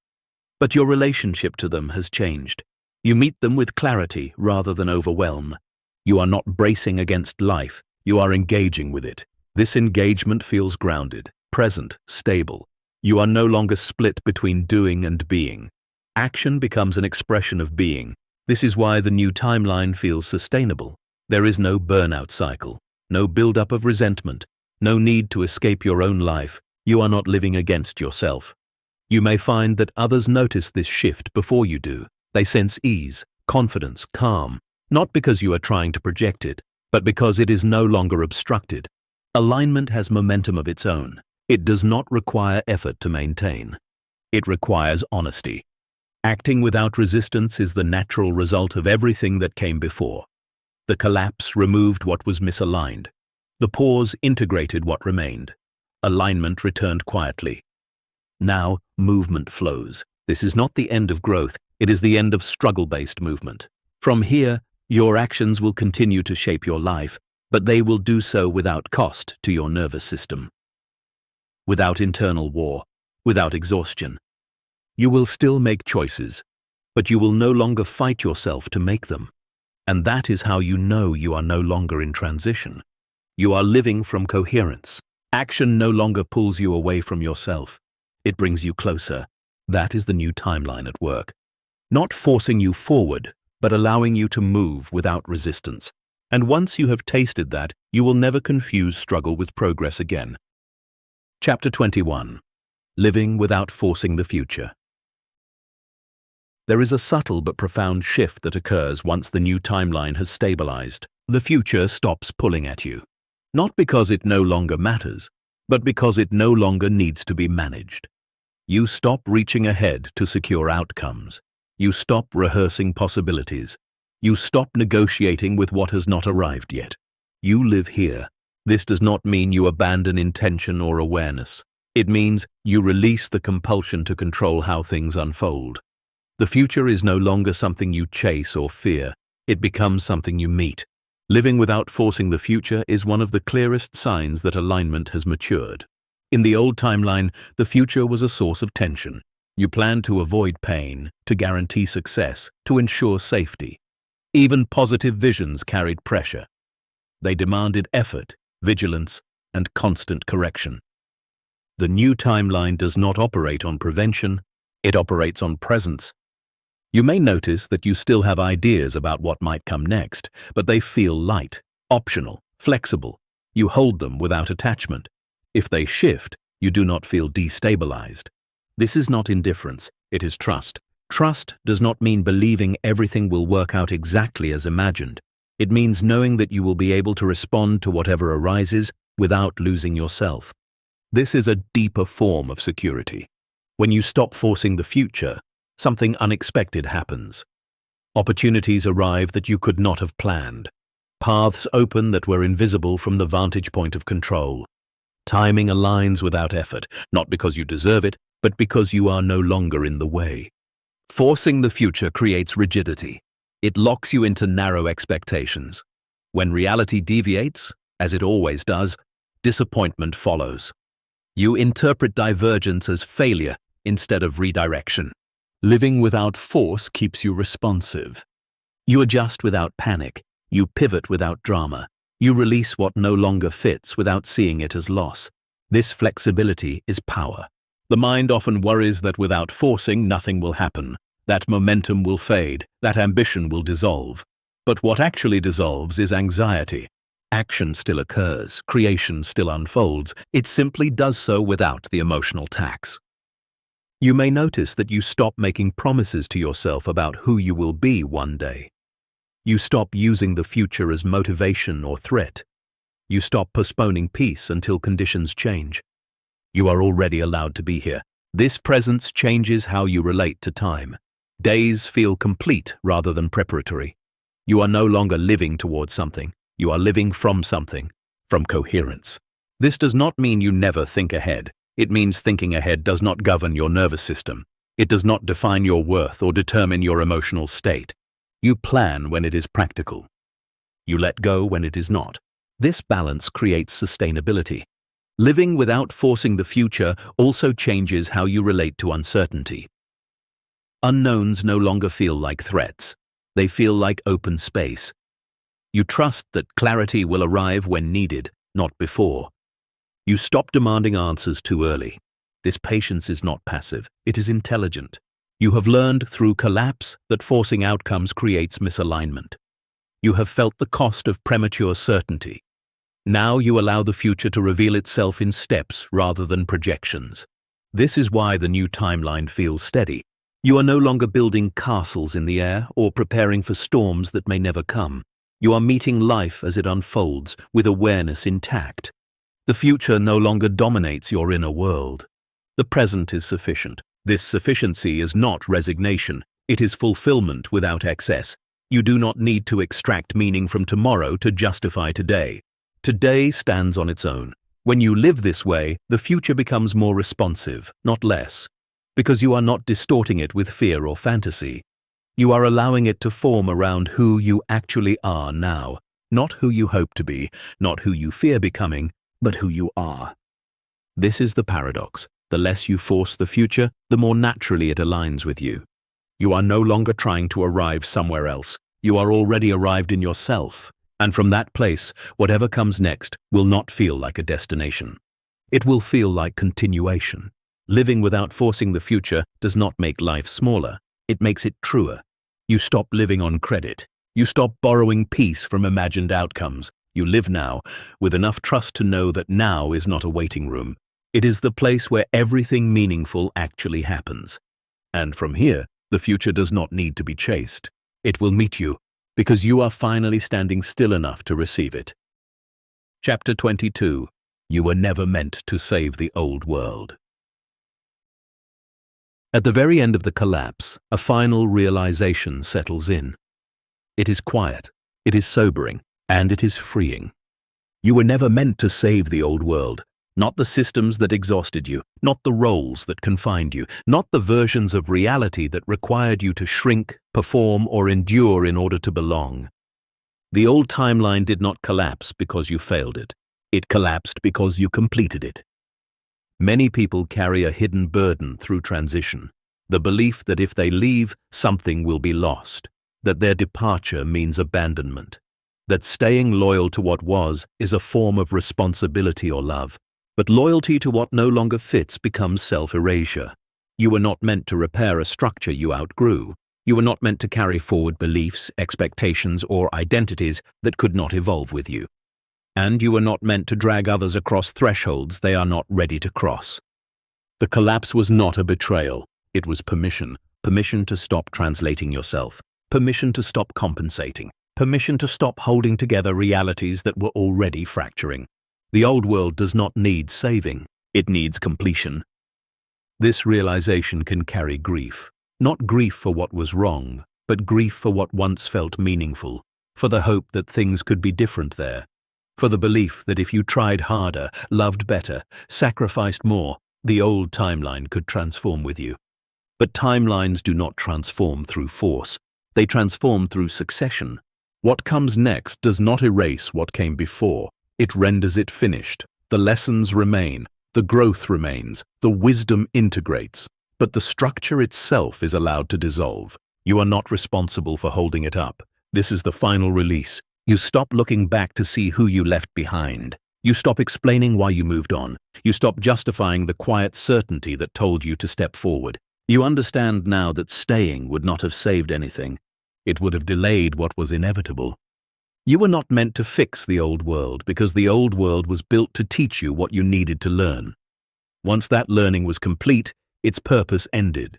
But your relationship to them has changed. You meet them with clarity rather than overwhelm. You are not bracing against life. You are engaging with it. This engagement feels grounded, present, stable. You are no longer split between doing and being. Action becomes an expression of being. This is why the new timeline feels sustainable. There is no burnout cycle, no buildup of resentment, no need to escape your own life. You are not living against yourself. You may find that others notice this shift before you do. They sense ease, confidence, calm, not because you are trying to project it, but because it is no longer obstructed. Alignment has momentum of its own. It does not require effort to maintain. It requires honesty. Acting without resistance is the natural result of everything that came before. The collapse removed what was misaligned. The pause integrated what remained. Alignment returned quietly. Now, movement flows. This is not the end of growth, it is the end of struggle-based movement. From here, your actions will continue to shape your life, but they will do so without cost to your nervous system. Without internal war, without exhaustion. You will still make choices, but you will no longer fight yourself to make them. And that is how you know you are no longer in transition. You are living from coherence. Action no longer pulls you away from yourself. It brings you closer. That is the new timeline at work. Not forcing you forward, but allowing you to move without resistance. And once you have tasted that, you will never confuse struggle with progress again. Chapter 21. Living without forcing the future. There is a subtle but profound shift that occurs once the new timeline has stabilized. The future stops pulling at you. Not because it no longer matters, but because it no longer needs to be managed. You stop reaching ahead to secure outcomes. You stop rehearsing possibilities. You stop negotiating with what has not arrived yet. You live here. This does not mean you abandon intention or awareness. It means you release the compulsion to control how things unfold. The future is no longer something you chase or fear. It becomes something you meet. Living without forcing the future is one of the clearest signs that alignment has matured. In the old timeline, the future was a source of tension. You planned to avoid pain, to guarantee success, to ensure safety. Even positive visions carried pressure. They demanded effort, vigilance, and constant correction. The new timeline does not operate on prevention, it operates on presence. You may notice that you still have ideas about what might come next, but they feel light, optional, flexible. You hold them without attachment. If they shift, you do not feel destabilized. This is not indifference, it is trust. Trust does not mean believing everything will work out exactly as imagined. It means knowing that you will be able to respond to whatever arises without losing yourself. This is a deeper form of security. When you stop forcing the future, something unexpected happens. Opportunities arrive that you could not have planned. Paths open that were invisible from the vantage point of control. Timing aligns without effort, not because you deserve it, but because you are no longer in the way. Forcing the future creates rigidity. It locks you into narrow expectations. When reality deviates, as it always does, disappointment follows. You interpret divergence as failure instead of redirection. Living without force keeps you responsive. You adjust without panic. You pivot without drama. You release what no longer fits without seeing it as loss. This flexibility is power. The mind often worries that without forcing, nothing will happen. That momentum will fade. That ambition will dissolve. But what actually dissolves is anxiety. Action still occurs. Creation still unfolds. It simply does so without the emotional tax. You may notice that you stop making promises to yourself about who you will be one day. You stop using the future as motivation or threat. You stop postponing peace until conditions change. You are already allowed to be here. This presence changes how you relate to time. Days feel complete rather than preparatory. You are no longer living towards something. You are living from something, from coherence. This does not mean you never think ahead. It means thinking ahead does not govern your nervous system. It does not define your worth or determine your emotional state. You plan when it is practical. You let go when it is not. This balance creates sustainability. Living without forcing the future also changes how you relate to uncertainty. Unknowns no longer feel like threats. They feel like open space. You trust that clarity will arrive when needed, not before. You stop demanding answers too early. This patience is not passive, it is intelligent. You have learned through collapse that forcing outcomes creates misalignment. You have felt the cost of premature certainty. Now you allow the future to reveal itself in steps rather than projections. This is why the new timeline feels steady. You are no longer building castles in the air or preparing for storms that may never come. You are meeting life as it unfolds with awareness intact. The future no longer dominates your inner world. The present is sufficient. This sufficiency is not resignation. It is fulfillment without excess. You do not need to extract meaning from tomorrow to justify today. Today stands on its own. When you live this way, the future becomes more responsive, not less, because you are not distorting it with fear or fantasy. You are allowing it to form around who you actually are now, not who you hope to be, not who you fear becoming, but who you are. This is the paradox. The less you force the future, the more naturally it aligns with you. You are no longer trying to arrive somewhere else. You are already arrived in yourself. And from that place, whatever comes next will not feel like a destination. It will feel like continuation. Living without forcing the future does not make life smaller. It makes it truer. You stop living on credit. You stop borrowing peace from imagined outcomes. You live now, with enough trust to know that now is not a waiting room. It is the place where everything meaningful actually happens. And from here, the future does not need to be chased. It will meet you, because you are finally standing still enough to receive it. Chapter 22. You were never meant to save the old world. At the very end of the collapse, a final realization settles in. It is quiet, it is sobering, and it is freeing. You were never meant to save the old world, not the systems that exhausted you, not the roles that confined you, not the versions of reality that required you to shrink, perform, or endure in order to belong. The old timeline did not collapse because you failed it. It collapsed because you completed it. Many people carry a hidden burden through transition, the belief that if they leave, something will be lost, that their departure means abandonment, that staying loyal to what was is a form of responsibility or love. But loyalty to what no longer fits becomes self-erasure. You were not meant to repair a structure you outgrew. You were not meant to carry forward beliefs, expectations, or identities that could not evolve with you. And you were not meant to drag others across thresholds they are not ready to cross. The collapse was not a betrayal. It was permission. Permission to stop translating yourself. Permission to stop compensating. Permission to stop holding together realities that were already fracturing. The old world does not need saving. It needs completion. This realization can carry grief. Not grief for what was wrong, but grief for what once felt meaningful, for the hope that things could be different there, for the belief that if you tried harder, loved better, sacrificed more, the old timeline could transform with you. But timelines do not transform through force. They transform through succession. What comes next does not erase what came before. It renders it finished. The lessons remain. The growth remains. The wisdom integrates. But the structure itself is allowed to dissolve. You are not responsible for holding it up. This is the final release. You stop looking back to see who you left behind. You stop explaining why you moved on. You stop justifying the quiet certainty that told you to step forward. You understand now that staying would not have saved anything. It would have delayed what was inevitable. You were not meant to fix the old world because the old world was built to teach you what you needed to learn. Once that learning was complete, its purpose ended.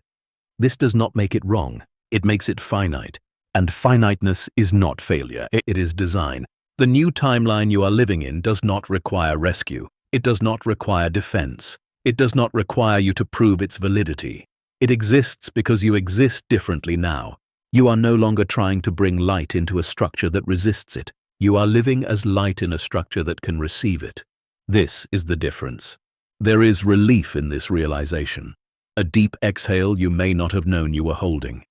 This does not make it wrong. It makes it finite. And finiteness is not failure. It is design. The new timeline you are living in does not require rescue. It does not require defense. It does not require you to prove its validity. It exists because you exist differently now. You are no longer trying to bring light into a structure that resists it. You are living as light in a structure that can receive it. This is the difference. There is relief in this realization. A deep exhale you may not have known you were holding.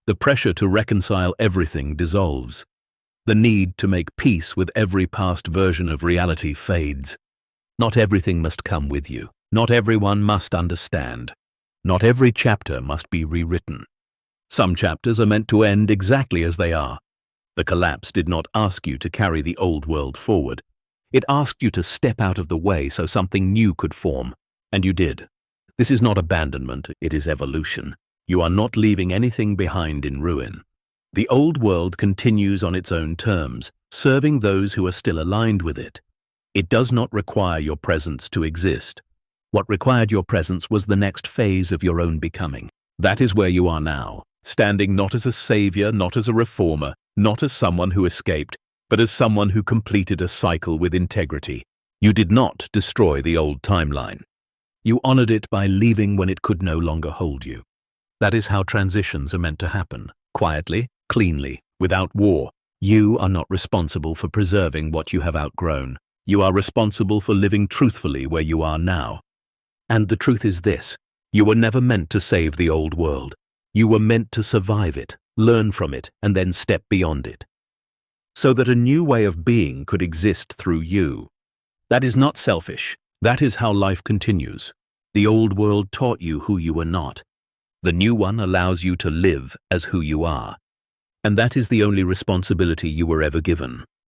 The pressure to reconcile everything dissolves. The need to make peace with every past version of reality fades. Not everything must come with you. Not everyone must understand. Not every chapter must be rewritten. Some chapters are meant to end exactly as they are. The collapse did not ask you to carry the old world forward. It asked you to step out of the way so something new could form. And you did. This is not abandonment, it is evolution. You are not leaving anything behind in ruin. The old world continues on its own terms, serving those who are still aligned with it. It does not require your presence to exist. What required your presence was the next phase of your own becoming. That is where you are now, standing not as a savior, not as a reformer, not as someone who escaped, but as someone who completed a cycle with integrity. You did not destroy the old timeline. You honored it by leaving when it could no longer hold you. That is how transitions are meant to happen, quietly, cleanly, without war. You are not responsible for preserving what you have outgrown. You are responsible for living truthfully where you are now. And the truth is this: you were never meant to save the old world. You were meant to survive it, learn from it, and then step beyond it, so that a new way of being could exist through you. That is not selfish. That is how life continues. The old world taught you who you were not. The new one allows you to live as who you are. And that is the only responsibility you were ever given.